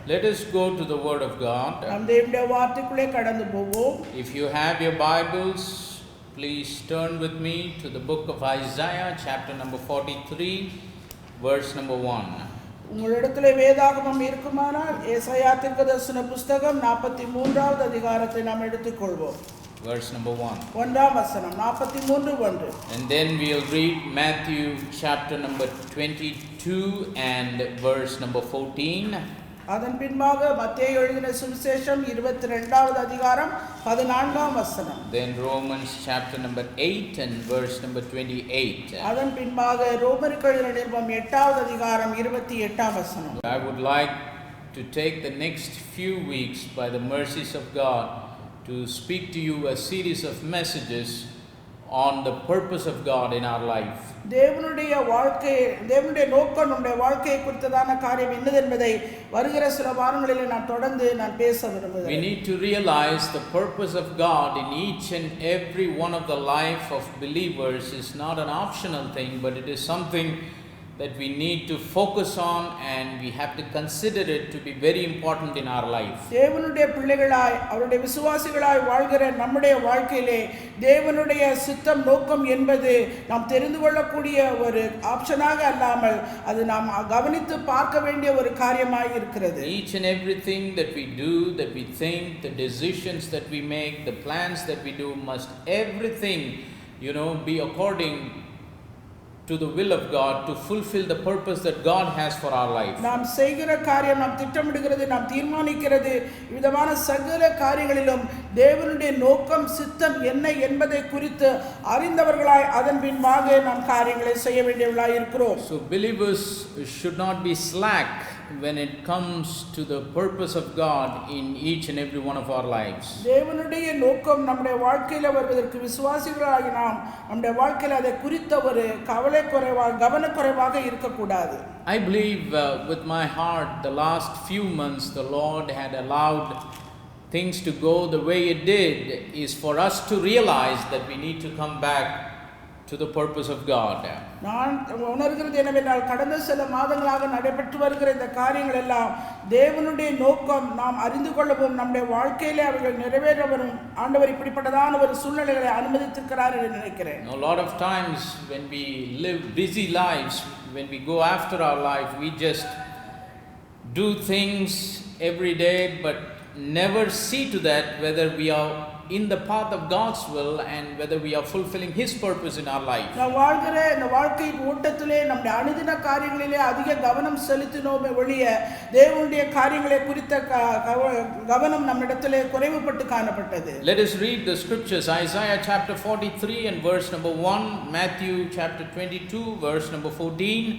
Let us go to the Word of God. நாம் தேவனுடைய வார்த்தைக்குள்ளே கடந்து போவோம். If you have your Bibles, please turn with me to the book of Isaiah, chapter number 43, verse number 1. உங்களிடத்திலே வேதாகமம் இருக்குமானால் ஏசாயா தீர்க்கதரிசன புத்தகம் 43வது அதிகாரத்தை நாம் எடுத்துக்கொள்வோம். Verse number 1. ஒன்றாம் வசனம் 43:1. And then we'll read Matthew chapter number 22 and verse number 14. அதன் பின்பாக மத்தேயு எழுதின சுவிசேஷம் 22வது அதிகாரம் 14ஆம் வசனம். Then Romans chapter number 8 and verse number 28. அதன் பின்பாக ரோமருக்கு எழுதின நிருபம் 8வது அதிகாரம் 28ஆம் வசனம். I would like to take the next few weeks by the mercies of God to speak to you a series of messages on the purpose of God in our life. தேவனுடைய நோக்கம் நம்முடைய வாழ்க்கையை குறித்ததான காரியம் என்னது என்பதை வருகிற சில வாரங்களிலே நான் தொடர்ந்து பேச விரும்புகிறேன். We need to realize the purpose of God in each and every one of the life of believers is not an optional thing, but it is something that we need to focus on and we have to consider it to be very important in our life. தேவனுடைய பிள்ளைகளாய் அவருடைய விசுவாசிகளாய் வாழ்கிற நம்முடைய வாழ்க்கையிலே தேவனுடைய சித்தம் நோக்கம் என்பது நாம் தெரிந்து கொள்ளக்கூடிய ஒரு ஆப்ஷனாக அல்லாமல் அது நாம் கவனித்து பார்க்க வேண்டிய ஒரு காரியமாய் இருக்கிறது. Each and everything that we do, that we think, the decisions that we make, the plans that we do, must everything, be according to the will of God to fulfill the purpose that God has for our life. நாம் செய்கிற காரியம், நாம் திட்டமிடுகிறது, நாம் தீர்மானிக்கிறது, விதமான சகல காரியங்களிலும் தேவனுடைய நோக்கம் சித்தம் என்ன என்பதை குறித்து அறிந்தவர்களாய் அதன் பின்பாக நாம் காரியங்களை செய்ய வேண்டியவர்களாய் இருக்கிறோம். So believers should not be slack when it comes to the purpose of God in each and every one of our lives. தேவனுடைய நோக்கம் நம்முடைய வாழ்க்கையில வருவதற்கு விசுவாசிகளாகி நாம் நம்முடைய வாழ்க்கையில அதை குறித்த ஒரு கவனக்குறைவாக இருக்கக்கூடாது. I believe with my heart the last few months the Lord had allowed things to go the way it did is for us to realize that we need to come back to the purpose of God. நான் உணர்கிறது என்னவென்றால் கடந்த சில மாதங்களாக நடைபெற்று வருகிற இந்த காரியங்கள் எல்லாம் தேவனுடைய நோக்கம் நாம் அறிந்து கொள்ளவும் நம்முடைய வாழ்க்கையிலே அவர்கள் நிறைவேற வரும் ஆண்டவர் இப்படிப்பட்டதான ஒரு சூழ்நிலைகளை அனுமதித்திருக்கிறார் என்று நினைக்கிறேன். A lot of times when we live busy lives, when we go after our life, we just do things every day but never see to that whether we are in the path of God's will and whether we are fulfilling His purpose in our life. நாம் வாழ்கிற இந்த வாழ்க்கை ஓட்டத்திலே நம்முடைய அனுதின காரியங்களிலே அதிக கவனம் செலுத்தினோமே ஒழிய தேவனுடைய காரியங்களை குறித்த கவனம் நம்மிடத்திலே குறைவுபட்டு காணப்பட்டது. Let us read the scriptures. Isaiah chapter 43 and verse number 1, Matthew chapter 22 verse number 14.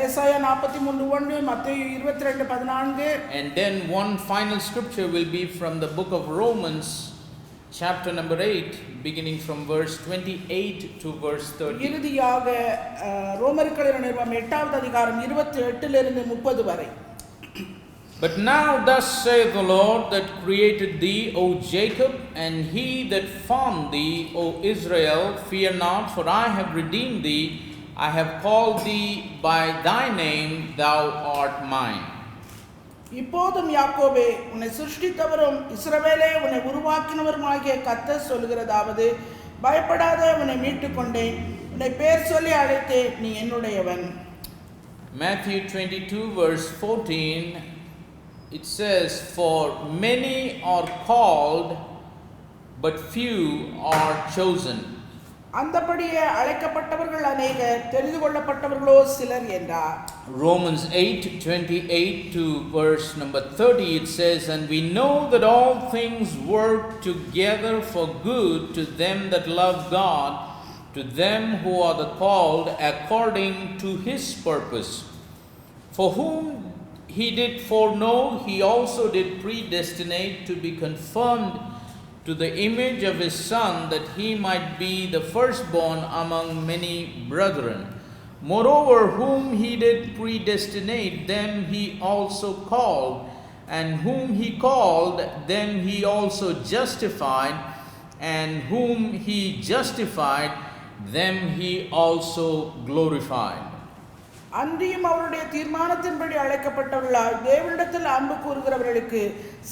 ஏசாயா 43:1, மத்தேயு 22:14. And then one final scripture will be from the book of Romans chapter number 8, beginning from verse 28 to verse 30. இறுதியாக ரோமருக்கு எழுதின நிருபம் 8வது அதிகாரம் 28 லிருந்து 30 வரை. But now thus saith the Lord that created thee, O Jacob, and he that formed thee, O Israel, fear not, for I have redeemed thee. I have called thee by thy name, thou art mine. இப்போதும் யாக்கோபே, உன்னை சிருஷ்டித்தவரும் இஸ்ரவேலே உன்னை உருவாக்கினவருமாகிய கர்த்தர் சொல்கிறதாவது, பயப்படாதே, உன்னை மீட்டுக் கொண்டேன், உன்னை பேர் சொல்லி அழைத்தேன், நீ என்னுடையவன். Matthew 22 verse 14, it says, for many are called, but few are chosen. அந்தபடியே அழைக்கப்பட்டவர்கள் அநேகர், தெரிந்து கொள்ளப்பட்டவர்களோ சிலர் என்றார். Romans 8:28 to verse number 30, it says, and we know that all things work together for good to them that love God, to them who are the called according to His purpose. For whom He did foreknow, He also did predestinate to be conformed to the image of His Son, that He might be the firstborn among many brethren. Moreover, whom He did predestinate, them He also called, and whom He called, them He also justified, and whom He justified, them He also glorified. அன்றியும் அவருடைய தீர்மானத்தின்படி அழைக்கப்பட்டவர்களாய் தேவனிடத்தில் அன்பு கூறுகிறவர்களுக்கு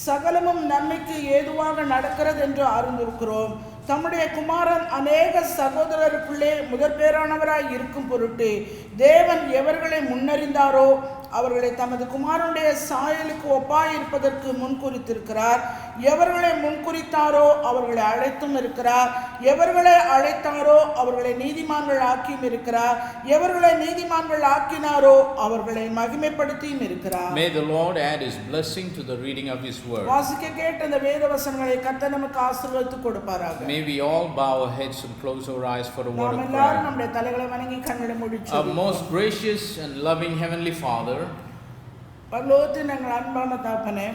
சகலமும் நன்மைக்கு ஏதுவாக நடக்கிறது என்று அறிந்திருக்கிறோம். தம்முடைய குமாரன் அநேக சகோதரருக்குள்ளே முதற்பேரானவராய் இருக்கும் பொருட்டு தேவன் எவர்களை முன்னறிந்தாரோ அவர்களை தமது குமாரனுடைய சாயலுக்கு ஒப்பாய் இருப்பதற்கு முன்குறித்திருக்கிறார். எவர்களை முன்குறித்தாரோ அவர்களை அழைத்தும் இருக்கிறார். எவர்களை அழைத்தாரோ அவர்களை நீதிமான்கள் ஆக்கியும் இருக்கிறார். எவர்களை நீதிமான்கள் ஆக்கினாரோ அவர்களை மகிமைப்படுத்தியும் இருக்கிறார். May the Lord add his blessing to the reading of his word. வாசிக்க கேட்ட இந்த வேத வசனங்களை கர்த்தர் நமக்கு ஆசீர்வதித்து கொடுப்பாராக. May we all bow our heads and close our eyes for a word of நாம் எல்லாரும் prayer. நம்முடைய தலைகளை வணங்கி கண்களை மூடி Our most gracious and loving heavenly Father, பரலோகத்தின் எங்கள் அன்பான தகப்பனே,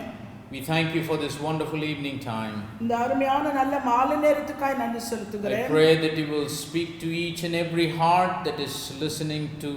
we thank you for this wonderful evening time. இந்த அருமையான நல்ல மாலை நேரத்துக்காய் நன்றி I செலுத்துகிறேன். pray that you will speak to each and every heart that is listening to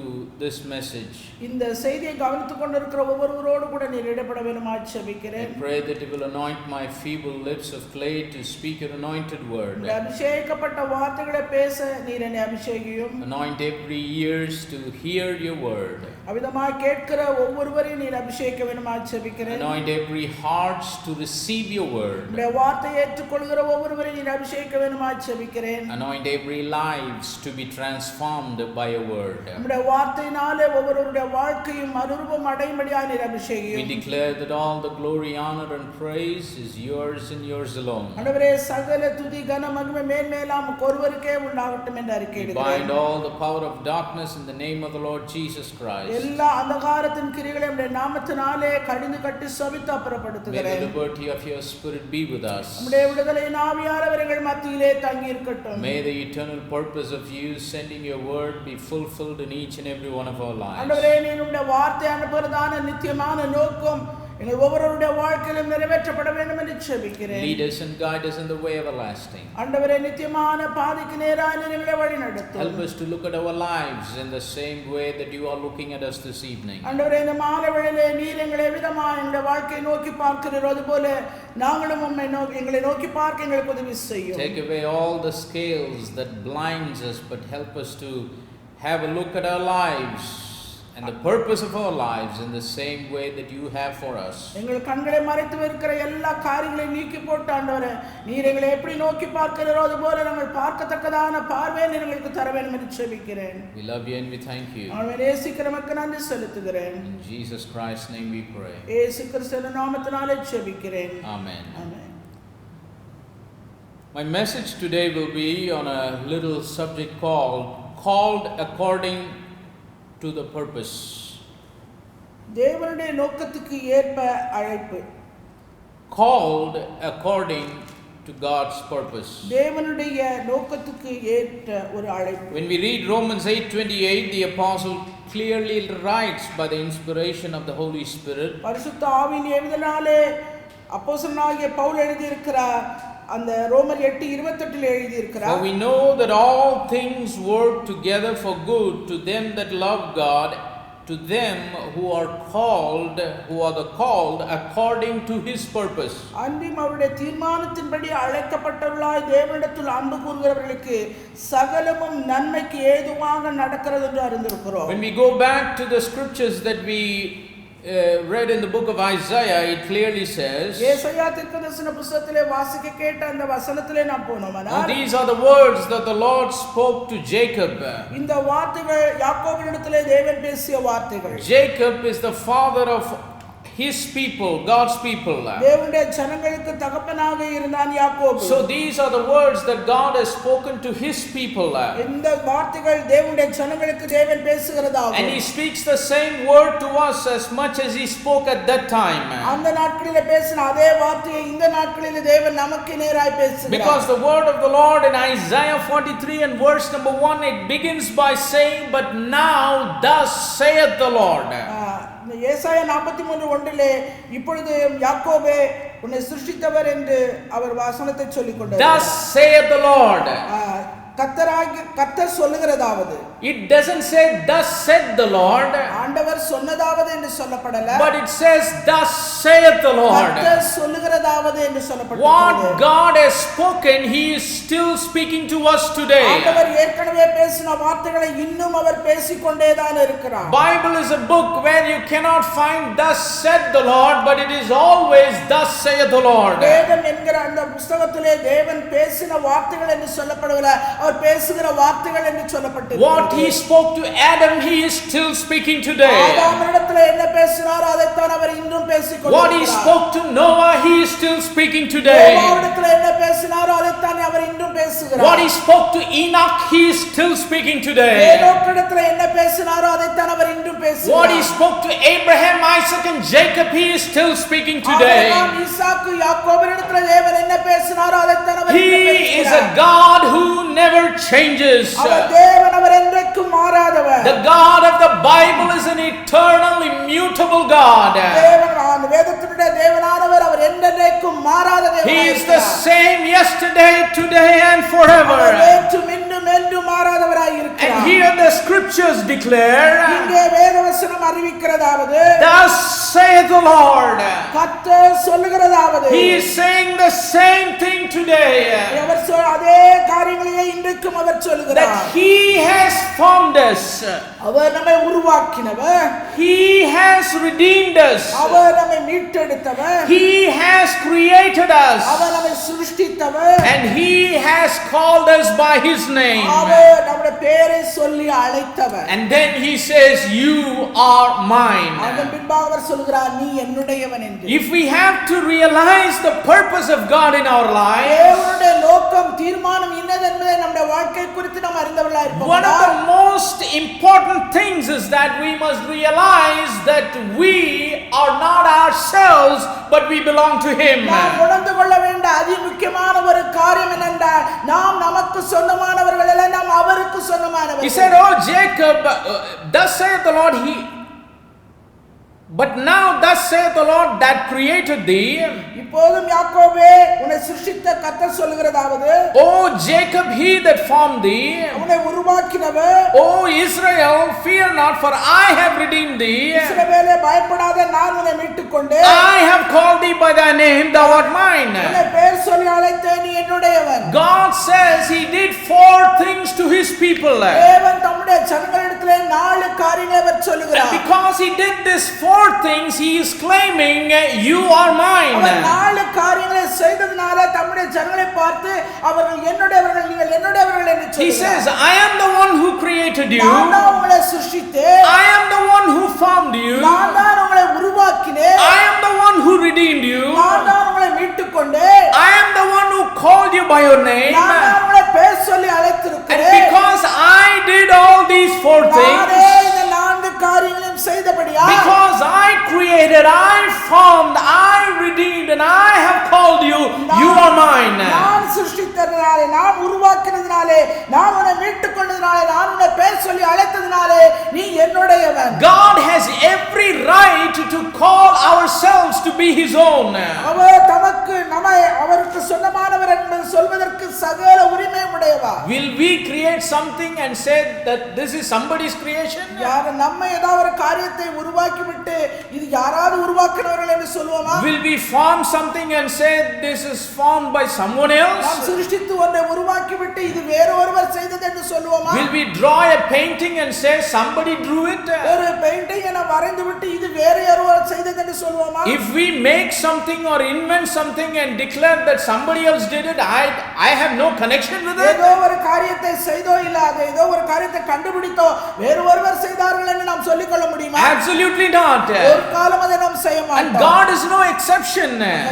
this message. இந்த செய்தியை கவனித்துக் கொண்டிருக்கிற ஒவ்வொருவரோடு கூட நீர் இடைப்பட வேண்டுமாய் I ஜெபிக்கிறேன். pray that you will anoint my feeble lips of clay to speak your anointed word. இந்த அபிஷேகிக்கப்பட்ட வார்த்தைகளை பேச நீர் என்னை அபிஷேகியும். Anoint every ears to hear your word. அவிதமாய் கேட்கிற ஒவ்வொருவரையும் நீர் அபிஷேகிக்க வேண்டுமாய் ஜெபிக்கிறேன். Anoint every hearts to receive your word. இந்த வார்த்தையை ஏற்றுக்கொள்கிற ஒவ்வொருவரையும் நீர் அபிஷேகிக்க வேண்டுமாய் ஜெபிக்கிறேன். Anoint every lives to be transformed by your word. நம்முடைய வார்த்தையினாலே ஒவ்வொருவருடைய வாழ்க்கையும் மறுரூபம் அடையும்படியாய் நீர் We அபிஷேகியும். declare that all the glory, honor and praise is yours and yours alone. ஆண்டவரே, சகல துதி கன மகிமை மேன்மேலாம் ஒருவருக்கே உண்டாகட்டும் என்று We அறிக்கையிடுகிறேன். bind all the power of darkness in the name of the Lord Jesus Christ. எல்லா அந்தகாரத்தின் கிரியைகளை நம்முடைய நாமத்தினாலே கடிந்து கட்டி சபித்து May அப்புறப்படுத்துகிறேன். the liberty of your spirit be with us. நம்முடைய விடுதலையின் ஆவியானவர் எங்கள் மத்தியிலே தங்கி இருக்கட்டும். May the eternal purpose of you sending your word be fulfilled in each and every one of our lives. ஆண்டவரே, நீர் உம்முடைய வார்த்தை அனுப்புவதான நித்தியமான நோக்கம் எங்கள் ஒவ்வொருவருடைய வாழ்க்கையிலும் நிறைவேற்றப்பட வேண்டும் என்று ஜெபிக்கிறேன். Lead us and guide us in the way everlasting. ஆண்டவரே, நித்தியமான பாதைக்கு நேராக நீர் எங்களை வழிநடத்தும். Help us to look at our lives in the same way that you are looking at us this evening. ஆண்டவரே, இந்த மாலை வேளையிலே நீர் எங்களை எவ்விதமாக எங்களுடைய வாழ்க்கையை நோக்கி பார்க்கிறீரோ அதுபோல நாங்களும் உம்மை எங்களை நோக்கி பார்க்க எங்களுக்கு உதவி செய்யும். Take away all the scales that blinds us, but help us to have a look at our lives and the purpose of our lives in the same way that you have for us. எங்கள் கண்களை மறைத்து இருக்கிற எல்லா காரியங்களையும் நீக்கி போட்டு ஆண்டவரே, நீர் எங்களை எப்படி நோக்கி பார்க்கிறீரோ அதுபோல நாங்கள் பார்க்கத்தக்கதான பார்வையை நீர் எங்களுக்கு தர வேண்டும் என்று ஜெபிக்கிறேன். We love you and we thank you. ஆண்டவரே, நேசிக்கிற மக்களுக்கு நன்றி செலுத்துகிறேன். In Jesus Christ's name we pray. இயேசு கிறிஸ்துவின் நாமத்தினாலே ஜெபிக்கிறேன். Amen. Amen. My message today will be on a little subject called according to the purpose. தேவனுடைய நோக்கத்துக்கு ஏற்ப அழைப்பு. Called according to God's purpose. தேவனுடைய நோக்கத்துக்கு ஏற்ற ஒரு அழைப்பு. When we read Romans 8:28, the apostle clearly writes by the inspiration of the Holy Spirit. பரிசுத்த ஆவியின் ஏவுதலாலே அப்போஸ்தலனாகிய பவுல் எழுதியிருக்கிறார். அந்த ரோமர் 8:28 எழுதியிருக்கிறார். For we know that all things work together for good to them that love God, to them who are the called according to his purpose. அன்றியும் அவருடைய தீர்மானத்தின்படி அழைக்கப்பட்டவர்களாய் தேவனிடத்தில் அன்பு கூறுகிறவர்களுக்கு சகலமும் நன்மைக்கு ஏதுவாக நடக்கிறது என்று அறிந்திருக்கிறோம். When we go back to the scriptures that we read in the book of Isaiah, it clearly says, ஏசாயா தீர்க்கதரிசன புத்தகத்திலே வாசிக்க கேட்ட அந்த வசனத்திலே நாம் போனோமானால், these are the words that the Lord spoke to Jacob. இந்த வார்த்தைகள் யாக்கோபினிடத்திலே தேவன் பேசிய வார்த்தைகள். Jacob is the father of his people, God's people. தேவனுடைய ஜனங்களுக்கு தகப்பனாக இருந்தான் யாக்கோபு. So these are the words that God has spoken to his people. இந்த வார்த்தைகள் தேவனுடைய ஜனங்களுக்கு தேவன் பேசுகிறதாகும். And he speaks the same word to us as much as he spoke at that time. அந்த நாட்களிலே பேசின அதே வார்த்தையை இந்த நாட்களிலே தேவன் நமக்கு நேராய் பேசுகிறார். Because the word of the Lord in Isaiah 43 and verse number 1, it begins by saying, but now thus saith the Lord. ஏசாயா 43:1 இப்பொழுது யாக்கோபே உன்னை சிருஷ்டித்தவர் என்று அவர் வசனத்தை சொல்லிக் கொண்டார். Thus saith the Lord. கர்த்தர் சொல்லுகிறதாவது. It doesn't say thus said the Lord, ஆண்டவர் சொன்னதாவது என்று சொல்லப்படல, but it says thus saith the Lord. கர்த்தர் சொல்லுகிறதாவது என்று What சொல்லப்பட்டிருக்கிறது. God has spoken, He is still speaking to us today. ஆண்டவர் ஏற்கனவே பேசின வார்த்தைகளை இன்னும் அவர் பேசிக்கொண்டே தான் இருக்கிறார். Bible is a book where you cannot find thus said the Lord, but it is always thus saith the Lord. வேதம் என்கிற அந்த புத்தகத்திலே தேவன் பேசின வார்த்தைகள் என்று சொல்லப்படவில்லை, அவர் பேசுகிற வார்த்தைகள் என்று சொல்லப்பட்டிருக்கிறது. What He spoke to Adam, He is still speaking today. ஆதாமிடத்திலே என்ன பேசினாரோ அதைத்தான் அவர் இன்றும் பேசிக்கொண்டிருக்கிறார். What He spoke to Noah, He is still speaking today. நோவாவிடத்திலே என்ன பேசினாரோ அதைத்தான் அவர் இன்றும் பேசுகிறார். What He spoke to Enoch, He is still speaking today. ஏனோக்கிடத்திலே என்ன பேசினாரோ அதைத்தான் அவர் இன்றும் பேசுகிறார். What He spoke to Abraham, Isaac and Jacob, He is still speaking today. Abraham, Isaac, யாக்கோபிடத்திலே தேவன் என்ன பேசினாரோ அதைத்தான் அவர் இன்றும் He பேசுகிறார். is a God who never changes. அவர் தேவன், அவர் என்றைக்கும் மாறாதவர். The God of the Bible is an eternal, immutable God. தேவன், அந்த வேதத்தினுடைய தேவனானவர் அவர் என்றென்றைக்கும் மாறாத தேவனாக He is the இருக்கிறார். same yesterday, today and our forever. நேற்றும் இன்றும் என்றும் மாறாதவராய் And இருக்கிறார். here the scriptures declare, இங்கே வேதவசனம் அறிவிக்கிறதாவது, thus saith the Lord. கர்த்தர் சொல்லுகிறதாவது, He is saying the same thing today. அவர் அதே காரியங்களையே இன்றைக்கும் அவர் சொல்லுகிறார். That He has formed us. அவர் நம்மை உருவாக்கினவர், He has redeemed us. அவர் நம்மை மீட்டெடுத்தவர், He has created us. அவர் நம்மை சிருஷ்டித்தவர், And He has called us by His name. அவர் நம்முடைய பெயரை சொல்லி அழைத்தவர். And then He says, you are mine. அதன் பின்பாக அவர் சொல்கிறார், நீ என்னுடையவன் என்று. If we have to realize the purpose of God in our lives, தேவனுடைய நோக்கம், தீர்மானம் இன்னது என்பதை நம்முடைய வாழ்க்கை குறித்து நாம் அறிந்தவர்களாய் one of the most important things is that we must realize that we are not ourselves, but we belong to Him. நாம் உணர்ந்து கொள்ள வேண்டிய அதி முக்கியமான ஒரு காரியம் என்னென்றால், நாம் நமக்கு சொந்தமானவர்கள் அல்ல, நாம் அவருக்கு He சொந்தமானவர்கள். said, oh Jacob, thus saith the Lord, but now thus saith the Lord that created thee. இப்போதும் யாக்கோபே, உன்னை சிருஷ்டித்த கர்த்தர் சொல்லுகிறதாவது, O Jacob, He that formed thee. உன்னை உருவாக்கினவர், O Israel, fear not, for I have redeemed thee. இஸ்ரவேலே பயப்படாத, நான் உன்னை மீட்டுக்கொண்டேன். I have called thee by thy name, thou art mine. உன்னை பெயர் சொல்லி அழைத்தேன், நீ என்னுடையவன். God says He did 4 things to His people. தேவன் தம்முடைய ஜனங்களிடத்திலே 4 காரியங்களை அவர் And சொல்லுகிறார். because He did this 4 things, He is claiming, you are mine. அவர் 4 காரியங்களை செய்ததனால தம்முடைய ஜனங்களை பார்த்து அவர்கள் என்னுடையவர்கள், நீங்கள் என்னுடையவர்கள் என்று He சொல்கிறார். says, I am the one who created you. நான் தான் உங்களை சிருஷ்டித்தேன், I am the one who formed you. நான் தான் உங்களை உருவாக்கினேன், I am the one who redeemed you. நான் தான் உங்களை மீட்டுக்கொண்டேன், I am the one who called you by your name. நான் தான் உங்களை பெயர் சொல்லி And அழைத்திருக்கிறேன். because I did all these 4 நானே things, இந்த 4 காரியங்களையும் செய்தபடியா, because I created, I formed, I redeemed, and I have called you, you are mine. நான் சிருஷ்டித்ததனாலே, நான் உருவாக்கினதினாலே, நான் உன்னை மீட்டுக்கொண்டதினாலே, நான் உன்னை பெயர் சொல்லி அழைத்ததினாலே நீ என்னுடையவன். God has every right to call ourselves to be His own. அவர் தமக்கு நம்மை அவருக்கு சொந்தமானவர் என்பது சொல்வதற்கு சகல உரிமை உடையவர். Will we create something and say that this is somebody's creation? யார் நம்ம ஏதாவது ஒரு காரியத்தை உருவாக்கிவிட்டு இது யாராவது உருவாக்கினவர்கள் என்று சொல்லுவோமா? Will we form something and say this is formed by someone நாம் else? சிருஷ்டித்து ஒன்றை உருவாக்கிவிட்டு இது வேறு ஒருவர் செய்தது என்று சொல்லுவோமா? Will we draw a painting and say somebody drew it? ஒரு பெயிண்டிங் என வரைந்துவிட்டு இது வேறு ஒருவர் செய்தது என்று சொல்லுவோமா? If we make something or invent something and declare that somebody else did it, I have no connection with it. ஏதோ ஒரு காரியத்தை செய்தோ இல்ல அது ஏதோ ஒரு காரியத்தை கண்டுபிடித்தோ வேறு ஒருவர் செய்தார்கள் என்று நாம் சொல்லிக் கொள்ள முடியுமா? Absolutely not. ஒரு காலம் அதை நாம் செய்ய And மாட்டோம். God is no exception.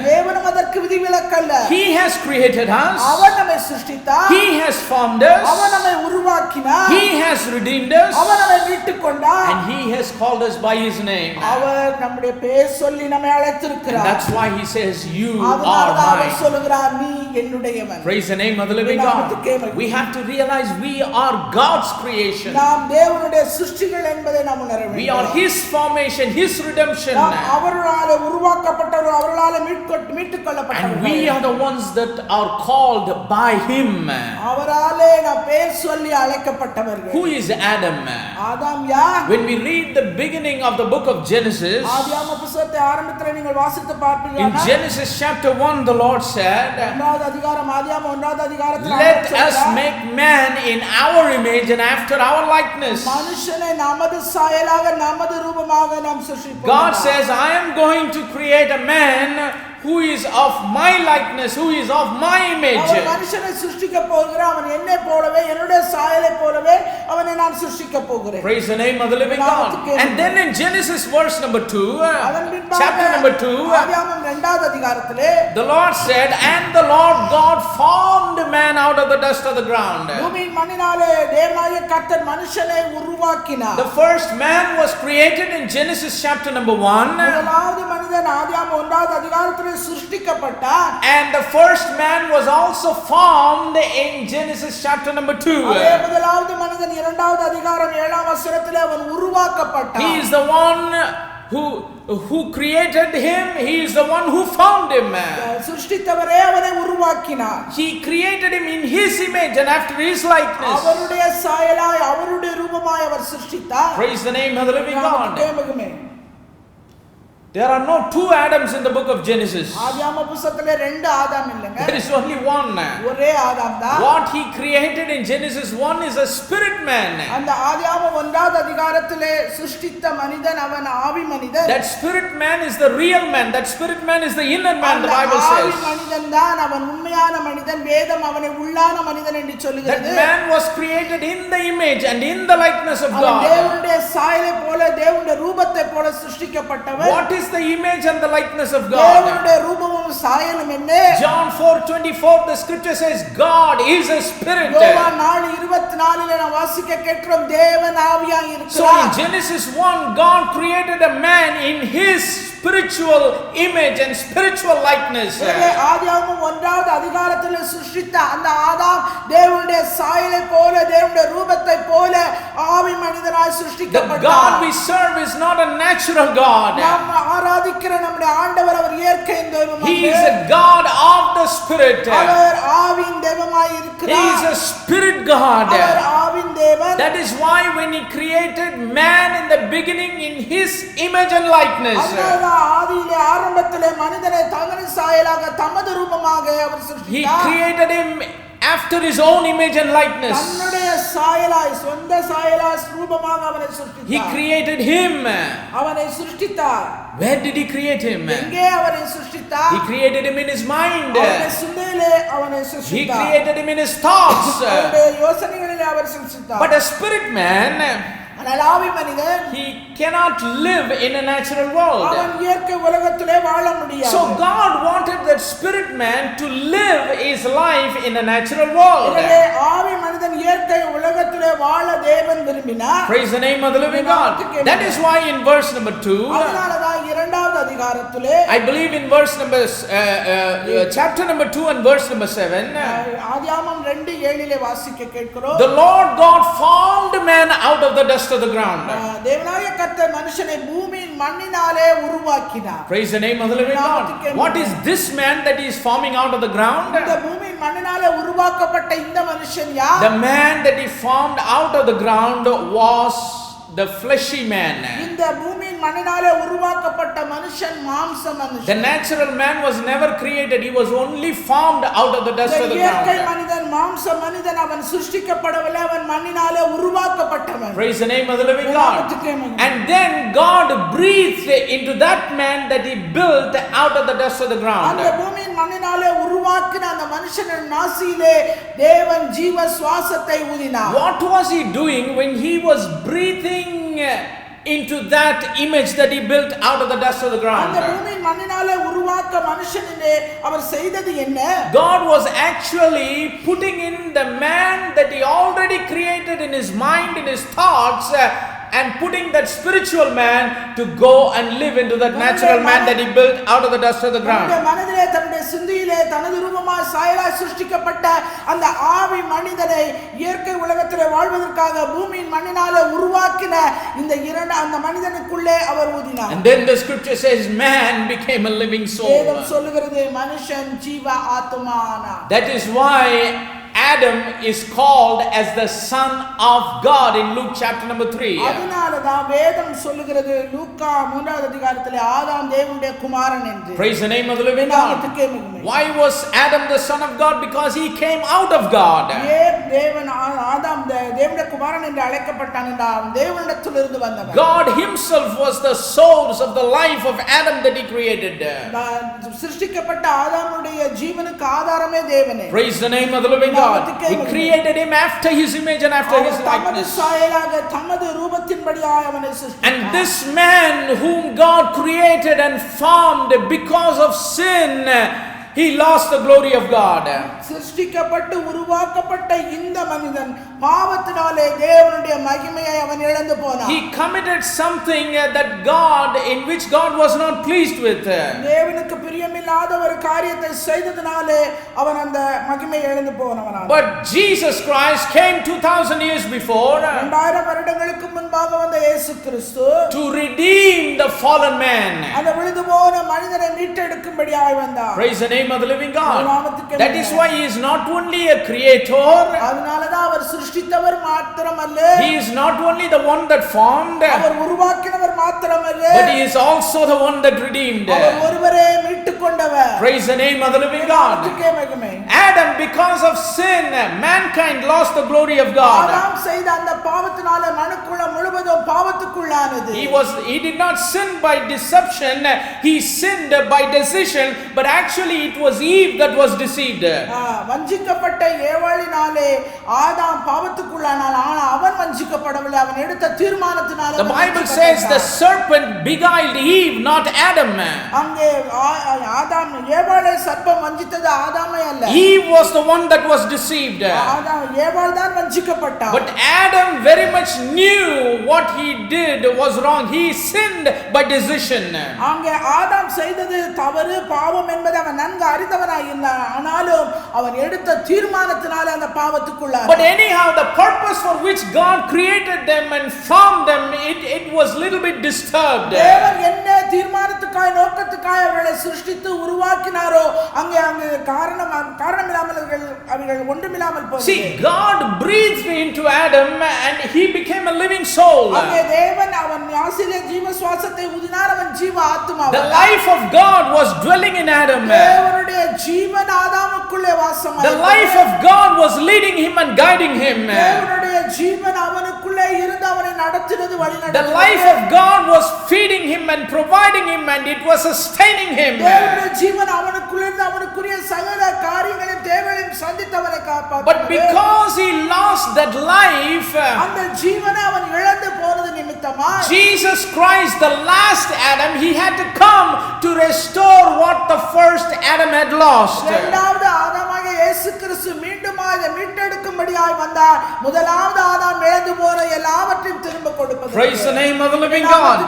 தேவனும் அதற்கு விதிவிலக்கல்ல. He has created us. அவர் நம்மை சிருஷ்டித்தார், He has formed us. அவர் நம்மை உருவாக்கினார், He has redeemed us. அவர் நம்மை மீட்டுக்கொண்டார், And He has called us by His name. அவர் நம்முடைய பெயர் சொல்லி நம்மை And அழைத்திருக்கிறார். that's why He says, you அதனால are அவர் mine. சொல்லுகிறார், நீ என்னுடையவன். Praise the name of the living God. We have to realize we are God's creation. நாம் தேவனுடைய சிருஷ்டிகள் என்பதை நாம் நாம் உணர வேண்டும். We are His formation, His redemption. நாம் அவரால் உருவாக்கப்பட்டவர், அவரால் மீட்டுக் கொள்ளப்பட்டவர்கள். And we are the ones that are called by Him. அவராலே நாம் பெயர் சொல்லி அழைக்கப்பட்டவர்கள். Who is Adam? ஆதாம் யார்? When we read the beginning of the book of Genesis, ஆதியாகம புத்தகத்தை ஆரம்பத்தில் நீங்கள் வாசித்து in பார்ப்பீர்கள். Genesis chapter 1, the Lord said, ஒன்றாவது அதிகாரம், ஆதியாகமம் ஒன்றாவது அதிகாரத்தில் let us make man in our image and after our likeness. மனுஷனை நமது சாயலாக நமது ரூபமாக நாம் சிருஷ்டிப்போம். God says, I am going to create a man who is of my likeness, who is of my image. அவர் மனுஷனை சிருஷ்டிக்க போகிறார். அவன் என்னை போலவே, என்னுடைய சாயலை போலவே அவனை நான் சிருஷ்டிக்க போகிறேன். Praise the name of the living God. And then in Genesis verse number 2, chapter number 2, ஆதியாகமம் இரண்டாவது அதிகாரத்திலே the Lord said, and the Lord God formed man out of the dust of the ground. பூமியின் மண்ணினாலே தேவனாகிய கர்த்தர் மனுஷனை உருவாக்கினார். The first man was created in Genesis chapter number 1. முதலாவது மனிதன் ஆதியாகமம் ஒன்றாவது அதிகாரத்திலே சிருஷ்டிக்கப்பட்டார். And the first man was also formed in Genesis chapter number 2. அதே முதலாவது மனிதன் இரண்டாவது அதிகாரம் 7ஆம் வசனத்திலே அவன் உருவாக்கப்பட்டான். He is the one who created him. He is the one who found him. சிருஷ்டித்தவரே அவனை உருவாக்கினார். He created him in his image and after his likeness. அவருடைய சாயலாய் அவருடைய ரூபமாய் அவர் சிருஷ்டித்தார். Praise the name of the living God. தேவமே. There are no two Adams in the book of Genesis. ஆதியாகம புத்தகத்திலே ரெண்டு ஆதாம் இல்லங்க. There is only one. ஒரே ஆதாம் தான். What he created in Genesis 1 is a spirit man. அந்த ஆதியாகமம் ஒன்றாவது அதிகாரத்திலே சிருஷ்டித்த மனிதன் அவன் ஆவி மனிதன். That spirit man is the real man. That spirit man is the inner man, the Bible says. ஆவி மனிதன் தான் அவன் உண்மையான மனிதன். வேதம் அவனை உள்ளான மனிதன் என்று சொல்லுகிறது. That man was created in the image and in the likeness of God. தேவனுடைய சாயலை போல, தேவனுடைய ரூபத்தை போல சிருஷ்டிக்கப்பட்டவன். What is the image and the likeness of God? தேவனுடைய ரூபமும் சாயலும் என்ன? John 4:24, the scripture says God is a spirit. யோவான் 4:24 நாம் வாசிக்க கேட்கிறோம், தேவன் ஆவியாய் இருக்கிறார். So in Genesis 1, God created a man in his spiritual image and spiritual likeness. ஆதியாகமம் ஒன்றாவது அதிகாரத்தில் சிருஷ்டித்த அந்த ஆதாம் தேவனுடைய சாயலை போல, தேவனுடைய ரூபத்தை போல ஆவி மனிதனாய் சிருஷ்டிக்கப்பட்டார். The God we serve is not a natural God. நாம் ஆராதிக்கிற நம்முடைய ஆண்டவர் அவர் இயற்கையின் தெய்வம். He is a God of the spirit. அவர் ஆவியின் தெய்வமாய் இருக்கிறார். He is a spirit God. அவர் ஆவியின் தேவன். That is why when he created man in the beginning in his image and likeness, ஆதியிலே ஆரம்பத்திலே மனிதனை தமது சாயலாக தமது ரூபமாக அவர் he சிருஷ்டித்தார். created him after his own image and likeness. தன்னுடைய சாயலாய், சொந்த சாயலாய் ரூபமாக அவரை சிருஷ்டித்தார். He created him. அவனை சிருஷ்டித்தார். Where did he create him? எங்கே அவரை சிருஷ்டித்தார்? He created him in his mind. அவருடைய சிந்தையிலே அவனை He சிருஷ்டித்தார். created him in his thoughts. அவருடைய யோசனைகளிலே அவர் சிருஷ்டித்தார். But a spirit man, ஆனால் ஆவி மனிதன் he cannot live in a natural world. அவன் இயற்கை உலகத்திலே வாழ முடியாது. So God wanted that spirit man to live his life in a natural world. எனவே ஆவி மனிதன் இயற்கை உலகத்திலே வாழ தேவன் விரும்பினார். Praise the name of the living God. That is why in verse number 2, அதனாலதான் இரண்டாவது அதிகாரத்திலே, I believe in verse number chapter number 2 and verse number 7, ஆதியாகமம் 2:7 வாசிக்க கேட்கிறோம். the Lord God formed man out of the dust of the ground. தேவனாகிய கர்த்தர் மனுஷனை பூமியின் மண்ணினாலே உருவாக்கினார். Praise the name of the living God. What is this man that is forming out of the ground? இந்த பூமியின் மண்ணினாலே உருவாக்கப்பட்ட இந்த மனுஷன் யார்? The man that he formed out of the ground was the fleshy man. இந்த பூமியின் மண்ணினாலே உருவாக்கப்பட்ட மனுஷன் மாம்ச மனுஷன். The natural man was never created. He was only formed out of the dust of the இயற்கை ground. மனிதன், மாம்ச மனிதன் அவன் சிருஷ்டிக்கப்படவில்லை, அவன் மண்ணினாலே உருவாக்கப்பட்டவன். Praise the name of the living God. And then God breathed into that man that he built out of the dust of the ground. அந்த பூமியின் மண்ணினாலே உருவாக்கின அந்த மனுஷனின் நாசியிலே தேவன் ஜீவ சுவாசத்தை ஊதினார். What was he doing when he was breathing into that image that he built out of the dust of the ground? அந்த பூமியின் மண்ணினாலே உருவாக்க மனுஷனிலே அவர் செய்தது என்ன? God was actually putting in the man that he already created in his mind, in his thoughts, and putting that spiritual man to go and live into that natural man that he built out of the dust of the ground. மனதிலே தன்னுடைய சிந்தையிலே தனது ரூபமாய் சாயலாய் சிருஷ்டிக்கப்பட்ட அந்த ஆவி மனிதனை இயற்கை உலகத்திலே வாழ்வதற்காக பூமியின் மண்ணினாலே உருவாக்கின இந்த இரண்டு அந்த மனிதனுக்குள்ளே அவர் ஊதினார். And then the scripture says man became a living soul. வேதம் சொல்லுகிறது மனுஷன் ஜீவ ஆத்துமானார். That is why Adam is called as the son of God in Luke chapter number 3. அதனாலதான் வேதம் சொல்லுகிறது லூக்கா 3வது அதிகாரத்திலே ஆதாம் தேவனுடைய குமாரன் என்று. Praise the name of the living God. Why was Adam the son of God? Because he came out of God. தேவன் ஆதாம் தேவனுடைய குமாரன் என்று அழைக்கப்பட்டான் என்றால் தேவனிடத்திலிருந்து வந்தவன். God himself was the source of the life of Adam that he created. சிருஷ்டிக்கப்பட்ட ஆதாமுடைய ஜீவனுக்கு ஆதாரமே தேவனே. Praise the name of the living God. He created him after his image and after his likeness. And this man whom God created and formed because of sin, he lost the glory of God. சிருஷ்டிக்கப்பட்டு உருவாக்கப்பட்ட இந்த மனிதன் பாவத்தினாலே தேவனுடைய மகிமையை அவன் இழந்து போனான். He committed something that God in which God was not pleased with. தேவனுக்கு பிரியமில்லாத ஒரு காரியத்தை செய்ததனாலே அவன் அந்த மகிமையை இழந்து போனான். But Jesus Christ came 2000 years before 2000 வருடங்களுக்கு முன்பாக வந்த இயேசு கிறிஸ்து to redeem the fallen man. அந்த விழுந்து போன மனிதனை மீட்டெடுக்கும்படியாய் வந்தார். Praise the name of the living God. That is why he is not only a creator. அதனாலதான் அவர் சிருஷ்டித்தவர் மாத்திரமல்ல. He is not only the one that formed. அவர் உருவாக்கினவர் மாத்திரமல்ல. But he is also the one that redeemed. அவர் ஒருவரே மீட்டுக்கொண்டவர். Praise the name of the living God. Adam, because of sin, mankind lost the glory of God. ஆதாம் செய்த அந்த பாவத்தினாலே மனுக்குலம் முழுவதும் பாவத்துக்குள்ளானது. He did not sin by deception. He sinned by decision, but actually it was Eve that was deceived. வஞ்சிக்கப்பட்ட ஏவாளினாலே ஆதாம் பாவத்துக்குள்ளானான். ஆனா அவன் வஞ்சிக்கப்படவில்லை. அவன் எடுத்த தீர்மானத்தினாலே. The Bible says the serpent beguiled Eve, not Adam. அங்கே ஆதாம் ஏவாளை சர்ப்பம் வஞ்சித்தது ஆதாமே அல்ல. Eve was the one that was deceived. ஆதாம் ஏவாள் தான் வஞ்சிக்கப்பட்டான். But Adam very much knew what he did was wrong. He sinned by decision. அங்கே ஆதாம் செய்தது தவறு பாவம் என்பதை அவன் நன்கு அறிந்தவனாய் இருந்தான். ஆனாலும் அவன் எடுத்த தீர்மானத்தினாலே அந்த பாவத்துக்குள்ளானான். But anyhow the purpose for which God created them and formed them, it was little bit disturbed. தேவன் என்ன தீர்மானத்துக்காய் நோக்கத்துக்காய் அவர்களை சிருஷ்டித்து உருவாக்கினாரோ அங்கே காரணமில்லாமல் அவர்கள் ஒன்றுமில்லாமல் போனார்கள். See, God breathed into Adam and he became a living soul. அங்கே தேவன் அவன் நாசிலே ஜீவ சுவாசத்தை ஊதினார். அவன் ஜீவ ஆத்துமாவானான். The life of God was dwelling in Adam. தேவனுடைய ஜீவன் ஆதாமுக்குள்ளே வாசமாயிற்று. The life of God was leading him and guiding him. தேவனுடைய ஜீவன் அவனுக்குள்ளே இருந்து அவனை நடத்தினது வழிநடத்தினது. The life of God was feeding him and providing him and it was sustaining him. தேவனுடைய ஜீவன் அவனுக்குள்ளே இருந்து அவனுக்குரிய சகல காரியங்களையும் தேவைகளையும் சந்தித்து அவனை காப்பாற்றினார். But because he lost that life, அந்த ஜீவனை அவன் இழந்து போனது நிமித்தமாக Jesus Christ, the last Adam, he had to come to restore what the first Adam had lost. இரண்டாவது ஆதாமாகிய இயேசு கிறிஸ்து மீண்டுமாக மீட்டெடுக்கும்படியாய் வந்தார். முதலாவது ஆதாம் இழந்து போன எல்லாவற்றையும் திரும்ப கொடுப்பது. Praise the name of the living God.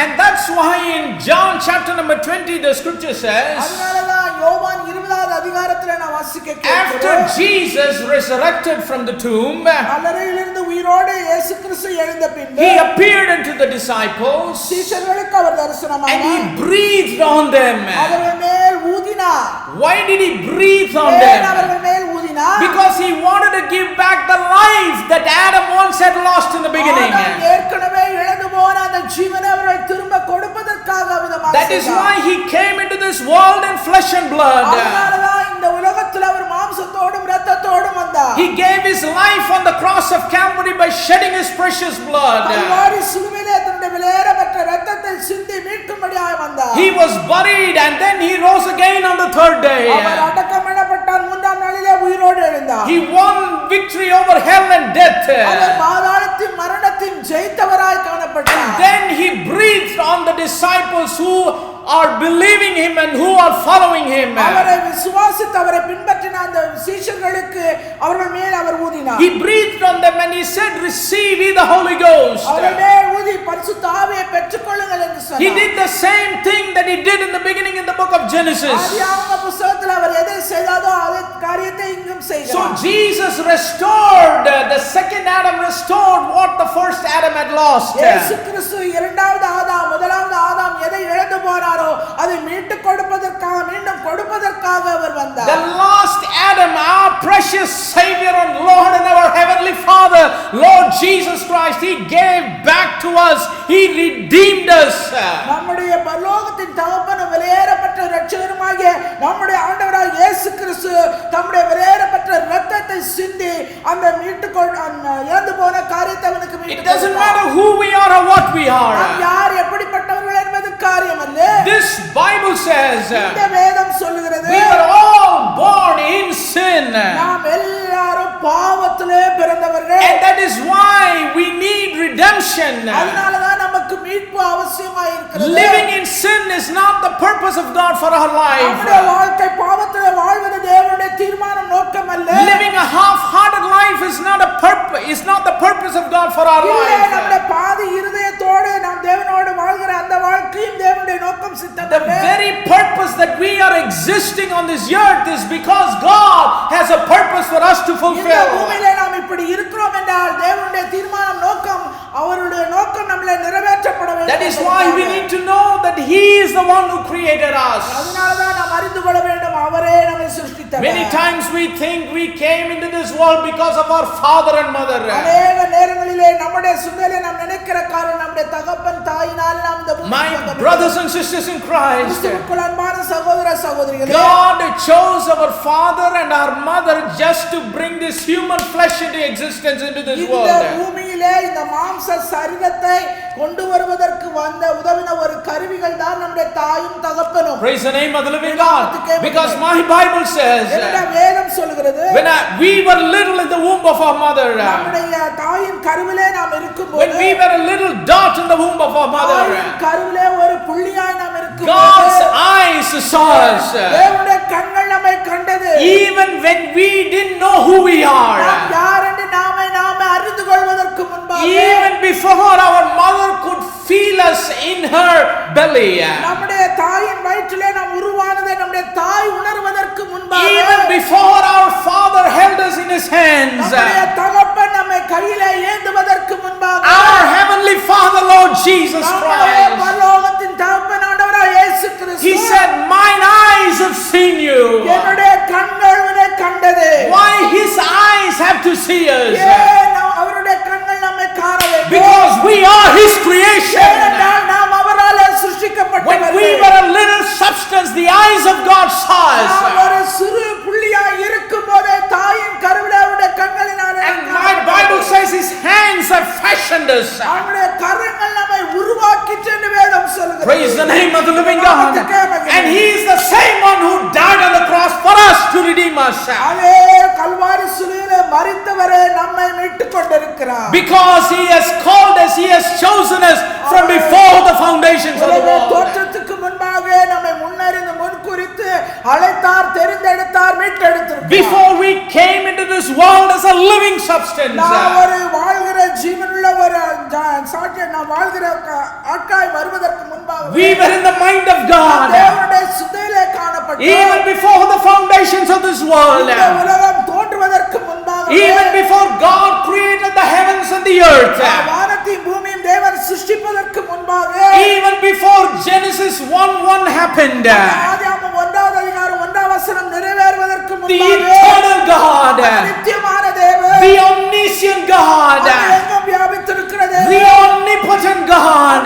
And that's why in John chapter number 20 the scripture says, அதனாலதான் யோவான் 20வது அதிகாரத்திலே நான் வாசிக்க கேட்கிறோம். after Jesus resurrected from the tomb, கல்லறையிலிருந்து உயிரோடு இயேசு கிறிஸ்து எழுந்த பின்பு he appeared unto the disciples சீஷர்களுக்கு அவர் தரிசனமானார். and he breathed on them. அவர்கள் மேல் ஊதினார். Why did he breathe on ஏன் them? அவர்கள் மேல் ஊதினார்? Because he wanted to give back the life that Adam once had lost in the beginning. ஆதாம் ஏற்கனவே இழந்து போன அந்த ஜீவனை அவர்கள் திரும்ப கொடுப்பதற்காக விதமாக That is why he came into this world in flesh and blood. அதனாலதான் இந்த உலகத்தில் அவர் மாம்சத்தோடும் இரத்தத்தோடும் வந்தார். He gave his life on the cross of Calvary by shedding his precious blood. Kalvari சிலுவையிலே தன்னுடைய விலையேறப்பட்ட இரத்தத்தை சிந்தி மீட்கும்படியாக வந்தார். He was buried and then he rose again on the third day. அவர் அடக்கம் பண்ணப்பட்டார். மூன்றாம் நாளிலே உயிரோடு எழுந்தார். He won victory over hell and death. அவர் பாதாளத்தின் மரணத்தின் ஜெயித்தவராய் காணப்பட்டார். And then he breathed on the disciples who are believing him and who are following him. அவரை விசுவாசித்து அவரை பின்பற்றின அந்த சீஷர்களுக்கு அவர்கள் மேல் அவர் ஊதினார். He breathed on them and he said, receive ye the Holy Ghost. அவர்கள் மேல் He சொன்னார். did the same thing that he did in the beginning in the book of Genesis. ஆதியாகம புத்தகத்தில் அவர் எதை செய்தாரோ அதே காரியத்தை இங்கும் So செய்கிறார். Jesus restored, the second Adam restored what the first Adam had lost. இயேசு கிறிஸ்து இரண்டாவது ஆதாம் முதலாவது ஆதாம் எதை இழந்து போனாரோ அதை மீட்டு கொடுப்பதற்காக மீண்டும் கொடுப்பதற்காக அவர் வந்தார். The lost Adam, our precious Savior and Lord and our Heavenly Father, Lord Jesus Christ, He gave back to us. He redeemed us. நம்முடைய பரலோகத்தின் தகப்பனும் வெளியேறப்பட்ட இரட்சகருமாகிய நம்முடைய ஆண்டவராகிய இயேசு கிறிஸ்து தம்முடைய வெளியேறப்பட்ட இரத்தத்தை சிந்தி அந்த இழந்து போன காரியத்தை அவனுக்கு மீட்டு It doesn't matter who we are or what we are. நாம் யார் எப்படிப்பட்டவர்கள் என்பது காரியம் அல்ல. This Bible says இந்த வேதம் சொல்லுகிறது we are all born in sin. நாம் எல்லாரும் பாவத்திலே பிறந்தவர்கள். And that is why we need redemption. அதனால தான் நமக்கு மீட்பு அவசியமாய் இருக்கிறது. Living in sin is not the purpose of God for our life. நம்முடைய வாழ்க்கை பாவத்திலே வாழ்வது தேவனுடைய தீர்மானம் நோக்கம் அல்ல. Living a half-hearted life is not the purpose of God for our இல்லை, life. நம்முடைய பாதி இருதயத்தோடு நாம் தேவனோடு வாழ்கிற அந்த வாழ்க்கையும் தேவனுடைய நோக்கம் The சித்தம். very purpose that we are existing on this earth is because God has a purpose for us to இந்த fulfill. பூமியிலே நாம் இப்படி இருக்கிறோம் என்றால் தேவனுடைய தீர்மானம் நோக்கம் அவருடைய நோக்கம் நம்மளை நிறைவேற்றப்பட வேண்டும். That is why we need to know that He is the one who created us. அதனால தான் நாம் அறிந்து கொள்ள வேண்டும் அவரே நம்மை சிருஷ்டித்தவர். Many times we think we came into this world because of our father and mother. அநேக நேரங்களிலே நம்முடைய சுந்தரிலே நாம் நினைக்கிற காரணம் நம்முடைய தகப்பன் தாயினால் நாம் இந்த பூமிக்கு My வந்தோம். brothers and sisters in Christ, கிறிஸ்துவுக்குள் அன்பான சகோதர சகோதரிகளே, God chose our father and our mother just to bring this human flesh into existence into this இந்த world. பூமியிலே இந்த மாம்ச சரீரத்தை கொண்டு வருவதற்கு வந்த உதவின ஒரு கருவிகள் தான் நம்முடைய தாயும் தகப்பனும். Praise the name of the living God. Because my Bible says, என்னுடைய வேதம் சொல்கிறது when we were little in the womb of our mother, நம்முடைய தாயின் கருவிலே நாம் இருக்கும்போது when we were a little dot in the womb of our mother, தாயின் கருவிலே ஒரு புள்ளியாய் நாம் இருக்கும்போது God's eyes saw us. தேவனுடைய கண்கள் நம்மை கண்டது. Even when we didn't know who we are, நாம் யார் என்று நாமே அறிந்து கொள்வதற்கு முன்பாக, even before our mother could feel us in her belly, நம்முடைய தாயின் வயிற்றிலே நாம் உருவானதை நம்முடைய தாய் உணர்வதற்கு முன்பாக, even before our father held us in his hands, நம்முடைய தகப்பன் நம்மை கையிலே ஏந்துவதற்கு முன்பாக, our heavenly Father, Lord Jesus நம்முடைய Christ, பரலோகத்தின் தகப்பன் ஆண்டவராகிய இயேசு கிறிஸ்து, He said, mine eyes have seen you. என்னுடைய கண்கள் உன்னை கண்டது. Why His eyes have to see us? ஏன் அவருடைய கண்கள் நம்மை காண வேண்டும்? Because we are His creation. ஏனென்றால் நாம் அவராலே When we சிருஷ்டிக்கப்பட்டவர்கள். were a little substance, the eyes of God saw us. நாம் ஒரு சிறு புள்ளியாய் இருக்கும்போதே தாயின் கருவிலே அவருடைய கண்களினாலே And my Bible says His hands have fashioned us. அவருடைய கரங்கள் நம்மை உருவாக்கிற்று என்று வேதம் சொல்கிறது. Praise the name of the living God. And He is the same one who died on the cross for us to redeem us. அதே கல்வாரி சிலுவையிலே மரித்தவரே நம்மை மீட்டுக் கொண்டிருக்கிறார். Because He has called us, He has chosen us from before the foundations of the world. தோற்றத்துக்கு முன்பாக நம்மை முன்னறிந்து முன்குறித்து அழைத்தார், தெரிந்தெடுத்தார், மீட்டெடுத்தார். Before we came into this world as a living substance, நாம் ஒரு வாழ்கிற ஜீவனுள்ள ஒரு சாட்சியை நாம் வாழ்கிற ஆட்காய் வருவதற்கு முன்பாக we were in the mind of God. தேவனுடைய சிந்தையிலே காணப்பட்டோம். Even before the foundations of this world, இந்த உலகம் தோன்றுவதற்கு முன்பாக, even before God created the heavens and the earth, வானத்தையும் பூமியையும் தேவன் சிருஷ்டிப்பதற்கு முன்பாக, even before Genesis 1:1 happened, ஆதியாகமம் 1வது அதிகாரம் 1வது வசனம் நிறைவேறுவதற்கு the முன்பாக, eternal God, நித்தியமான தேவன், the omniscient God, அவர் எங்கும் வியாபித்திருக்கிறது, the omnipotent God,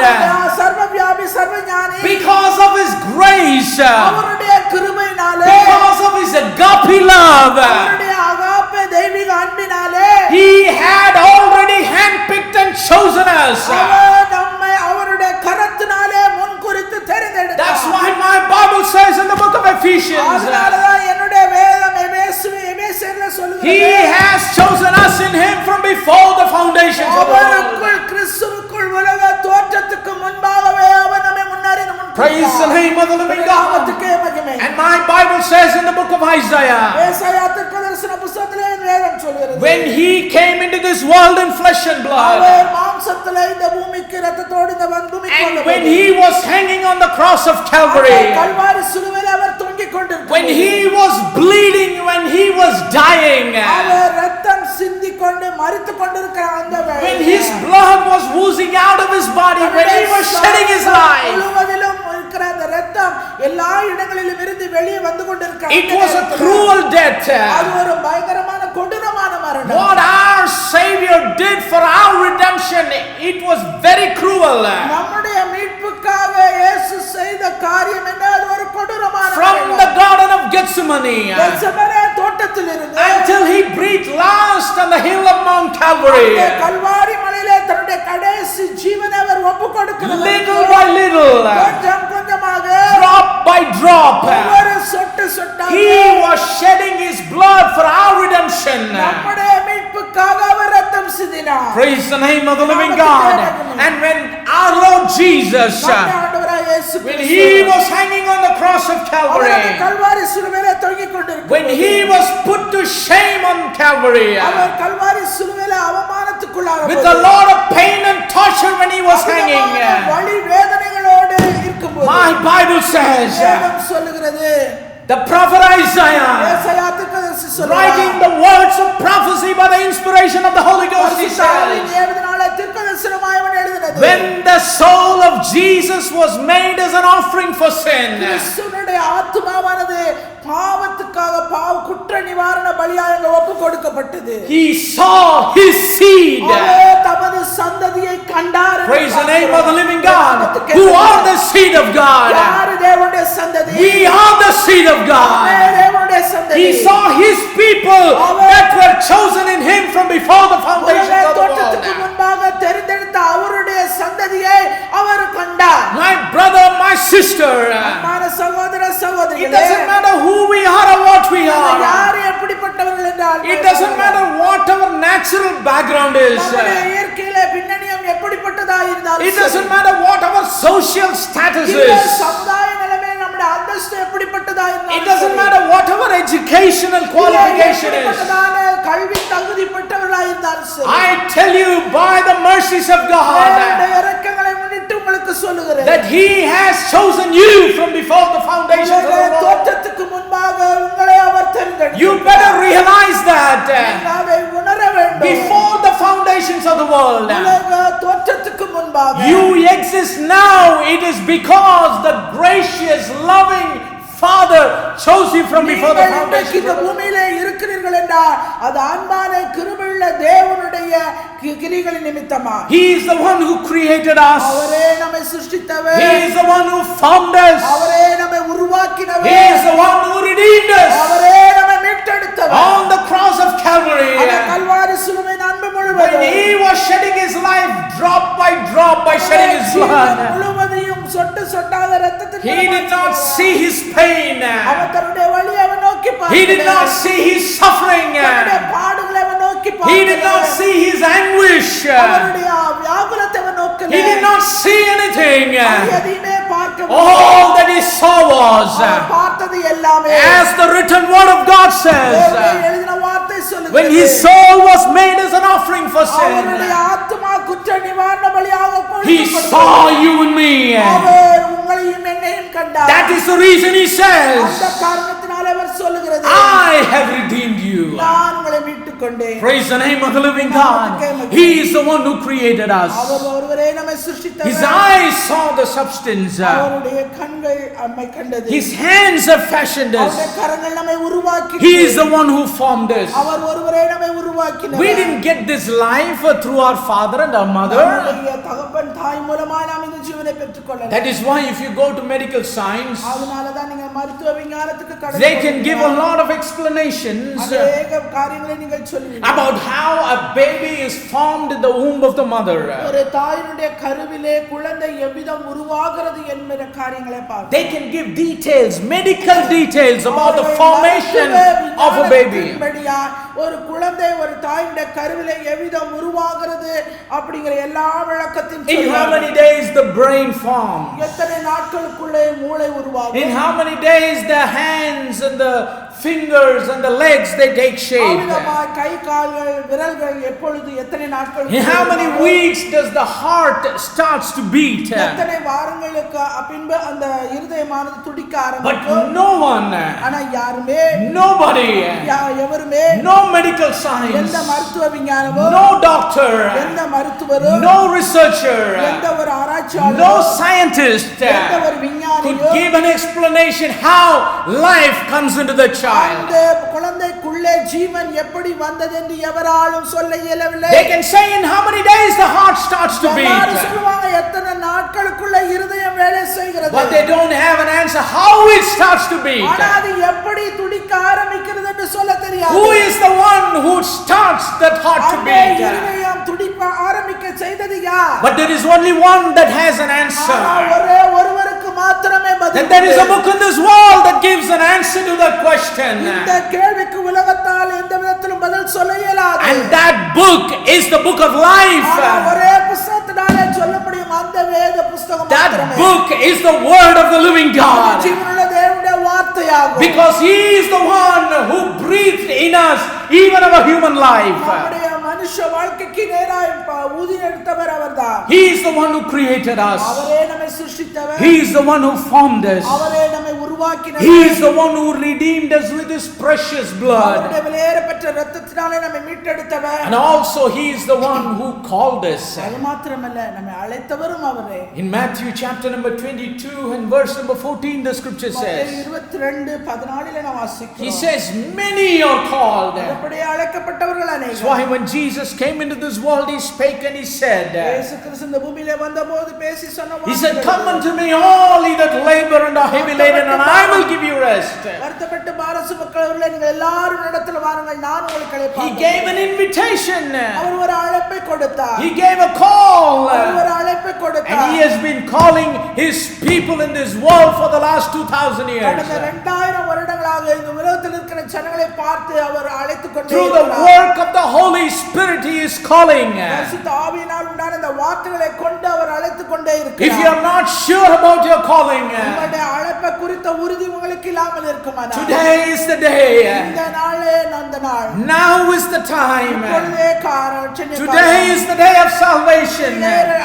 சர்வ வியாபி சர்வ ஞானி, because of His grace, அவருடைய கிருபையினாலே, because of His agape love, அவருடைய அகாப்பே தெய்வீக அன்பினாலே, He had already handpicked and chosen us. அவர் நம்மை அவருடைய கரத்தினாலே முன்குறித்து தெரிந்தெடுத்தார். That's why my Bible says in the book of Ephesians, அதனாலதான் என்னுடைய வேதம் எபேசியர்ல சொல்லுகிறது, He has chosen us in Him from before the foundations of the world. அவருக்குள் கிறிஸ்துவுக்குள் உலக தோற்றத்துக்கு முன்பாகவே அவர் நம்மை முன்னறிந்து Praise the name of the living God. நாமத்துக்கே மகிமை. And my Bible says in the book of Isaiah, ஏசாயா தீர்க்கதரிசன புத்தகத்திலே வேதம் சொல்கிறது, when He came into this world in flesh and blood, அவர் மாம்சத்திலே இந்த பூமிக்கு வேதனைக்கு இரத்தத்தோடு இந்த பூமிக்கு And வந்தபோது, when he was hanging on the cross of Calvary, Kalvari சிலுவையில் அவர் தொங்கிக் கொண்டிருந்தார். when he was bleeding, when he was dying, அவர் ரத்தம் சிந்திக் கொண்டு மரித்துக் கொண்டிருக்கிற அந்த when his blood was oozing out of his body, when he was shedding his life, முழுவதிலும் இருக்கிற அந்த ரத்தம் எல்லா இடங்களிலும் இருந்து வெளியே வந்து கொண்டிருக்கிற it was a cruel death. அது ஒரு பயங்கரமான கொடூரமான மரணம். What our Savior did for our redemption, it was very cruel. நம்முடைய மீட்புக்காக இயேசு செய்த காரியம் என்ன? அது ஒரு கொடூரமான From the Garden of Gethsemane Gethsemane தோட்டத்திலிருந்து until he breathed last on the hill of Mount Calvary, Kalvari மலையிலே தன்னுடைய கடைசி ஜீவனை அவர் ஒப்புக்கொடுக்கிறார். little by little, கொஞ்சம் கொஞ்சமாக, drop by drop, ஒவ்வொரு சொட்டு சொட்டாக he was shedding his blood for our redemption. நம்முடைய மீட்புக்காக அவர் ரத்தம் சிந்தினார். Praise the name of the living God. And when our Lord Jesus, ஆண்டவராகிய இயேசு when he was hanging on the cross of Calvary, Kalvari சிலுவையிலே தொங்கிக் கொண்டிருக்கிறார். when he was put to shame on Calvary, அவர் கல்வாரி சிலுவையிலே அவமானத்துக்குள்ளாக with a lot of pain and torture when he was hanging, வலி வேதனைகளோடு இருக்கும்போது, my Bible says, வேதம் சொல்லுகிறது, the prophet Isaiah, ஏசாயா தீர்க்கதரிசி writing சொல்றார், the words of prophecy by the inspiration of the Holy Ghost, he பரிசுத்தாவின் says, ஏவுதனாலே தீர்க்கதரிசனமாய் அவன் எழுதினது, when the soul of Jesus was made as an offering for sin, கிறிஸ்துவினுடைய ஆத்துமாவானது பாவத்துக்காக குற்ற நிவாரண பலியாக அங்க ஒப்பு கொடுக்கப்பட்டது. he saw his seed. அவர் தமது சந்ததியை கண்டார். Praise the name of the living God. Who are the seed of God? யார் தேவனுடைய சந்ததி? We are the seed of God. தேவனுடைய சந்ததி. He saw his people that were chosen in him from before the foundation of the தோற்றத்துக்கு world. முன்பாக தெரிந்தெடுத்த அவருடைய சந்ததியை அவர் கண்டார். My brother, my sister, அன்பான சகோதர it சகோதரிகளே, doesn't matter who we are or what we are. யார் எப்படிப்பட்டவர்கள் என்றால், It doesn't matter what our natural background is. நம்முடைய இயற்கையிலே பின்னணியம் எப்படிப்பட்டதா இருந்தாலும், It doesn't matter what our social status இந்த is. சமுதாய நிலைமை நம்முடைய அந்தஸ்து எப்படிப்பட்டதா இருந்தாலும், It doesn't matter what our educational qualification is. எப்படிப்பட்டதான கல்வி தகுதி பெற்றவர்களா இருந்தாலும் சரி, I tell you by the mercies of God தேவனுடைய இரக்கங்களை முன்னிட்டு உங்களுக்கு சொல்லுகிறேன், that He has chosen you from before the foundation of the world. தோற்றத்துக்கு முன்பாக உங்களை அவர் தெரிந்தெடுத்தார். You better realize that அதை உணர வேண்டும். before the foundations of the world, உலக தோற்றத்துக்கு முன்பாக you exist now. It is because the gracious, loving Father chose you from before the foundation இந்த of the world. பூமியிலே இருக்கிறீர்கள் என்றால் அது அன்பான கிருபையுள்ள தேவனுடைய கிரிகளின் நிமித்தமா. He is the one who created us. அவரே நம்மை சிருஷ்டித்தவர். He is the one who formed us. அவரே நம்மை உருவாக்கினவர். He is the one who redeemed us. அவரே நம்மை மீட்டெடுத்தவர். On the cross of Calvary, அந்த கல்வாரி சிலுவையின் அன்பு when முழுவதும் he was shedding his life drop by drop by shedding his blood, முழுவதையும் சொட்டு சொட்டாக இரத்தத்தின் he did not see his pain. அவர் தன்னுடைய வலியை அவர் நோக்கி பார்த்தார். He did not see his suffering. தன்னுடைய பாடுகளை அவர் நோக்கி பார்த்தார். He did not see his anguish. அவருடைய வியாகுலத்தை அவர் நோக்கல. He did not see anything. எதையுமே பார்க்கவில்லை. All that he saw was, அவர் பார்த்தது எல்லாமே as the written word of God says, தேவன் எழுதின வார்த்தை சொல்லுகிறது. when his soul was made as an offering for அவருடைய sin, ஆத்துமா குற்ற நிவாரண பலியாக he saw you and me. அவர் உங்களையும் என்னையும் கண்டார். That is the reason he says, அந்த காரணத்தினால அவர் சொல்லுகிறது, I have redeemed you. நான் உங்களை மீட்டுக் கொண்டேன். Praise the name of the living God. He is the one who created us. அவர் ஒருவரே நம்மை His சிருஷ்டித்தவர். eyes saw the substance. அவருடைய கண்கள் நம்மை கண்டது. His hands have fashioned us. அவருடைய கரங்கள் நம்மை உருவாக்கினது. He is the one who formed us. அவர் ஒருவரே நம்மை உருவாக்கினார். We didn't get this life through our father and our mother. நம்முடைய தகப்பன் தாய் மூலமாய் நாம் இந்த ஜீவனை பெற்றுக்கொள்ளலாம். That is why if you go to medical science, அதனால தான் நீங்க மருத்துவ விஞ்ஞானத்துக்கு கடந்து they can give a lot of explanations அநேக காரியங்களை நீங்கள் சொல்லுவீங்க. about how a baby is formed in the womb of the mother. ஒரு தாயினுடைய கருவிலே குழந்தை எவ்விதம் உருவாகிறது என்கிற காரியங்களை பார்ப்போம். They can give details, medical details about the formation of a baby. ஒரு குழந்தை ஒரு தாயினுடைய கருவிலே எவ்விதம் உருவாகிறது அப்படிங்கிற எல்லா விளக்கத்தையும் In how many days the brain forms. எத்தனை நாட்களுக்குள்ளே மூளை உருவாகும். In how many days the hands and the fingers and the legs, they take shape. கை கால்கள் விரல்கள் எப்பொழுது எத்தனை நாட்கள் How many weeks does the heart starts to beat? எத்தனை வாரங்களுக்கு பின்பு அந்த இருதயமானது துடிக்க ஆரம்பிக்கும். But no one, ஆனா யாருமே, nobody, எவருமே, no medical science, எந்த மருத்துவ விஞ்ஞானமோ, no doctor, எந்த மருத்துவரோ, no researcher, எந்த ஒரு ஆராய்ச்சியாளரோ, no scientist எந்த ஒரு விஞ்ஞானியோ could give an explanation how life comes into the child. அந்த குழந்தைக்குள்ளே ஜீவன் எப்படி வந்தது என்று எவராலும் சொல்ல இயலவில்லை. They can say in how many days the heart starts to beat. எல்லாரும் சொல்வாங்க எத்தனை நாட்களுக்குள்ள இருதயம் வேலை செய்கிறது. But they don't have an answer how it starts to beat. ஆனா அது எப்படி துடிக்க ஆரம்பிக்கிறது என்று சொல்ல தெரியாது. Who is the one who starts that heart to beat? இருதயம் துடிக்க ஆரம்பிக்க செய்தது யார்? But there is only one that has an answer. ஒரே ஒருவருக்கு மாத்திரமே பதில். And there is a book in this world that gives an answer to that question. இந்த கேள்விக்கு உலகத்தால் எந்த விதத்திலும் பதில் சொல்ல இயலாது. And that book is the book of life. ஒரே புத்தகத்தினாலே சொல்ல முடியும் அந்த வேத புத்தகம் மாத்திரமே. That book is the word of the living God. ஜீவனுள்ள தேவனுடைய வார்த்தையாகும். Because he is the one who breathed in us even our human life. நம்முடைய மனுஷ வாழ்க்கைக்கு நேராய் ஊதி எடுத்தவர் அவர்தான். He is the one who created us. அவரே நம்மை சிருஷ்டித்தவர். He is the one who formed us. அவரே நம்மை உருவாக்கினவர். He is the one who redeemed us with his precious blood. அவருடைய விலையேறப்பெற்ற இரத்தத்தினாலே நம்மை மீட்டெடுத்தவர். And also he is the one who called us. அது மாத்திரமல்ல நம்மை அழைத்தவரும் அவரே. In Matthew chapter number 22 and verse number 14 the scripture says, 22:14 நாம் வாசிக்கிறோம். he says many are called. அப்படியே அழைக்கப்பட்டவர்கள் அநேகர். That's why when Jesus came into this world he spake and he said, இயேசு கிறிஸ்து இந்த பூமியிலே வந்தபோது பேசி சொன்ன வார்த்தை, he said, come unto me all ye that labor and are heavy laden and I will give you rest. வருத்தப்பட்டு பாரம் சுமக்கிறவர்களே நீங்கள் எல்லாரும் என்னிடத்தில் வாருங்கள் நான் உங்களுக்கு He இளைப்பாறுவேன். gave an invitation. அவர் ஒரு அழைப்பை கொடுத்தார். He gave a call. அவர் ஒரு அழைப்பை கொடுத்தார். And he has been calling his people in this world for the last 2000 years. கடந்த 2000 வருடங்களாக இந்த உலகத்தில் இருக்கிற ஜனங்களை பார்த்து அவர் அழைத்துக் கொண்டே Through the இருக்கிறார். work of the Holy Spirit he is calling. பரிசுத்த ஆவியினால் உண்டான இந்த வார்த்தைகளை கொண்டு அவர் அழைத்துக் கொண்டே இருக்கிறார். If you are not sure about your calling, உங்களுடைய அழைப்பை குறித்த உறுதி உங்களுக்கு இல்லாமல் இருக்குமானால் today is the day. இந்த நாளே அந்த நாள். Now is the time. இப்பொழுதே காலம். Today is the day of salvation.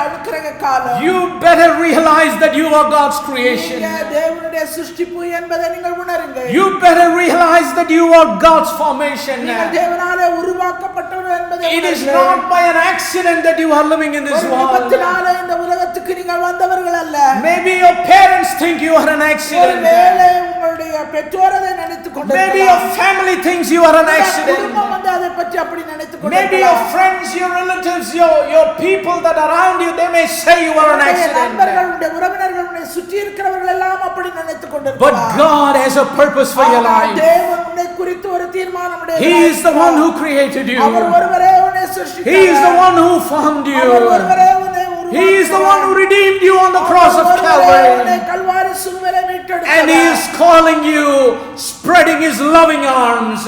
அனுக்கிரக காலம். You better realize that you are God's creation. நீங்க தேவனுடைய சிருஷ்டிப்பு என்பதை நீங்கள் உணருங்கள். You better realize that you are God's formation. நீங்கள் தேவனாலே உருவாக்கப்பட்டவர் என்பதை It is not by an accident that you are living in this world. விபத்தினாலே இந்த உலகத்துக்கு நீங்கள் வந்தவர்கள் அல்ல. Maybe your parents think you are an accident. ஒருவேளை உங்களுடைய பெற்றோர் அதை நினைத்துக் கொண்டிருக்கலாம். Maybe your family thinks you are an accident. குடும்பம் வந்து அதை பற்றி அப்படி நினைத்துக் கொண்டிருக்கலாம். Maybe your friends, your relatives, your people that are around you, they may say you are an accident. நண்பர்கள், உறவினர்கள், சுற்றி இருக்கிறவர்கள் எல்லாம் அப்படி நினைத்துக் கொண்டிருக்கலாம். But God has a purpose for your life. தேவன் உன்னை குறித்து ஒரு தீர்மானம் உடையவர். He is the one who created you. அவர் ஒருவரே உன்னை சிருஷ்டித்தார். He is the one who formed you. அவர் ஒருவரே உன்னை உருவாக்கினார். He is the one who redeemed you on the cross of Calvary. Kalvari சிலுவையிலே மீட்டெடுத்தார். And he is calling you, spreading his loving arms.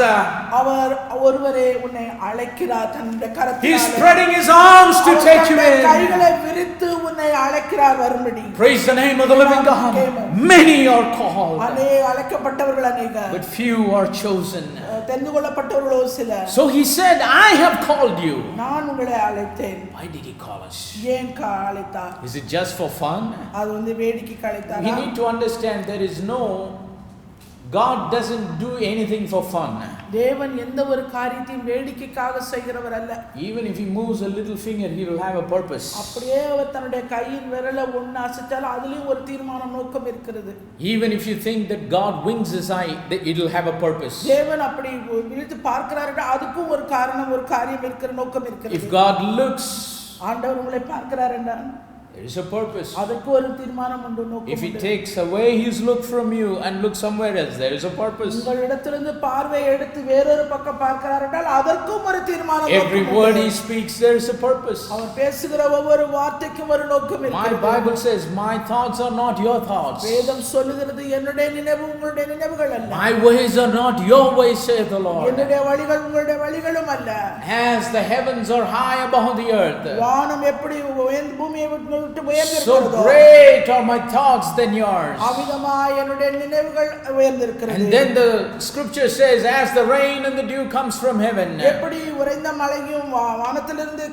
அவர் ஒருவரே உன்னை அழைக்கிறார் தன்னுடைய கரத்தினாலே. He is spreading his arms to take you in. கைகளை விரித்து உன்னை அழைக்கிறார் வரும்படி. Praise the name of the living God. Many are called, அழைக்கப்பட்டவர்கள் அநேகர். but few are chosen. தெரிந்து கொள்ளப்பட்டவர்களோ சிலர். So he said, I have called you. நான் உங்களை அழைத்தேன். Why did he call us? ஏன் அழைத்தார்? Is it just for fun? அது வந்து வேடிக்கைக்கு அழைத்தாரா? We need to understand there is no, God doesn't do anything for fun. தேவன் எந்த ஒரு காரியத்தையும் வேடிக்கைக்காக செய்கிறவர் அல்ல. Even if he moves a little finger, he will have a purpose. அப்படியே அவர் தன்னுடைய கையின் விரலை ஒன்னு அசைத்தால் அதிலும் ஒரு தீர்மானம் நோக்கம் இருக்கிறது. Even if you think that God winks his eye, it will have a purpose. தேவன் அப்படி விழித்து பார்க்கிறார் அதுக்கும் ஒரு காரணம் ஒரு காரியம் இருக்கிற நோக்கம் இருக்கிறது. If God looks, ஆண்டவர் உங்களை பார்க்கிறார் என்றால் there is a purpose. அதுக்கு ஒரு தீர்மானம் உண்டு நோக்கம். If he takes away his look from you and looks somewhere else, there is a purpose. உங்களிடத்திலிருந்து பார்வை எடுத்து வேறொரு பக்கம் பார்க்கிறார் என்றால் அதற்கும் ஒரு தீர்மானம். Every word he speaks, there is a purpose. அவர் பேசுகிற ஒவ்வொரு வார்த்தைக்கும் ஒரு நோக்கம் இருக்கிறது. My Bible says, my thoughts are not your thoughts. வேதம் சொல்லுகிறது என்னுடைய நினைவு உங்களுடைய நினைவுகள் அல்ல. My ways are not your ways, saith the Lord. என்னுடைய வழிகள் உங்களுடைய வழிகளும் அல்ல. As the heavens are high above the earth, வானம் எப்படி பூமியை விட்டு விட்டு So உயர்ந்திருக்கிறதோ great are my thoughts than yours. அவிதமாய் என்னுடைய நினைவுகள் உயர்ந்திருக்கிறது. And then the scripture says, as the rain and the dew comes from heaven, எப்படி உறைந்த மழையும் வானத்திலிருந்து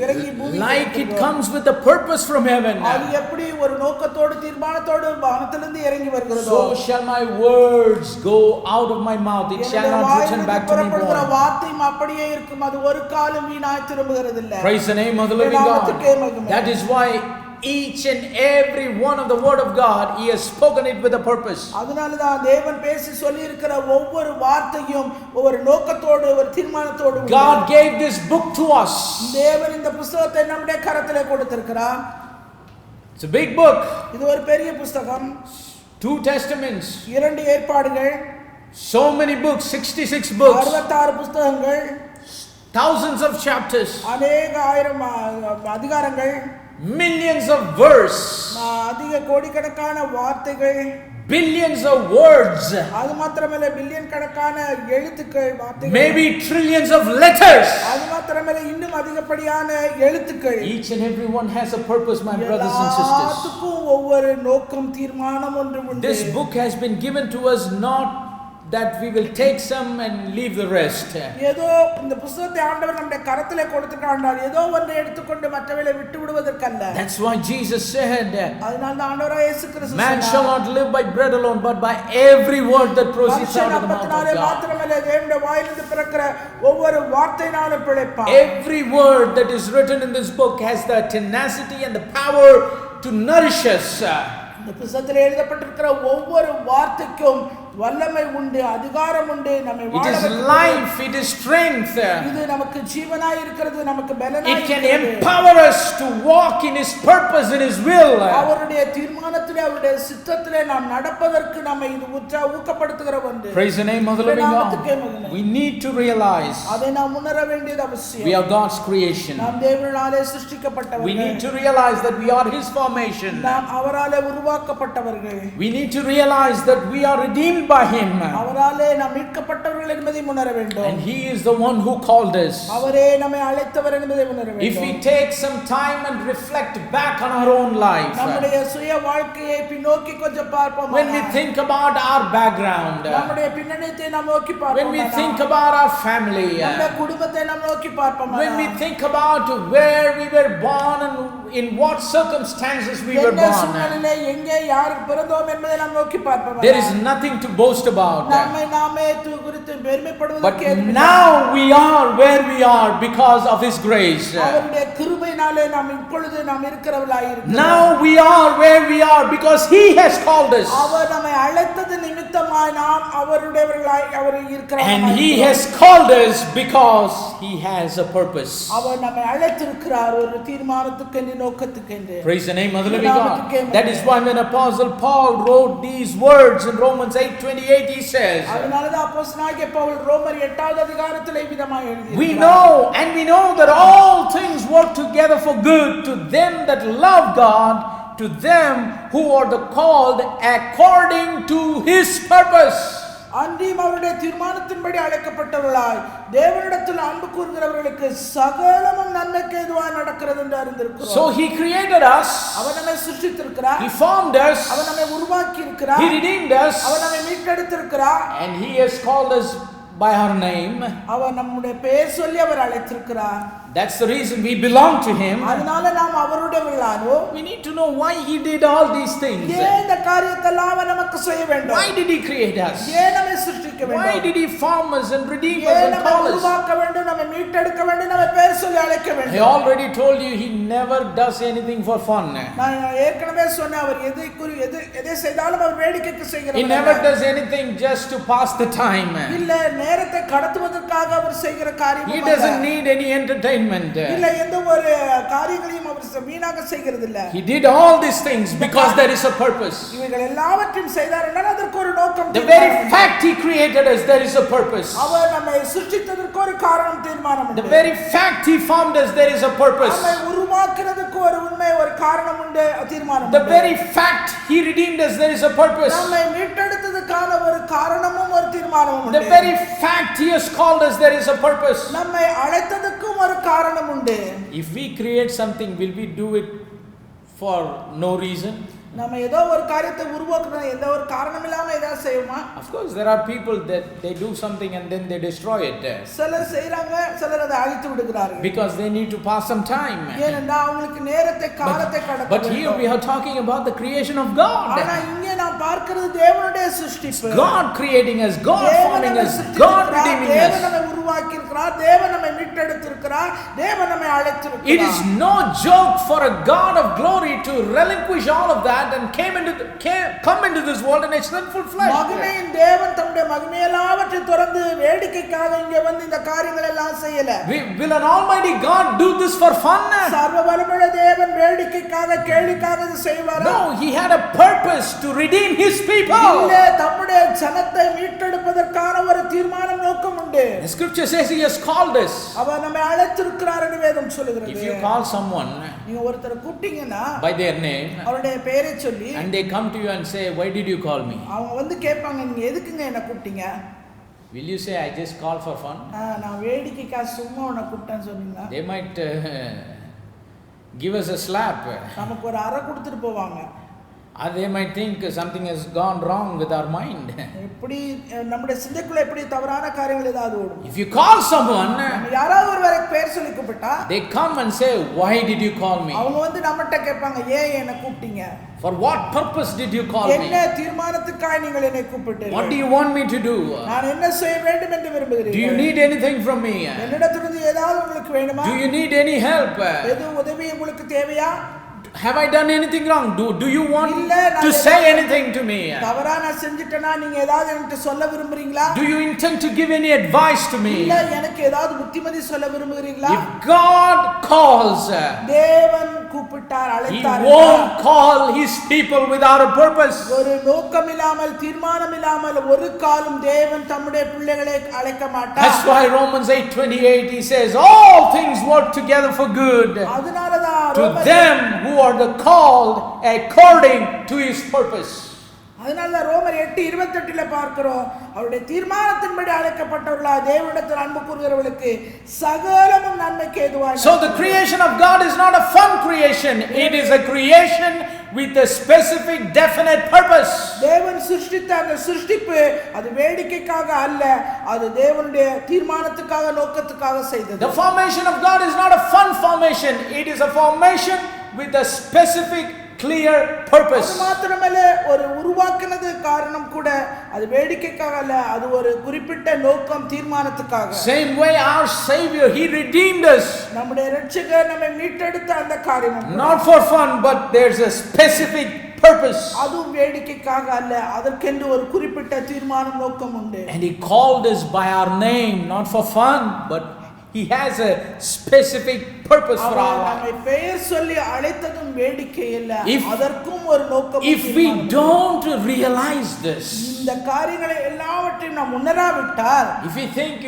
இறங்கி பூமிக்கு like it comes with a purpose from heaven, அது எப்படி ஒரு நோக்கத்தோடு தீர்மானத்தோடு வானத்திலிருந்து இறங்கி வருகிறதோ so shall my words go out of my mouth. It shall not return back to me void. வார்த்தையும் அப்படியே இருக்கும், அது ஒரு காலம் வீணாய் திரும்புகிறதில்லை. Praise the name of the living God. That is why each and every one of the word of God, he has spoken it with a purpose. அதனால தான் தேவன் பேசி சொல்லி இருக்கிற ஒவ்வொரு வார்த்தையும் ஒரு நோக்கத்தோடு ஒரு தீர்மானத்தோடு God gave this book to us. தேவன் இந்த புத்தகத்தை நம்முடைய கரத்திலே கொடுத்திருக்கிறார். It's a big book. இது ஒரு பெரிய புத்தகம். 2 testaments. 2 ஏற்பாடுகள். So many books, 66 books. 66 புத்தகங்கள். Thousands of chapters. அநேக ஆயிரம் அதிகாரங்கள். Millions of verse. அதிக கோடிக்கணக்கான வார்த்தைகள். Billions of words. அது மாத்திரமல்ல பில்லியன் கணக்கான எழுத்துக்கள் வார்த்தைகள். Maybe trillions of letters. அது மாத்திரமல்ல இன்னும் அதிகப்படியான எழுத்துக்கள். Each and every one has a purpose, my brothers and sisters. எல்லாத்துக்கும் ஒவ்வொரு நோக்கம் தீர்மானம் ஒன்று உண்டு. This book has been given to us not that we will take some and leave the rest. ஏதோ இந்த புத்தகத்தை ஆண்டவர் நம்முடைய கரத்திலே கொடுத்துட்டார், ஏதோ ஒன்றை எடுத்துக்கொண்டு மற்றவைகளை விட்டு விடுவதற்கல்ல. That's why Jesus said, அதனால தான் ஆண்டவராகிய இயேசு கிறிஸ்து man shall not live by bread alone but by every word that proceeds out of the mouth of God. மாத்திரமல்ல தேவனுடைய வாயிலிருந்து பிறக்கிற ஒவ்வொரு வார்த்தையினாலும் பிழைப்பான். Every word that is written in this book has the tenacity and the power to nourish us. இந்த புத்தகத்தில் எழுதப்பட்டிருக்கிற ஒவ்வொரு வார்த்தைக்கும் வல்லமை உண்டு, அதிகாரம் உண்டு, நம்மை வாழ வைக்கிறது. It is life, it is strength. இது நமக்கு ஜீவனாய் இருக்கிறது, நமக்கு பலனாய் It can இருக்கிறது. empower us to walk in his purpose, in his will. அவருடைய தீர்மானத்திலே அவருடைய சித்தத்திலே நாம் நடப்பதற்கு நம்மை இது ஊக்கப்படுத்துகிற ஒன்று. Praise the name of the living God. We need to realize அதை நாம் உணர வேண்டியது அவசியம். we are God's creation. நாம் தேவனாலே சிருஷ்டிக்கப்பட்டவர்கள். We need to realize that we are his formation. நாம் அவராலே உருவாக்கப்பட்டவர்கள். We need to realize that we are redeemed by him. அவராலே நாம் மீட்கப்பட்டவர்கள் என்பதை உணர வேண்டும். And he is the one who called us. அவரே நம்மை அழைத்தவர் என்பதை உணர வேண்டும். If we take some time and reflect back on our own life, நம்முடைய சுய வாழ்க்கையை பின்னோக்கி கொஞ்சம் பார்ப்போம். when we think about our background, நம்முடைய பின்னணியை நாம் நோக்கி பார்ப்போம். when we think about our family, நம்முடைய குடும்பத்தை நாம் நோக்கி பார்ப்போம். when we think about where we were born and in what circumstances we were born, சூழ்நிலையிலே எங்கே யாருக்கு பிறந்தோம் என்பதை நாம் நோக்கி பார்ப்போம். there is nothing to boast about. நம்மை நாமே குறித்து பெருமைப்படுவதற்கு But now we are where we are because of his grace. அவருடைய கிருபையினாலே நாம் இப்பொழுது நாம் இருக்கிறவர்களாய் இருக்கிறோம். Now we are where we are because he has called us. அவர் நம்மை அழைத்தது நிமித்தமாய் நாம் அவருடையவர்களாய் அவர் இருக்கிறார். And he has called us because he has a purpose. அவர் நம்மை அழைத்திருக்கிறார் ஒரு தீர்மானத்துக்கு நோக்கத்துக்கு. Praise the name of the living God. That is why when Apostle Paul wrote these words in Romans 8:28, he says, அதனாலதான் அப்போஸ்தலனாகிய பவுல் ரோமர் 8வது அதிகாரத்திலே விதமாய் எழுதியிருக்கிறார். we know that all things work together for good to them that love God, to them who are the called according to his purpose. அன்றியும் அவருடைய தீர்மானத்தின்படி அழைக்கப்பட்டவர்களாய் தேவனிடத்தில் அன்பு கூறுகிறவர்களுக்கு சகலமும் நன்மைக்கு ஏதுவாய் நடக்கிறது என்று அறிந்திருக்கிறோம். So he created us. அவர் நம்மை சிருஷ்டித்திருக்கிறார். He formed us. அவர் நம்மை உருவாக்கி இருக்கிறார். He redeemed us. அவர் நம்மை மீட்டெடுத்திருக்கிறார். And he has called us by our name. அவர் நம்முடைய பெயர் சொல்லி அவர் அழைத்திருக்கிறார். That's the reason we belong to him. அதனால நாம் அவருடையவர்களானோ. We need to know why he did all these things. ஏன் இந்த காரியத்தெல்லாம் அவர் நமக்கு செய்ய வேண்டும்? Why did he create us? ஏன் நம்மை சிருஷ்டிக்க வேண்டும்? Why did he form us and redeem us and நம்மை call us? உருவாக்க வேண்டும், நம்மை மீட்டெடுக்க வேண்டும், நம்மை பெயர் சொல்லி அழைக்க வேண்டும். I already told you he never does anything for fun. நான் ஏற்கனவே சொன்னேன், அவர் எதை செய்தாலும் அவர் வேடிக்கைக்கு செய்கிறார். He never does anything just to pass the time. இல்ல நேரத்தை கடத்துவதற்காக அவர் செய்கிற காரியம். He doesn't need any entertainment. இல்ல எந்த ஒரு காரியங்களையும் அவர் வீணாக செய்கிறது இல்ல. He did all these things because there is a purpose. இவைகள் எல்லாவற்றையும் செய்தார் என்றால் அதற்கு ஒரு நோக்கம். The very fact he created us, there is a purpose. அவர் நம்மை சிருஷ்டித்ததற்கு ஒரு காரணம் தீர்மானம் உண்டு. The very fact he formed us, there is a purpose. நம்மை உருவாக்குறதுக்கு ஒரு உண்மை ஒரு காரணம் உண்டு, தீர்மானம் உண்டு. The very fact he redeemed us, there is a purpose. நம்மை மீட்டெடுத்ததற்கான ஒரு காரணமும் ஒரு தீர்மானமும் உண்டு. The very fact he has called us, there is a purpose. நம்மை அழைத்ததற்கும் ஒரு காரணம் உண்டு. If we create something, will we do it for no reason? நம்ம ஏதோ ஒரு காரியத்தை உருவாக்குறோம், எந்த ஒரு காரணம் இல்லாம ஏதாவது செய்யுமா? Of course, there are people that they do something and then they destroy it. சிலர் செய்றாங்க, சிலர் அதை அழித்து விடுகிறார்கள். Because they need to pass some time. ஏனென்றா அவங்களுக்கு நேரத்தை காலத்தை கடக்க வேண்டும். But here we are talking about the creation of God. ஆனா இங்கே நாம் பார்க்கிறது தேவனுடைய சிருஷ்டிப்பு. God creating us, God forming us, God redeeming us. தேவன் நம்மை உருவாக்கி இருக்கிறார், தேவன் நம்மை மீட்டெடுத்திருக்கிறார், தேவன் நம்மை அழைத்திருக்கிறார். It is no joke for a God of glory to relinquish all of that and come into this world in a sinful flesh. மகிமையின் தேவன் தம்முடைய மகிமையெல்லாவற்றை திறந்து வேடிக்கைக்காக இங்கே வந்து இந்த காரியங்கள் எல்லாம் செய்யல. Will an almighty God do this for fun? சர்வ வல்லமையுள்ள தேவன் வேடிக்கைக்காக கேலிக்காக இது செய்வாரா? No, he had a purpose to redeem his people. இல்ல, தம்முடைய ஜனத்தை மீட்டெடுப்பதற்கான ஒரு தீர்மானம் நோக்கம் உண்டு. The scripture says he has called us. அவர் நம்மை அழைத்திருக்கிறார் என்று வேதம் சொல்லுகிறது. If you call someone நீங்க ஒருத்தரை கூப்பிட்டீங்கன்னா by their name அவருடைய பெயரை சொல்லி and they come to you and say, why did you call me? அவங்க வந்து கேட்பாங்க, நீங்க எதுக்குங்க என்ன கூப்பிட்டீங்க? Will you say, I just called for fun? நான் வேடிக்கைக்காக சும்மா உன்னை கூப்பிட்டேன்னு சொன்னீங்க. They might give us a slap. நமக்கு ஒரு அறை கொடுத்துட்டு போவாங்க. Or they might think something has gone wrong with our mind. எப்படி நம்முடைய சிந்தைக்குள்ள எப்படி தவறான காரியங்கள் ஏதாவது ஓடும். If you call someone, யாராவது ஒருவரை பேர் சொல்லி கூப்பிட்டா they come and say, why did you call me? அவங்க வந்து நம்மட்ட கேட்பாங்க, ஏன் என்ன கூப்பிட்டீங்க? For what purpose did you call me? என்ன தீர்மானத்துக்காக நீங்கள் என்னை கூப்பிட்டீர்கள்? What do you want me to do? நான் என்ன செய்ய வேண்டும் என்று விரும்புகிறீர்கள்? Do you need anything from me? என்னிடத்திலிருந்து ஏதாவது உங்களுக்கு வேண்டுமா? Do you need any help? எது உதவி உங்களுக்கு தேவையா? Have I done anything wrong? Do you want to say anything to me? தவறா நான் செஞ்சிட்டேனா நீங்க ஏதாவது எனக்கு சொல்ல விரும்புறீங்களா? Do you intend to give any advice to me? இல்ல எனக்கு ஏதாவது புத்திமதி சொல்ல விரும்புகிறீங்களா? If God calls, தேவன் கூப்பிட்டார், அழைத்தார். He won't call his people without a purpose. ஒரு நோக்கம் இல்லாமல் தீர்மானம் இல்லாமல் ஒரு காலம் தேவன் தம்முடைய பிள்ளைகளை அழைக்க மாட்டார். That's why Romans 8:28 he says all things work together for good அதனாலதான் to them who are the called according to his purpose. அதனால ரோமர் 8:28 பார்க்கிறோம், அவருடைய தீர்மானத்தின்படி அழைக்கப்பட்டவர்களா தேவனிடத்தில் அன்பு கூறுகிறவர்களுக்கு சகலமும் நன்மைக்கு ஏதுவாய். So the creation of God is not a fun creation, it is a creation with a specific definite purpose. தேவன் சிருஷ்டித்த அந்த சிருஷ்டிப்பு அது வேடிக்கைக்காக அல்ல, அது தேவனுடைய தீர்மானத்துக்காக நோக்கத்துக்காக செய்தது. The formation of God is not a fun formation, it is a formation with a specific clear purpose. அது மாத்திரமல்ல, ஒரு உருவாக்குனது காரணம் கூட அது வேடிக்கைக்காக அல்ல, அது ஒரு குறிப்பிட்ட நோக்கம் தீர்மானத்துக்காக. Same way our Savior, he redeemed us. நம்முடைய இரட்சகர் நம்மை மீட்டெடுத்த அந்த காரியம் Not for fun, but there's a specific purpose. அதுவும் வேடிக்கைக்காக அல்ல, அதற்கென்று ஒரு குறிப்பிட்ட தீர்மானம் நோக்கம் உண்டு. And he called us by our name, not for fun, but he has a specific purpose for our life. நம்மை பெயர் சொல்லி அழைத்ததும் வேடிக்கை இல்ல, அதற்கும் ஒரு நோக்கம். If we don't realize this, இந்த காரியங்களை எல்லாவற்றையும் நாம் உணராவிட்டால், if we think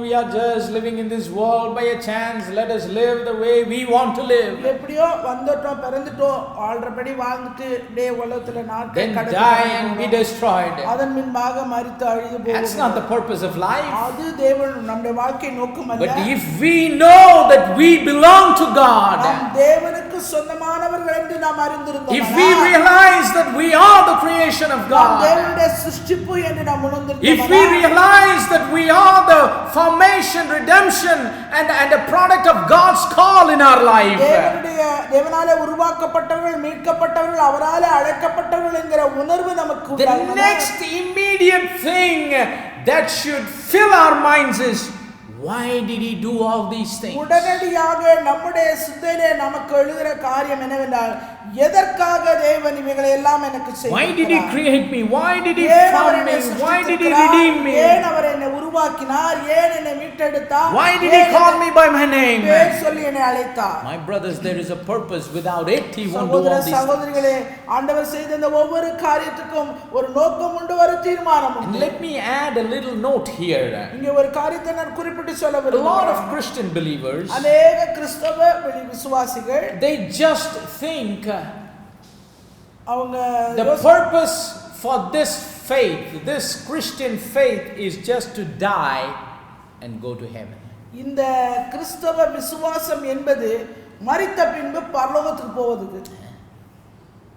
we are just living in this world by a chance, let us live the way we want to live, எப்படியோ வந்துட்டோம் பிறந்துட்டோம் வாழ்றபடி வாழ்ந்துட்டு டே உலகத்துல then die and be destroyed. அதன் பின்பாக மரித்து அழிந்து போவோம். That's not the purpose of life. அது தேவன் நம்முடைய வாழ்க்கை நோக்கம் அல்ல. But if we know that we belong to God, நாம் தேவனுக்கு சொந்தமானவர்கள் என்று நாம் அறிந்திருந்தோம், if we realize that we are the creation of God, தேவனுடைய சிருஷ்டிப்பு என்று நாம் உணர்ந்திருந்தோம், if we realize that we are the formation, redemption and a product of God's call in our life, தேவனாலே உருவாக்கப்பட்டவர்கள் மீட்கப்பட்டவர்கள் அவராலே அழைக்கப்பட்டவர்கள் என்கிற உணர்வு நமக்கு the உண்டாகும். next immediate thing that should fill our minds is, why did he do all these things? உடனடியாக நம்முடைய சிந்தையிலே நமக்கு எழுகிற காரியம் என்னவென்றால், எதற்காக தேவன் இவைகளை எல்லாம் எனக்கு செய்தார்? Why did he create me? Why did he form me? Why did he redeem me? ஏன் அவர் என்னை உருவாக்கினார்? ஏன் என்னை மீட்டெடுத்தார்? Why did he call me by my name? பேர் சொல்லி என்னை அழைத்தார். My brothers, there is a purpose. Without it, he won't do all these things. சகோதரிகளே, ஆண்டவர் செய்த இந்த ஒவ்வொரு காரியத்துக்கும் ஒரு நோக்கம் உண்டு, ஒரு தீர்மானம் உண்டு. And let me add a little note here. இங்கே ஒரு காரியத்தை நான் குறிப்பிட்டு சொல்ல A lot விரும்புகிறேன். of Christian believers, அநேக கிறிஸ்தவ விசுவாசிகள் they just think அவங்க the purpose for this faith, this Christian faith, is just to die and go to heaven. இந்த கிறிஸ்தவ விசுவாசம் என்பது மரித்த பின்பு பரலோகத்துக்கு போவதுக்கு.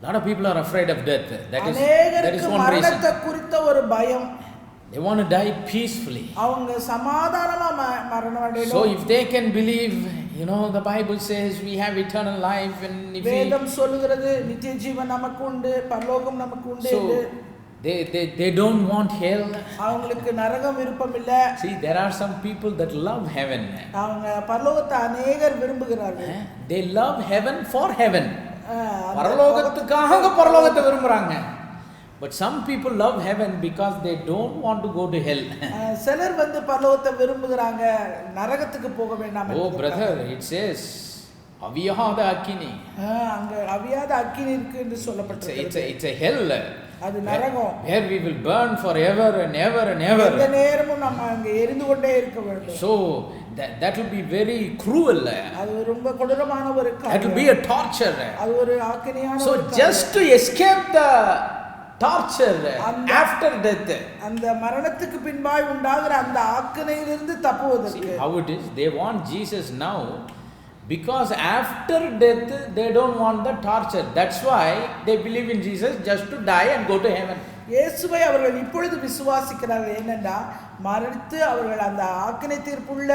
lot of people are afraid of death. That is அநேகருக்கு one reason. மரணத்தை குறித்த ஒரு பயம். They want to die peacefully. அவங்க சமாதானமா மரணம் So அடையணும். if they can believe, the Bible says we have eternal life, and if வேதம் சொல்லுகிறது நித்திய ஜீவன் நமக்கு உண்டு, பரலோகம் நமக்கு உண்டு என்று. they don't want hell. அவங்களுக்கு நரகம் விருப்பம் இல்ல. See, there are some people that love heaven. அவங்க பரலோகத்தை அநேகர் விரும்புகிறார்கள். They love heaven for heaven. பரலோகத்துக்காக பரலோகத்தை விரும்புறாங்க. But some people love heaven because they don't want to go to hell. சிலர் பரலோகத்தை விரும்புகிறாங்க, நரகத்துக்கு போக வேண்டாம். Oh brother, it says அவியாத அக்கினி. அங்க அவியாத அக்கினி இருக்கு என்று சொல்லப்பட்டிருக்கு. It's a hell. அது நரகம். Where we will burn forever and ever and ever. எந்த நேரமும் நம்ம அங்க எரிந்து கொண்டே இருக்க வேண்டும். So that will be very cruel. அது ரொம்ப கொடூரமான ஒரு காரியம். That will be a torture. அது ஒரு ஆக்கினியான ஒரு காரியம். So just to escape the torture after death, அந்த மரணத்துக்கு பின்பாய் உண்டாகிற அந்த ஆக்கினையிலிருந்து தப்புவதற்கு. How it is? They want Jesus now because after death they don't want the torture. That's why they believe in Jesus just to die and go to heaven. இயேசுவை அவர்கள் இப்பொழுது விசுவாசிக்கிறார்கள். ஏனென்றா மரித்து அவர்கள் அந்த ஆக்கினை தீர்ப்புள்ள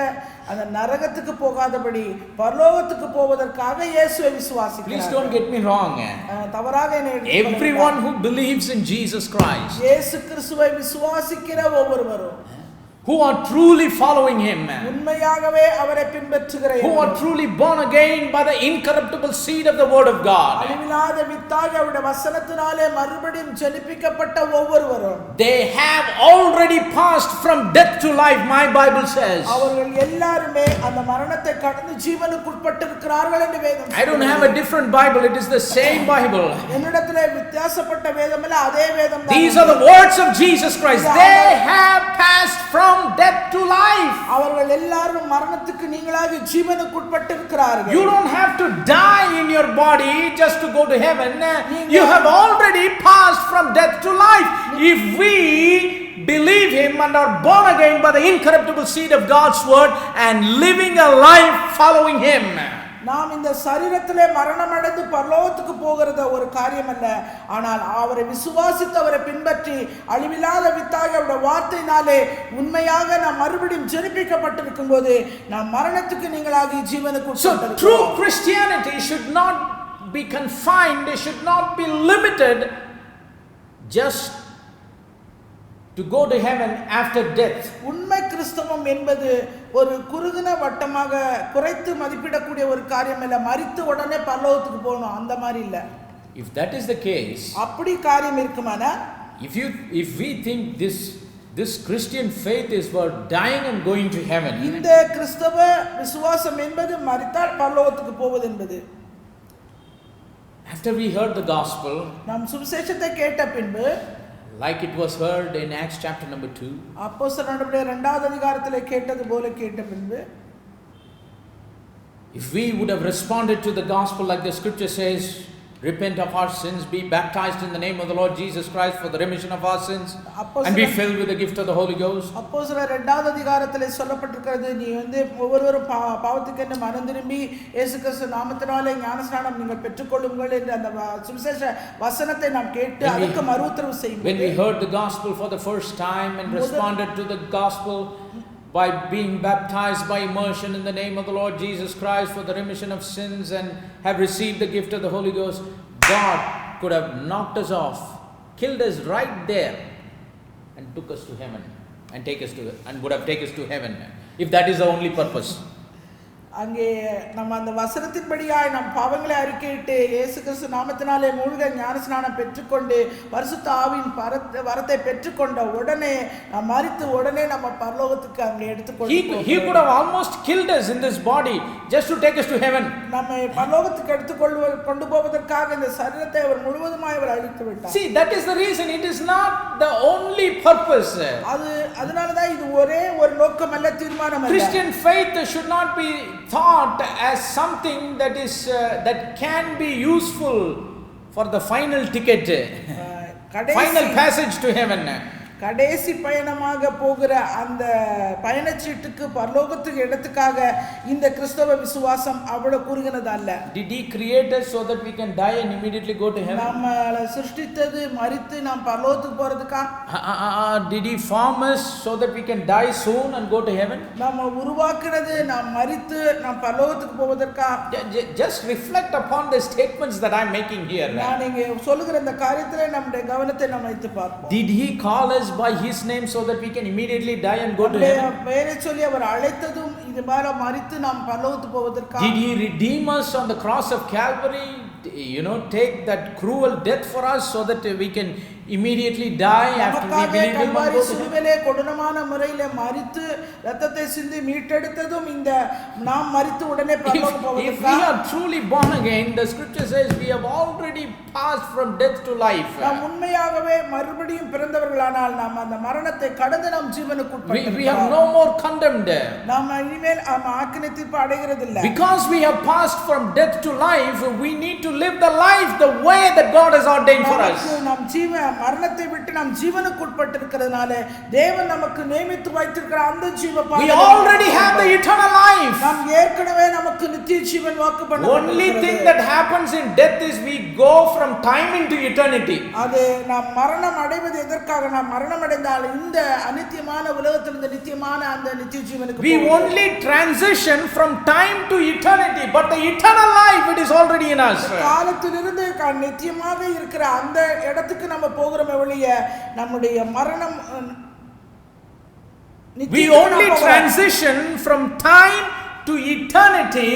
அந்த நரகத்துக்கு போகாதபடி பரலோகத்துக்கு போவதற்காக இயேசுவை விசுவாசிக்கிறார்கள். Please don't get me wrong. தவறாக என்னை Everyone who believes in Jesus Christ, இயேசு கிறிஸ்துவை விசுவாசிக்கிற ஒவ்வொருவரும், who are truly following him, உண்மையாகவே அவரை பின்பற்றுகிற, who are truly born again by the incorruptible seed of the word of God, அழிவில்லாத வித்தாக அவருடைய வசனத்தினாலே மறுபடியும் ஜெனிப்பிக்கப்பட்ட ஒவ்வொருவரும், they have already passed from death to life, my Bible says. அவர்கள் எல்லாரும் அந்த மரணத்தை கடந்து ஜீவனுக்கு உட்பட்டிருக்கிறார்கள் என்று வேதம். I don't have a different Bible, it is the same Bible. என்னிடத்திலே வித்தியாசப்பட்ட வேதம் இல்ல, அதே வேதம் தான். These are the words of Jesus Christ. They have passed from death to life. அவர்கள் எல்லாரும் மரணத்துக்கு நீங்களாகி ஜீவனுக்கு உட்பட்டிருக்கிறார்கள். You don't have to die in your body just to go to heaven. You have already passed from death to life. If we believe him and are born again by the incorruptible seed of God's word and living a life following him. நாம் இந்த சரீரத்திலே மரணம் அடைந்து பரலோகத்துக்கு போகிறது ஒரு காரியம் அல்ல. ஆனால் அவரை விசுவாசித்து அவரை பின்பற்றி அழிவில்லாத வித்தாக அவருடைய வார்த்தையினாலே உண்மையாக நாம் மறுபடியும் ஜெனிப்பிக்கப்பட்டிருக்கும் போது நாம் மரணத்துக்கு நீங்களாகி ஜீவனுக்கு உட்பட்டிருக்கிறோம். So true Christianity should not be confined, it should not be limited just to go to heaven after death. உண்மை கிறிஸ்தவம் என்பது ஒரு குறுகின வட்டமாக குறைத்து மதிப்பிடக்கூடிய ஒரு காரியம் இல்ல. மரித்து உடனே பரலோகத்துக்கு போகணும் அந்த மாதிரி இல்ல. If that is the case, அப்படி காரியம் இருக்குமானா, if we think this Christian faith is for dying and going to heaven, இந்த கிறிஸ்தவ விசுவாசம் என்பது மரித்தால் பரலோகத்துக்கு போவது என்பது, after we heard the gospel, நாம் சுவிசேஷத்தை கேட்ட பின்பு, like it was heard in Acts chapter number 2, அப்போஸ்தலர் நடவடிக்கைகள் 2வது அதிகாரத்திலே கேட்டது போல கேட்ட பின்பு, if we would have responded to the gospel like the scripture says, repent of our sins, be baptized in the name of the Lord Jesus Christ for the remission of our sins, and be filled with the gift of the Holy Ghost. அப்போஸ்தலர் 2வது அதிகாரத்திலே சொல்லப்பட்டிருக்கிறது, நீ ஒவ்வொருவரும் பாவத்துக்கென்று மனம் திரும்பி இயேசு கிறிஸ்து நாமத்தினாலே ஞானஸ்நானம் நீங்கள் பெற்றுக்கொள்ளுங்கள் என்ற அந்த சுவிசேஷ வசனத்தை நாம் கேட்டு அதுக்கு மறுஉத்தரவு செய்யும். When we heard the gospel for the first time and responded to the gospel by being baptized by immersion in the name of the Lord Jesus Christ for the remission of sins and have received the gift of the Holy Ghost, God could have knocked us off, killed us right there and took us to heaven and would have taken us to heaven if that is the only purpose. அங்கே நம்ம அந்த வசனத்தின்படியாய் நம் பாவங்களை அறிக்கையிட்டு இயேசு கிறிஸ்து நாமத்தினாலே மூழ்க ஞானஸ்நானம் பெற்றுக்கொண்டு பரிசுத்த ஆவியின் வரத்தை பெற்றுக்கொண்ட உடனே நாம் மரித்து உடனே நம்ம பரலோகத்துக்கு அங்கே எடுத்துக்கொள்வோம். He could have almost killed us in this body just to take us to heaven. நம்மை பரலோகத்துக்கு கொண்டு போவதற்காக இந்த சரீரத்தை அவர் முழுவதுமாய் அவர் அழித்து விட்டார். See, that is the reason. It is not the only purpose. அதனால தான் இது ஒரே ஒரு நோக்கம் அல்ல, தீர்மானம் அல்ல. Christian faith should not be thought as something that can be useful for the final ticket, final passage to heaven. கடைசி பயணமாக போகிற அந்த பயணச்சீட்டுக்கு பரலோகத்துக்கு இடத்துக்காக இந்த கிறிஸ்தவ விசுவாசம் அவ்வளவு குறுகினது அல்ல. Did he create us so that we can die and immediately go to heaven? நம்மளை சிருஷ்டித்தது மரித்து நாம் பரலோகத்துக்கு போறதுக்கா? Did he form us so that we can die soon and go to heaven? நம்ம உருவாக்குனது நாம் மரித்து நாம் பரலோகத்துக்கு போவதற்கா? Just reflect upon the statements that I'm making here. நான் இங்கே சொல்லுகிற இந்த காரியத்திலே நம்முடைய கவனத்தை நாம் வைத்து பார்ப்போம். Did he call us by his name so that we can immediately die and go to heaven? பெயரை சொல்லி அவர் அழைத்ததும் இது மாதிரி மரித்து நாம் பரலோகத்துக்கு போவதற்கா? Did he redeem us on the cross of Calvary? Take that cruel death for us so that we can immediately die after we believe him and go to heaven? கொடூரமான முறையிலே மரித்து இரத்தத்தை சிந்தி மீட்டெடுத்ததும் இந்த நாம் மரித்து உடனே பரலோகம் போவதற்கா? If we are truly born again, the scripture says we have already passed from death to life. நாம் உண்மையாகவே மறுபடியும் பிறந்தவர்களானால் நாம் அந்த மரணத்தை கடந்து நாம் ஜீவனுக்கு உட்பட்டிருக்கிறோம். We are no more condemned. நாம் இனிமேல் ஆக்கினை தீர்ப்பு அடைகிறதில்லை. Because we have passed from death to life, we need to live the life the way that God has ordained for us. நாம் மரணத்தை விட்டு நாம் ஜீவனுக்கு உட்பட்டிருக்கிறதுனால தேவன் நமக்கு நியமித்து வைத்திருக்கிற அந்த ஜீவ பாதை we already have the eternal life. நாம் ஏற்கனவே நமக்கு நித்திய ஜீவன் வாக்கு பண்ணப்பட்டிருக்கிறது. Only thing that happens in death is we go from time into eternity. அது நாம் மரணம் அடைவது எதற்காக? நாம் மரணம் அடைந்தால் இந்த அநித்தியமான உலகத்திலிருந்து நித்தியமான அந்த நித்திய ஜீவனுக்கு we only transition from time to eternity, but the eternal life it is already in us. காலத்திலிருந்து நித்தியமாக இருக்கிற அந்த இடத்துக்கு நம்ம போகிறோமே ஒழிய நம்முடைய மரணம் we only transition from time to eternity,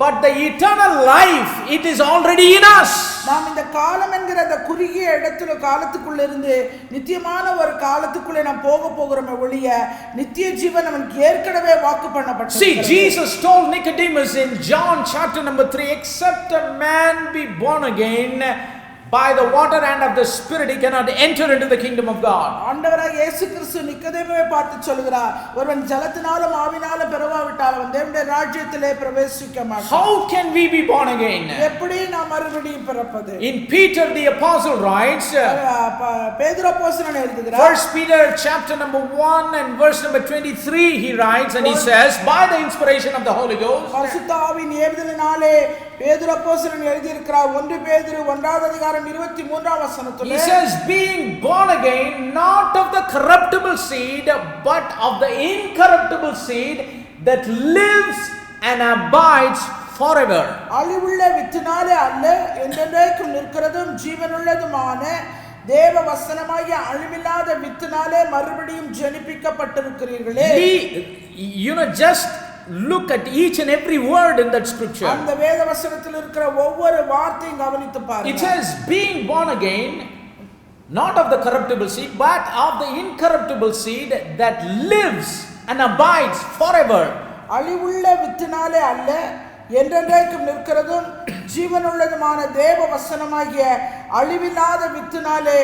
but the eternal life it is already in us. நாம் இந்த காலம் என்கிற அந்த குறுகிய இடத்துல காலத்துக்குள்ள இருந்து நித்தியமான ஒரு காலத்துக்குள்ளே நாம் போகிறோமே ஒழிய நித்திய ஜீவன் நமக்கு ஏற்கனவே வாக்கு பண்ணப்பட்டது. See, Jesus told Nicodemus in John chapter number 3, except a man be born again by the water and of the spirit, he cannot enter into the kingdom of God. ஆண்டவராகிய இயேசு கிறிஸ்து நிக்கோதேமுவை பார்த்து சொல்கிறார், ஒருவன் ஜலத்தினாலும் ஆவினாலும் பிறவாவிட்டால் அவன் தேவனுடைய ராஜ்யத்திலே பிரவேசிக்க மாட்டான். How can we be born again? எப்படி நாம் மறுபடியும் பிறப்பது? In Peter the apostle writes, பேதுரு அப்போஸ்தலன் எழுதுகிறார், 1 Peter chapter number 1 and verse number 23, he writes and he says, by the inspiration of the Holy Ghost, பரிசுத்த ஆவியின் ஏவுதலினாலே பேதுரு அப்போஸ்தலன் எழுதி இருக்கிறார். 1 பேதுரு 1வது அதிகாரம் 23ஆம் வசனத்திலே he says, being born again not of the corruptible seed but of the incorruptible seed that lives and abides forever. அழிவுள்ள வித்தினாலே அல்ல, என்றென்றைக்கும் நிற்கிறதும் ஜீவனுள்ளதுமான தேவ வசனமாகிய அழிவில்லாத வித்தினாலே மறுபடியும் ஜனிப்பிக்கப்பட்டிருக்கிறீர்களே. Just look at each and every word in that scripture. அந்த வேத வசனத்தில் இருக்கிற ஒவ்வொரு வார்த்தையும் கவனித்து பாருங்க. It says being born again not of the corruptible seed but of the incorruptible seed that lives and abides forever. அழிவுள்ள வித்தினாலே அல்ல, என்றென்றைக்கும் நிற்கிறதும் ஜீவனுள்ளதுமான தேவ வசனமாகிய அழிவில்லாத வித்தினாலே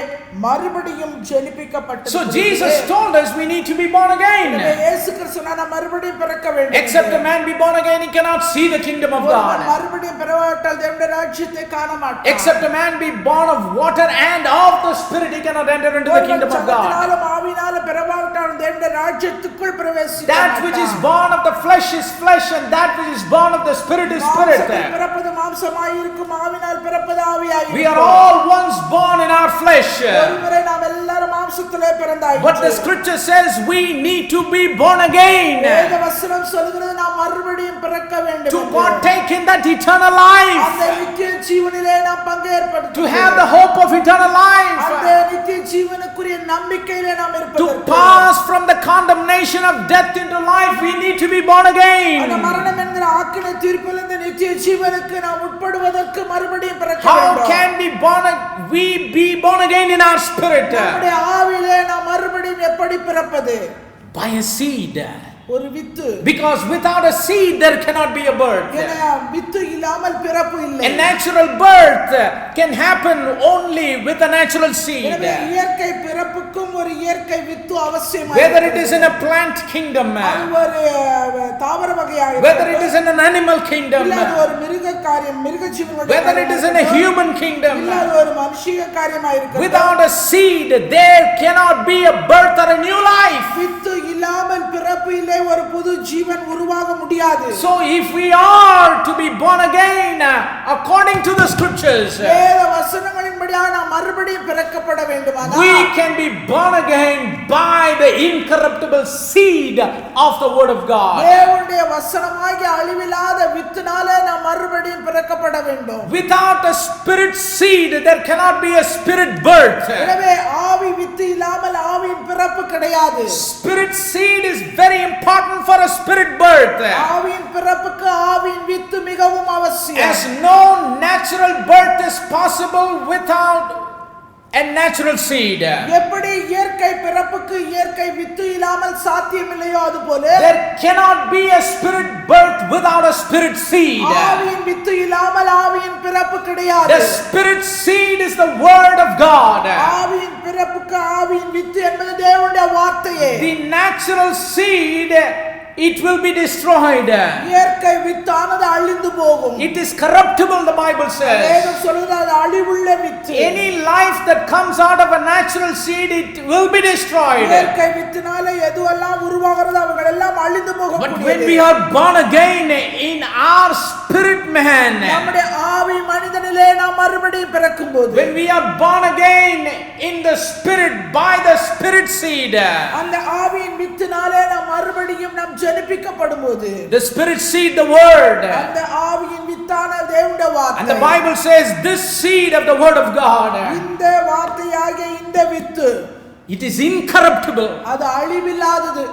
மறுபடியும் ஜெனிப்பிக்கப்பட்டது. So Jesus told us we need to be born again. இயேசு கிறிஸ்து நான் மறுபடியும் பிறக்க வேண்டும். Except a man be born again, he cannot see the kingdom of God. மறுபடியும் பிறவாவிட்டால் தேவனுடைய ராஜ்யத்தை காண மாட்டான். Except a man be born of water and of the spirit, he cannot enter into the kingdom of God. ஆவியினாலும் பிறவாவிட்டால் தேவனுடைய ராஜ்யத்துக்குள் பிரவேசிக்க மாட்டான். That which is born of the flesh is flesh, and that which is born of the spirit is spirit. பிறப்பது மாம்சமாய் இருக்கும், ஆவியினால் பிறப்பது ஆவியாய் இருக்கும். We are all once born in our flesh. ஒருமுறை நாம் எல்லாரும் மாம்சத்திலே பிறந்தாய். But the scripture says we need to be born again. வேத வசனம் சொல்கிறது நாம் மறுபடியும் பிறக்க வேண்டும். To partake in that eternal life. அந்த நித்திய ஜீவனிலே நாம் பங்கேற்பது. To have the hope of eternal life. அந்த நித்திய ஜீவனுக்குரிய நம்பிக்கையிலே நாம் இருப்பது. To pass from the condemnation of death into life, we need to be born again. அந்த மரணம் என்கிற ஆக்கினை தீர்ப்பிலிருந்து நித்திய ஜீவனுக்கு நாம் உட்படுவதற்கு மறுபடியும் பிறக்க வேண்டும். How can we be born again in our spirit? நம்முடைய ஆவியிலே நாம் மறுபடியும் எப்படி பிறப்பது? By a seed. ஒரு with. Because without a seed there cannot be a birth. ஏன்னா வித்து இல்லாமல் பிறப்பு இல்லை. A natural birth can happen only with a natural seed. எனவே இயற்கை பிறப்புக்கும் ஒரு இயற்கை with அவசியமாய். Whether it is in a plant kingdom, ஒரு தாவர வகையாக, whether it is in an animal kingdom, இல்ல ஒரு மிருக காரியம், மிருக ஜீவனுடைய, whether it is in a human kingdom, இல்ல ஒரு மனுஷிய காரியமாக இருக்கு. without a seed there cannot be a birth or a new life. With இல்லாமல் பிறப்பு இல்லை, ஒரு புது ஜீவன் உருவாக முடியாது. So if we are to be born again according to the scriptures, வேத வசனங்களின்படியாக நாம் மறுபடியும் பிறக்கப்பட வேண்டுமானால் we can be born again by the incorruptible seed of the word of God. தேவனுடைய வசனமாகிய அழிவில்லாத வித்தினாலே நாம் மறுபடியும் பிறக்கப்பட வேண்டும். Without a spirit seed there cannot be a spirit birth. எனவே ஆவி வித்து இல்லாமல் ஆவியின் பிறப்பு கிடையாது. Spirit seed is very important for a spirit birth. ஆவியின் பிறப்புக்கு ஆவியின் வித்து மிகவும் அவசியம். As no natural birth is possible without a natural seed, எப்படி இயற்கை பிறப்புக்கு இயற்கை வித்து இல்லாமல் சாத்தியமில்லையோ அதுபோல there cannot be a spirit birth without a spirit seed. ஆவியின் வித்து இல்லாமல் ஆவியின் பிறப்பு கிடையாது. The spirit seed is the word of God. ஆவியின் பிறப்புக்கு ஆவியின் வித்து என்பது தேவனுடைய வார்த்தையே. The natural seed, it will be destroyed. இயற்கை வித்தானது அழிந்து போகும். It is corruptible, the Bible says. வேதம் சொல்லுது அது அழிவுள்ள with. Any life that comes out of a natural seed, it will be destroyed. இயற்கை வித்தினால எதுவெல்லாம் உருவாகிறது அவைகள் எல்லாம் அழிந்து போகும். But when we are born again in our spirit man, நம்முடைய ஆவி மனிதனிலே நாம் மறுபடியும் பிறக்கும்போது, when we are born again in the spirit by the spirit seed, அந்த ஆவியின் வித்தினாலே நாம் மறுபடியும் நாம் ஜெனிப்பிக்கப்படும்போது, the spirit seed, the word, அந்த ஆவியின் வித்தான தேவனுடைய வார்த்தை, and the Bible says this seed of the word of God, இந்த வார்த்தையாகிய இந்த வித்து, it is incorruptible. அது அழிவில்லாதது.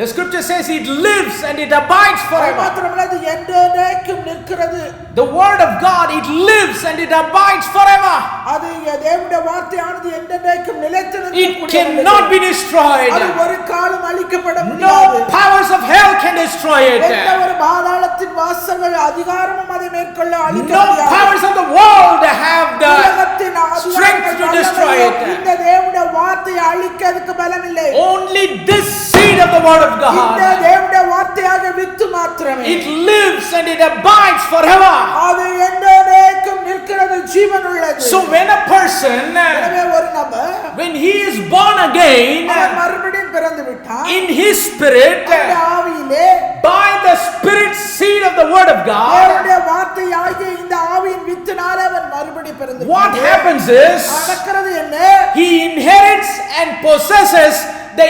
The scripture says it lives and it abides forever. மாத்திரமல்ல அது என்றென்றைக்கும் நிற்கிறது. The word of God, it lives and it abides forever. அது தேவனுடைய வார்த்தையானது என்றென்றைக்கும் நிலைத்து It நிற்கக்கூடியது. cannot be destroyed. அது ஒரு காலம் அழிக்கப்பட No முடியாது. powers of hell can destroy it. எந்த ஒரு பாதாளத்தின் வாசல்கள் அதிகாரமும் அதை மேற்கொள்ள அழிக்க No முடியாது. powers of the world have the உலகத்தின் strength to destroy it. இந்த தேவனுடைய வார்த்தையை அழிக்கிறதுக்கு பலம் இல்லை. Only this seed of the word of இந்த God, தேவனுடைய வார்த்தையாக வித்து மாத்திரமே. it lives and it abides forever. அது என்றென்றைக்கும் நிற்கிறது, ஜீவன் உள்ளது. So when a person, எனவே ஒரு நபர் when he is born again அவன் மறுபடியும் பிறந்து விட்டான், in his spirit அந்த ஆவியிலே by the spirit seed of the word of God, தேவனுடைய வார்த்தையாகிய இந்த ஆவியின் வித்தினாலே அவன் மறுபடியும் பிறந்து what விட்டான். happens is நடக்கிறது என்ன? he inherits and possesses the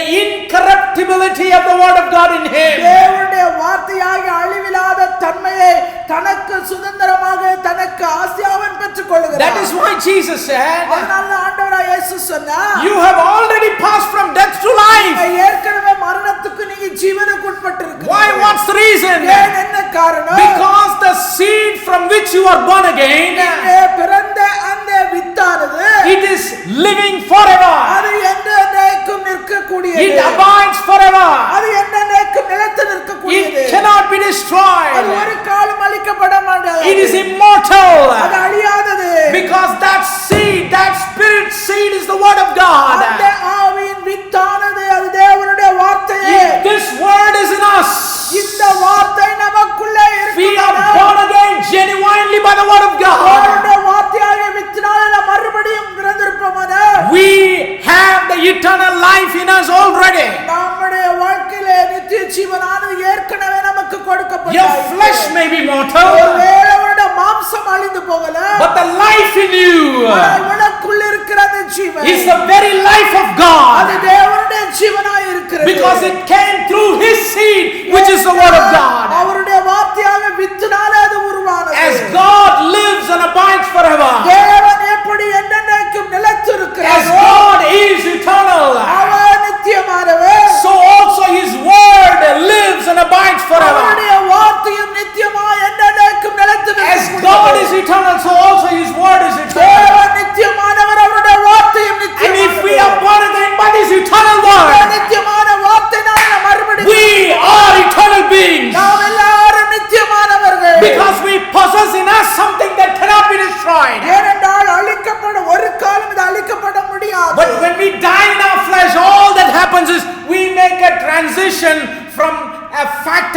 incorruptibility of the word of God in him. தேவனுடைய வார்த்தையாகிய அழிவில்லாத தன்மையை தனக்கு சுதந்திரமாக தனக்கு ஆசியாவன் பெற்றுக் கொள்கிறார். That is why Jesus said, அதனால ஆண்டவராய் இயேசு சொன்னார், you have already passed from death to life. ஏற்கனவே மரணத்துக்கு நீங்க ஜீவனுக்கு உட்பட்டிருக்கிறீர்கள். Why? What's the reason? ஏன் என்ன காரணம்? Because the seed from which you are born again, நீங்க பிறந்த அந்த வித்தானது it is living forever. அது என்றென்றைக்கும் நிற்கக்கூடியது. It abides forever. அது என்றென்றைக்கும் நிலைத்து நிற்கக்கூடியது. It cannot be அது destroyed. ஒரு காலம் அழிக்கப்பட மாட்டாது. It is immortal. அது அழியாதது. Because that seed, that spirit seed is the word of God. அந்த ஆவியின் வித்தானது அது தேவனுடைய வார்த்தையே. If this word is in us, இந்த வார்த்தை நமக்குள்ளே we are இருக்கிறது. born again genuinely by the word of God. அவருடைய வார்த்தையாக வித்தினால நாம் மறுபடியும் பிறந்திருப்போமானால் We have the eternal life in us already. நம்முடைய வாழ்க்கையிலே நித்திய ஜீவனானது ஏற்கனவே நமக்கு Your கொடுக்கப்பட்டது. flesh may be mortal, ஒருவேளை உன்னுடைய மாம்சம் அழிந்து போகலாம், but the life in you ஆனால் உனக்குள்ள இருக்கிற அந்த ஜீவன் is the very life of அது God. தேவனுடைய ஜீவனாய் இருக்கிறது. Because it came through His seed, which is the word of God. அவருடைய வார்த்தையாக வித்தினால அது உருவானது. As God lives and abides forever, தேவன் எப்படி என்றென்றைக்கும் as நிலைத்திருக்கிறாரோ, God is eternal, our நித்தியமானவர். so also His word lives and abides forever. அவருடைய வார்த்தையும் நித்தியமாய் என்றென்றைக்கும் As நிலைத்திருக்கிறது. God is eternal, so also His word is eternal. தேவன் நித்தியமானவர், அவருடைய வார்த்தையும் And if we நித்தியமானவர். are born again by this eternal word, நித்தியமான வார்த்தையினால் நாம் மறுபடியும் we are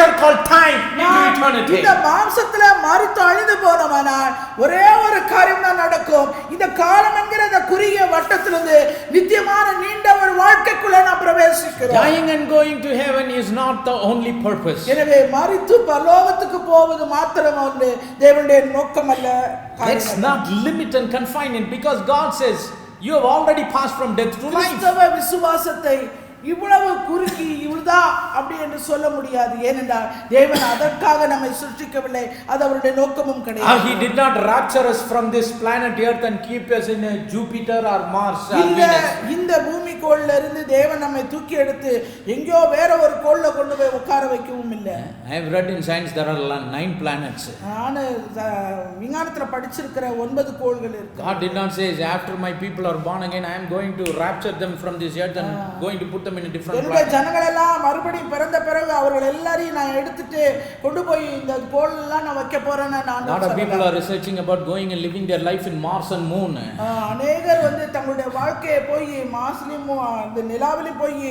factor called time into eternity. இந்த மாம்சத்துல மரித்து அழிந்து போனவனால் ஒரே ஒரு காரியம் தான் நடக்கும். இந்த காலம் என்கிற அந்த குறுகிய வட்டத்திலிருந்து நித்தியமான நீண்ட ஒரு வாழ்க்கைக்குள்ள நாம் பிரவேசிக்கிறோம். Dying and going to heaven is not the only purpose. எனவே மரித்து பரலோகத்துக்கு போவது மாத்திரம் ஒன்று தேவனுடைய நோக்கம் அல்ல. Let's not limit and confine it, because God says you have already passed from death to life. கிறிஸ்தவ விசுவாசத்தை இவ்வளவு குறுக்கி இவ்வளவுதான் அப்படி என்று சொல்ல முடியாது. ஏனென்றால் தேவன் அதற்காக நம்மை சிருஷ்டிக்கவில்லை, அது அவருடைய நோக்கமும் கிடையாது. He did not rapture us from this planet earth and keep us in a Jupiter or Mars or இல்ல, Venus. இந்த பூமி கோள்ல இருந்து தேவன் நம்மை தூக்கி எடுத்து எங்கேயோ வேற ஒரு கோள்ல கொண்டு போய் உட்கார வைக்கவும் இல்லை. I have read in science there are 9 planets. நான் விஞ்ஞானத்துல படிச்சிருக்கிற 9 கோள்கள் இருக்கு. God did not say after my people are born again I am going to rapture them from this earth and going to put them in a different என்னுடைய planet. ஜனங்கள் எல்லாம் மறுபடியும் பிறந்த பிறகு அவர்கள் எல்லாரையும் நான் எடுத்துட்டு கொண்டு போய் இந்த கோள் எல்லாம் நான் வைக்க போறேன்னு நான் A lot of people are researching about going and living their life in Mars and Moon. அநேகர் வந்து தங்களுடைய வாழ்க்கையை போய் மார்ஸ்லயும் இந்த நிலாவிலும் போய்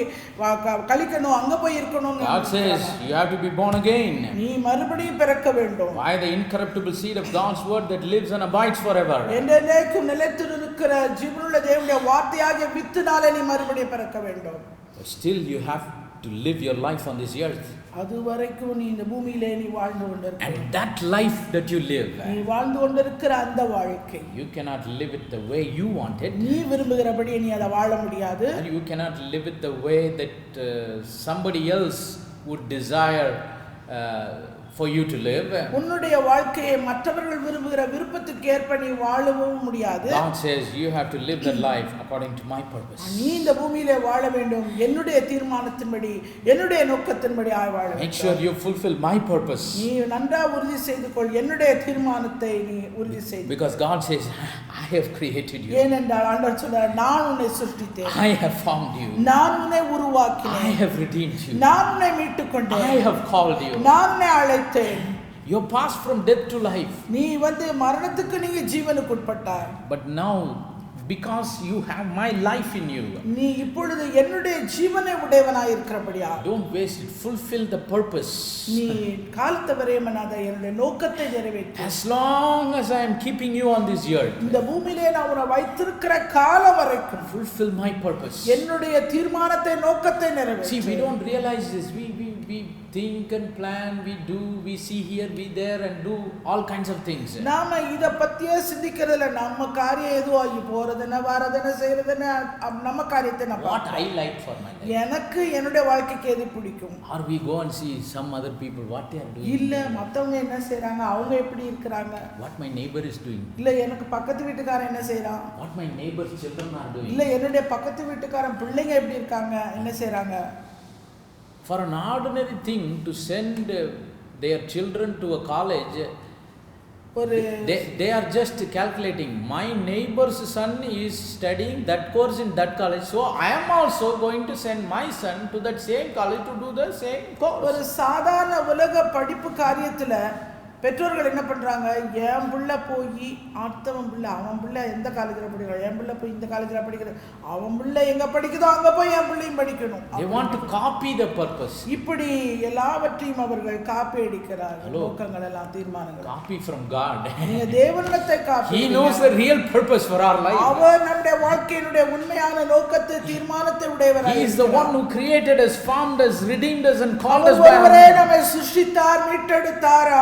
கழிக்கணும், அங்க போய் இருக்கணும். God says you have to be born again. நீ மறுபடியும் பிறக்க வேண்டும். By the incorruptible seed of God's word that lives and abides forever. என்றென்றைக்கும் நிலைத்திருக்கிற ஜீவனுள்ள தேவனுடைய வார்த்தையாகிய வித்தினாலே நீ மறுபடியும் பிறக்க வேண்டும். But still you have to live your life on this earth. அது வரைக்கும் நீ இந்த பூமியிலே நீ வாழ்ந்து கொண்டிருக்க. And that life that you live, நீ வாழ்ந்து கொண்டிருக்கிற அந்த வாழ்க்கை you cannot live it the way you want it. நீ விரும்புகிறபடி நீ அதை வாழ முடியாது. And you cannot live it the way that somebody else would desire for you to live. உன்னுடைய வாழ்க்கையை மற்றவர்கள் விரும்புகிற விருப்பத்துக்கு ஏற்ப நீ வாழவும் முடியாது. God says you have to live that life according to my purpose. நீ இந்த பூமியிலே வாழ வேண்டும், என்னுடைய தீர்மானத்தின்படி என்னுடைய நோக்கத்தின்படி வாழ வேண்டும். Make sure you fulfill my purpose. நீ நன்றா உறுதி செய்து கொள், என்னுடைய தீர்மானத்தை நீ உறுதி செய். Because God says I have created you. ஏனென்றால் ஆண்டவர் சொல்றார், நான் உன்னை சிருஷ்டித்தேன், I have found you. நான் உன்னை உருவாக்கினேன், I have redeemed you. நான் உன்னை மீட்டுக் கொண்டேன், I have called you. நான் உன்னை அழைத்தேன். You passed from death to life. நீ வந்து மரணத்துக்கு நீங்க ஜீவனுக்கு உட்பட்டாய். But now because you have my life in you, நீ இப்பொழுது என்னுடைய ஜீவனை உடையவனாய் இருக்கிறபடியா don't waste it. Fulfill the purpose. நீ காலத்தை விரயமனாத என்னுடைய நோக்கத்தை நிறைவேற்று. As long as I am keeping you on this earth, இந்த பூமியிலே நான் உன்னை வைத்திருக்கிற காலம் வரைக்கும் fulfill my purpose. என்னுடைய தீர்மானத்தை நோக்கத்தை நிறைவேற்று. See, we don't realize this. We think and plan, we do, we see here, we there and do all kinds of things. நாம இத பத்தியே சிந்திக்கிறதில்ல. நம்ம காரியம் எதுவோ போறதுன்னா வரதுன்னா செய்யறதுன்னா நம்ம காரியத்தை நான் What I like for my life. எனக்கு என்னுடைய வாழ்க்கைக்கு எது பிடிக்கும். Or we go and see some other people what they are doing. இல்ல மத்தவங்க என்ன செய்றாங்க, அவங்க எப்படி இருக்கறாங்க. What my neighbor is doing. இல்ல எனக்கு பக்கத்து வீட்டுக்காரன் என்ன செய்றான். What my neighbor's children are doing. இல்ல என்னுடைய பக்கத்து வீட்டுக்காரன் பிள்ளைங்க எப்படி இருக்காங்க, என்ன செய்றாங்க. For an ordinary thing to send their children to a college, they are just calculating, my neighbor's son is studying that course in that college, so I am also going to send my son to that same college to do the same course. ஒரு சாதாரண உலக படிப்பு காரியத்துல பெற்றோர்கள் என்ன பண்றாங்க, என் பிள்ளை போய் அடுத்தவன் பிள்ளை அவன் பிள்ளை எந்த காலேஜில் படிக்கிறான், என் பிள்ளை போய் இந்த காலேஜில் படிக்கிறது, அவன் பிள்ளை எங்க படிக்குதோ அங்க போய் என் பிள்ளையும் படிக்கணும். They want to copy the purpose. இப்படி எல்லாவற்றையும் அவர்கள் காப்பி அடிக்கிறார்கள். நோக்கங்கள் எல்லாம் தீர்மானங்கள். Copy from God. நீங்க தேவனிடத்தை copy. He knows the real purpose for our life. அவர் நம்முடைய வாழ்க்கையினுடைய உண்மையான நோக்கத்தை தீர்மானத்தை உடையவர். He is the one who created us, formed us, redeemed us and called us by by name. நம்மை சிருஷ்டித்தார், மீட்டெடுத்தார்,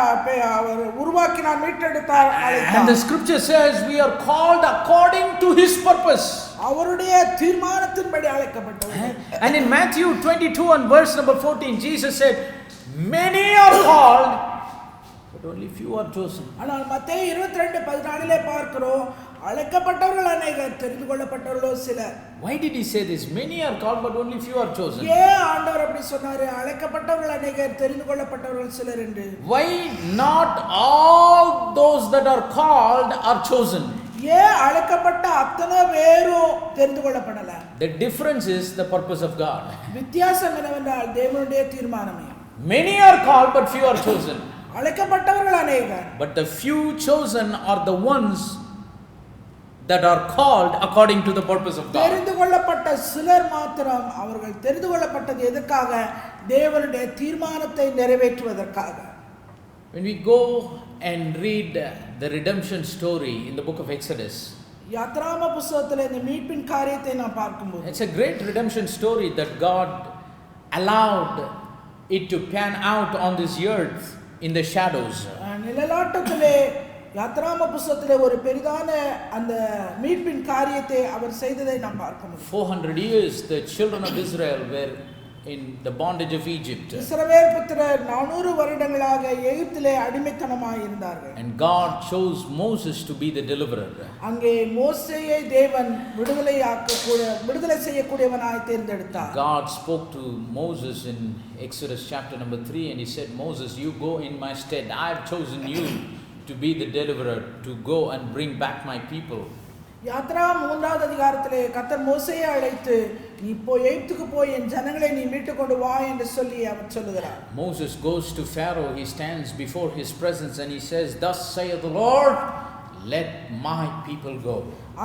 அவர் உருவாக்கினார், மீட்டெடுத்தார், அழைத்தார். And the scripture says we are called according to his purpose. அவருடைய தீர்மானத்தின்படி அழைக்கப்பட்டவர்கள். And in Matthew 22 and verse number 14 Jesus said many are called but only few are chosen. ஆனால் மத்தேயு 22:14 பார்க்கிறோம், அழைக்கப்பட்டவர்கள் அநேகர், தெரிந்து கொள்ளப்பட்டவர்களோ சிலர். Why did he say this? Many are called but only few are chosen. ஏன் ஆண்டவர் அப்படி சொன்னாரு, அழைக்கப்பட்டவர்கள் அநேகர், தெரிந்து கொள்ளப்பட்டவர்கள் சிலர் என்று? Why not all those that are called are chosen? ஏன் அழைக்கப்பட்ட அத்தனை பேரும் தெரிந்து கொள்ளப்படல? The difference is the purpose of God. வித்தியாசம் என்னவென்றால் தேவனுடைய தீர்மானமே. Many are called but few are chosen. அழைக்கப்பட்டவர்கள் அநேகர், but the few chosen are the ones that are called according to the purpose of God. தெரிந்து கொள்ளப்பட்ட சிலர் மாத்திரம் அவர்கள் தெரிந்து கொள்ளப்பட்டது எதற்காக? தேவனுடைய தீர்மானத்தை நிறைவேற்றுவதற்காக. When we go and read the redemption story in the book of Exodus, யாத்ராம புத்தகத்திலே இந்த மீட்பின் காரியத்தை நாம் பார்க்கும்போது, it's a great redemption story that God allowed it to pan out on this earth in the shadows. நிழலாட்டத்திலே யாத்ராம புத்தகத்திலே ஒரு பெரிதான அந்த மீட்பின் காரியத்தை அவர் செய்ததை நாம் பார்க்க முடியும். 400 years the children of Israel were in the bondage of Egypt. இஸ்ரவேல் புத்திரர் 400 வருடங்களாக எகிப்திலே அடிமைத்தனமாய் இருந்தார்கள். And God chose Moses to be the deliverer. அங்கே மோசேயை தேவன் விடுதலை செய்யக்கூடியவனாய் தேர்ந்தெடுத்தார். God spoke to Moses in Exodus chapter number 3 and he said, Moses, you go in my stead. I have chosen you to be the deliverer, to go and bring back my people. Yatra 3வது அதிகாரத்திலே கர்த்தர் மோசேயை அழைத்து, நீ போய் எகிப்துக்கு போய் என் ஜனங்களை நீ மீட்டுக் கொண்டு வா என்று சொல்லி அவர் சொல்லுகிறார். Moses goes to Pharaoh, he stands before his presence and he says, thus saith the Lord, let my people go.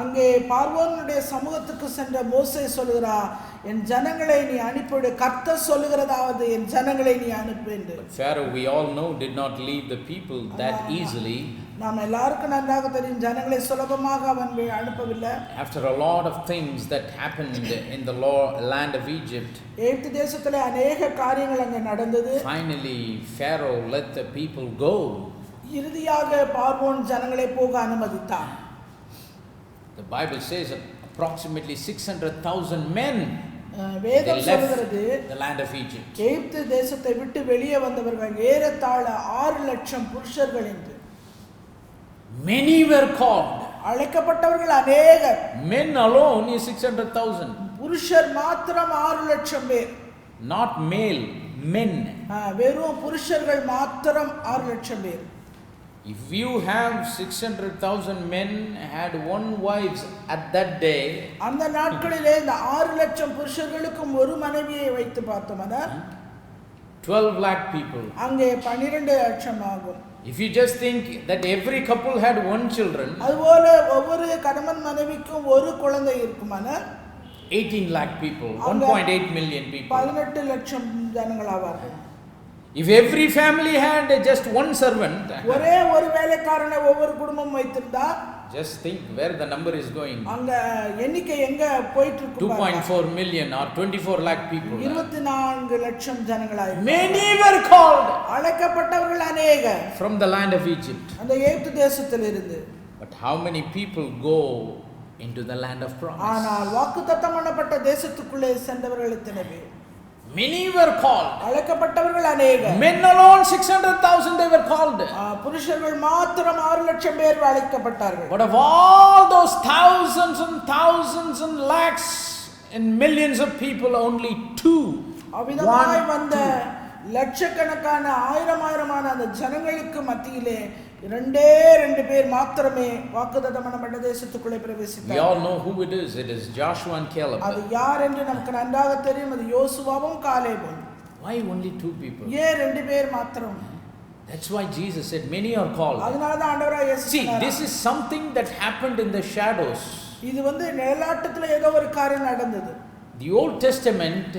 அங்கே பார்வோனுடைய சமூகத்துக்கு சென்ற மோசே சொல்லுகிறார், என் ஜனங்களை நீ அனுப்பிவிடு, கர்த்தர் சொல்லுகிறதாவது என் ஜனங்களை நீ அனுப்பு என்று. Pharaoh, we all know, did not leave the people that easily. நாம் எல்லாருக்கும் நன்றாக தெரியும், ஜனங்களை சுலபமாக அவன் அனுப்பவில்லை. After a lot of things that happened in the land of Egypt, எகிப்து தேசத்திலே अनेक காரியங்கள் அங்கே நடந்தது. Finally Pharaoh let the people go. இறுதியாக பார்வோன் ஜனங்களை போக அனுமதித்தான். The Bible says approximately 600,000 men வேதம் சொல்கிறது the land of Egypt. எகிப்து தேசத்தை விட்டு வெளியே வந்தவர்கள் ஏறத்தாழ 6 லட்சம் புருஷர்கள் என்று. Many were called. அழைக்கப்பட்டவர்கள் अनेகர். Men alone is 600,000. புருஷர் மாத்திரம் 6 லட்சம் பேர். Not male, men. வெறும் புருஷர்கள் மாத்திரம் 6 லட்சம் பேர். If you have 600,000 men had one wives at that day, அந்த நாட்களிலே இந்த 6 லட்சம் புருஷர்களுக்கும் ஒரு மனைவியை வைத்து பார்த்தோம்னா 12 lakh people. அங்கே 12 லட்சம் ஆகும். If you just think that every couple had one children, அதுபோல ஒவ்வொரு கணவன் மனைவிக்கும் ஒரு குழந்தை இருக்குமானா 18 lakh people, 1.8 million people. 18 லட்சம் ஜனங்கள் ஆவார்கள். If every family had just one servant, ஒரே ஒரு வேலைக்காரனை ஒவ்வொரு குடும்பம் வைத்திருந்தா, just think where the number is going. அங்க எண்ணிக்கை எங்க போயிட்டு இருக்கு பாருங்க. 2.4 million or 24 lakh people. 24 லட்சம் ஜனங்களாய். Many were called. அழைக்கப்பட்டவர்கள் अनेகர். From the land of Egypt. அந்த எகிப்து தேசத்திலிருந்து. But how many people go into the land of promise? ஆனால் வாக்குத்தத்தம் பண்ணப்பட்ட தேசத்துக்குள்ளே சென்றவர்கள் எத்தனை பேர்? Many were called. அழைக்கப்பட்டவர்கள் अनेகர். Men alone 600,000 they were called. புருஷர்கள் மாத்திரம் 6 லட்சம் பேர் அழைக்கப்பட்டார்கள். But of all those thousands and thousands and lakhs and millions of people, only 2. அவிதமாய் வந்த லட்சக்கணக்கான ஆயிரமான அந்த ஜனங்களுக்கு மத்தியிலே 2 பேர் மாத்திரமே வாக்குத்தத்தம் பண்ணப்பட்ட தேசத்துக்குள்ளே பிரவேசித்தார்கள். We all know who it is. It is Joshua and Caleb. அது யார் என்று நமக்கு நன்றாக தெரியும். அது யோசுவாவும் காலேபும். Why only 2 people? ஏன் 2 பேர் மாத்திரம்? That's why Jesus said many are called. அதனால தான் ஆண்டவராகிய இயேசு See, this is something that happened in the shadows. இது நிழலாட்டத்துல ஏதோ ஒரு காரியம் நடந்தது. The Old Testament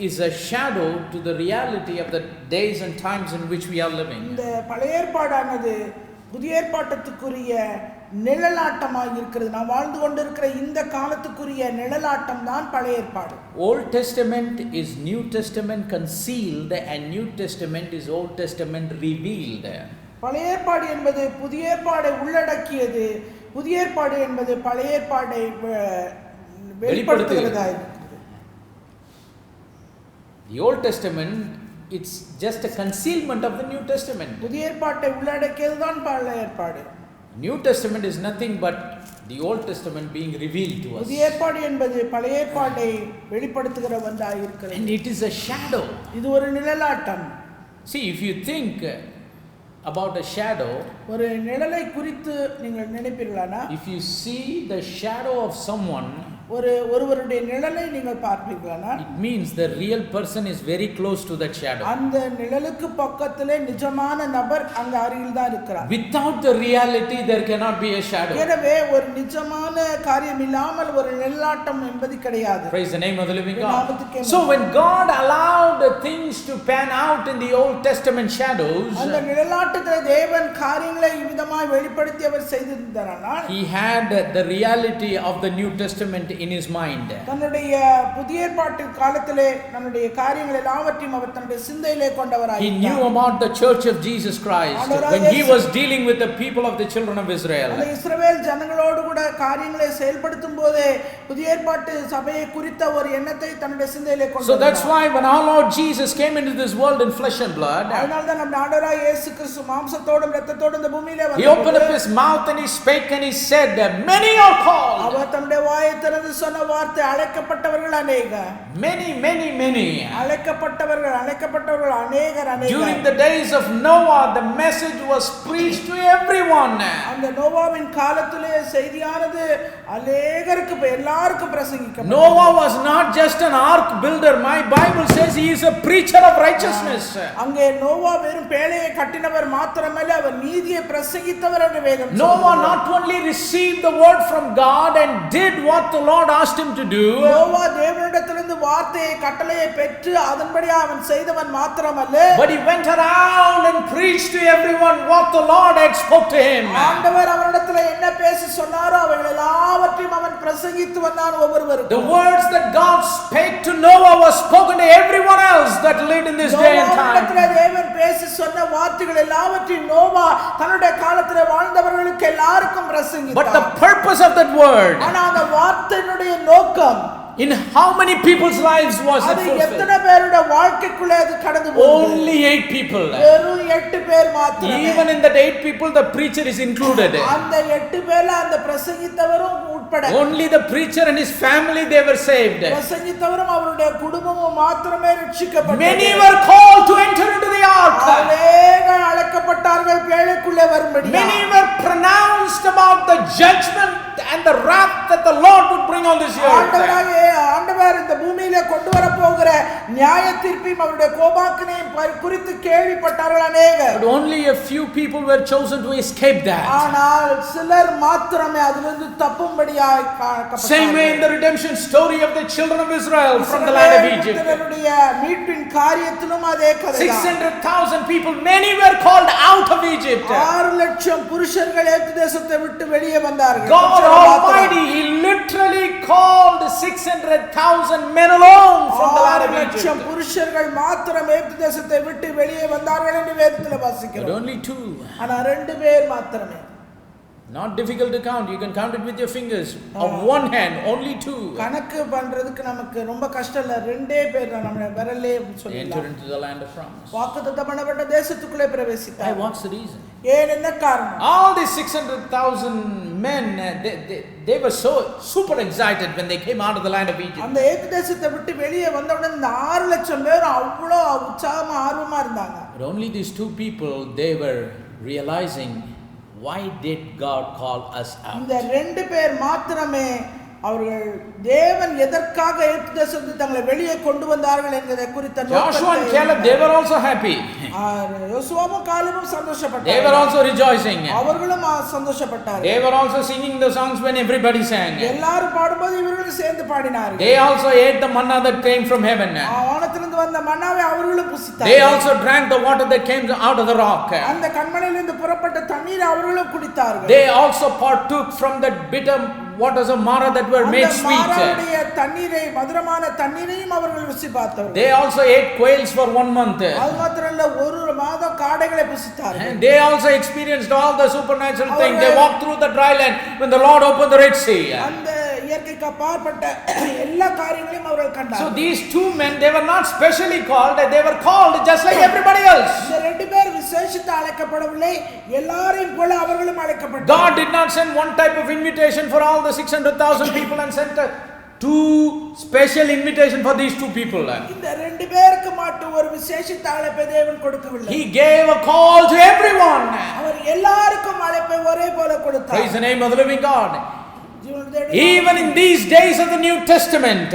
is a shadow to the reality of the days and times in which we are living. இந்த பழைய ஏற்பாடானது புதிய ஏற்பாட்டுக்குரிய நிழலாட்டமாக இருக்கிறது. நாம் வாழ்ந்து கொண்டிருக்கிற இந்த காலத்துக்குரிய நிழலாட்டம் தான் பழைய ஏற்பாடு. Old Testament is New Testament concealed and New Testament is Old Testament revealed. பழைய ஏற்பாடு என்பது புதிய ஏற்பாடை உள்ளடக்கியது. புதிய ஏற்பாடு என்பது பழைய ஏற்பாடை வெளிப்படுத்துகிறது. The Old Testament, it's just a concealment of the New Testament. புதிய ஏற்பாட்டை உள்ளடக்கியது தான் பழைய ஏற்பாடு. New Testament is nothing but the Old Testament being revealed to us. புதிய ஏற்பாடு என்பது பழைய ஏற்பாட்டை வெளிப்படுத்துகிற ஒன்றாக இருக்கிறது. And it is a shadow. இது ஒரு நிழலாட்டம். See, if you think about a shadow, ஒரு நிழலை குறித்து நீங்கள் நினைப்பீர்களானா, if you see the shadow of someone ஒருவருடைய நிழலை நீங்கள் பார்ப்பீர்களா? It means the real person is very close to that shadow. அந்த நிழலுக்கு பக்கத்திலே நிஜமான நபர் அங்க அருகில் தான் இருக்கிறார். Without the reality there cannot be a shadow. எனவே ஒரு நிஜமான காரியம் இல்லாமல் ஒரு நிழலாட்டம் என்பது கிடையாது. Praise the name of the living God. So when God allowed the things to pan out in the Old Testament shadows, அந்த நிழலாட்டத்தை தேவன் காரியங்களை இவ்விதமாய் வெளிப்படுத்தி அவர் செய்திருந்தாரானால், he had the reality of the New Testament in his mind. தன்னுடைய புதிய ஏற்பாட்டு காலத்திலே தன்னுடைய காரியங்கள் எல்லாவற்றையும் அவர் தன்னுடைய சிந்தையிலே கொண்டவராய் He knew about the church of Jesus Christ when he was dealing with the people of the children of Israel. அந்த இஸ்ரவேல் ஜனங்களோடு கூட காரியங்களை செயல்படுத்தும் போதே புதிய ஏற்பாட்டு சபையை குறித்த ஒரு எண்ணத்தை தன்னுடைய சிந்தையிலே கொண்டார். So that's why when our Lord Jesus came into this world in flesh and blood, அதனால தான் நம்ம ஆண்டவராய் இயேசு கிறிஸ்து மாம்சத்தோடும் இரத்தத்தோடும் இந்த பூமியிலே வந்தார். he opened up his mouth and he spake and he said that many are called. அவர் தம்முடைய வாயை திறந்து சொன்ன வார்த்தை அழைக்கப்பட்டவர்கள் அநேகர். Many. அழைக்கப்பட்டவர்கள் அநேகர். During the days of Noah, the message was preached to everyone. அந்த நோவாவின் காலத்திலே செய்தியானது அநேகருக்கு எல்லாருக்கும் பிரசங்கிக்கப்பட்டது. Noah was not just an ark builder. My Bible says he is a preacher of righteousness. அங்கே நோவா வெறும் பேழையை கட்டினவர் மாத்திரமல்ல, அவர் நீதியை பிரசங்கித்தவர் என்று வேதம் சொல்லுகிறது. Noah not only received the word from God and did what the Lord asked him to do. Noah தேவனிடத்திலிருந்து வார்த்தையை கட்டளையை பெற்று அதன்படி அவன் செய்தவன் மாத்திரமல்ல, but he went around and preached to everyone what the Lord had spoke to him. ஆண்டவர் அவரிடத்தில் என்ன பேசி சொன்னாரோ அவைகள் எல்லாவற்றையும் அவன் பிரசங்கித்து வந்தான் ஒவ்வொருவருக்கும். The words that God spake to Noah was spoken to everyone else that lived in this day and time. தேவன் பேசி சொன்ன வார்த்தைகள் எல்லாவற்றையும் நோவா தன்னுடைய காலத்திலே வாழ்ந்தவர்களுக்கு எல்லாருக்கும் பிரசங்கித்தார். But the purpose of that word, ஆனா அந்த வார்த்தையினுடைய நோக்கம், in how many people's lives was it அது fulfilled? எத்தனை பேருடைய வாழ்க்கைக்குள்ளே அது கடந்து போனது? Only 8 people. வெறும் 8 பேர் மாத்திரமே. Even in that 8 people the preacher is included. அந்த 8 பேர்ல அந்த பிரசங்கித்தவரும் உட்பட. Only the preacher and his family they were saved. பிரசங்கித்தவரும் அவருடைய குடும்பமும் மாத்திரமே ரட்சிக்கப்பட்டது. Many were called to enter into the ark. அநேகர் அழைக்கப்பட்டார்கள் பேழைக்குள்ளே வரும்படி. Many were pronounced about the judgment and the wrath that the Lord would bring on this earth. ஆண்டவர் இந்த பூமியிலே கொண்டு வர போகிற நியாய தீர்ப்பையும் அவருடைய கோபாக்கினையும் குறித்து கேள்விப்பட்டார்கள் அநேகர். But only a few people were chosen to escape that. ஆனால் சிலர் மாத்திரமே அதிலிருந்து தப்பும்படியாய் காக்கப்பட்டார்கள். Same way in the redemption story of the children of Israel from the land of Egypt. இஸ்ரவேலுடைய மீட்பின் காரியத்திலும் அதே கதை. 600,000 people, many were called out of Egypt. 6 லட்சம் புருஷர்கள் எகிப்து தேசத்தை விட்டு வெளியே வந்தார்கள். God Almighty, He literally called 600,000 men alone from the land of Egypt. 6 லட்சம் புருஷர்கள் மாத்திரம் எகிப்து தேசத்தை விட்டு வெளியே வந்தார்கள் என்று வேதத்தில் வாசிக்கிறோம். But only 2. ஆனா 2 பேர் மாத்திரமே. Not difficult to count. You can count it with your fingers. Of one hand, only 2. கணக்கு பண்றதுக்கு நமக்கு ரொம்ப கஷ்டம் இல்ல. 2 பேர் தான் நம்ம விரல்லே சொல்லலாம். Enter into the land of promise. வாக்குத்தத்தம் பண்ணப்பட்ட தேசத்துக்குள்ளே பிரவேசித்தார். What's the reason? ஏன் என்ன காரணம்? All these 600,000 men, they were so super excited when they came out of the land of Egypt. அந்த எகிப்து தேசத்தை விட்டு வெளியே வந்தவுடனே இந்த 6 லட்சம் பேர் அவ்வளோ உற்சாகமா ஆர்வமா இருந்தாங்க. But only these 2 people, they were realizing, why did God call us out? இந்த 2 பேர் மாத்திரமே அவர்கள் தேவன் எதற்காக எகிப்து தேசத்தை தங்களை வெளியே கொண்டு வந்தார்கள் என்பதை குறித்த Joshua and Caleb, they were also happy. யோசுவாவும் காலேபும் சந்தோஷப்பட்டார்கள். They were also rejoicing. அவர்களும் சந்தோஷப்பட்டார்கள். They were also singing the songs when everybody sang. எல்லாரும் பாடும்போது இவர்களும் சேர்ந்து பாடினார்கள். They also ate the manna that came from heaven. வானத்திலிருந்து வந்த மன்னாவை அவர்களும் புசித்தார்கள். They also drank the water that came out of the rock. அந்த கன்மலையிலிருந்து புறப்பட்ட தண்ணீரை அவர்களும் குடித்தார்கள். They also partook from that bitter waters of Mara that were made sweet. மாராவுடைய தண்ணீரை மதுரமான தண்ணீரையும் அவர்கள் ருசி பார்த்தார்கள். They also ate quails for 1 month. அது மாத்திரமல்ல ஒரு மாதம் காடைகளை புசித்தார்கள். And they also experienced all the supernatural things. They walked through the dry land when the Lord opened the Red Sea. அந்த இயற்கைக்கு அப்பாற்பட்ட எல்லா காரியங்களையும் அவர்கள் கண்டார்கள். So these 2 men, they were not specially called, they were called just like everybody else. இந்த 2 பேர் விசேஷித்து அழைக்கப்படவில்லை, எல்லாரையும் போல அவர்களும் அழைக்கப்பட்டார்கள். God did not send one type of invitation for all the 600,000 people and sent 2 special invitation for these 2 people. இந்த 2 பேருக்கு மட்டும் ஒரு விசேஷித்த அழைப்பை தேவன் கொடுக்கவில்லை. He gave a call to everyone. அவர் எல்லாருக்கும் அழைப்பை ஒரே போல கொடுத்தார். Praise the name of the living God. Even in these days of the New Testament,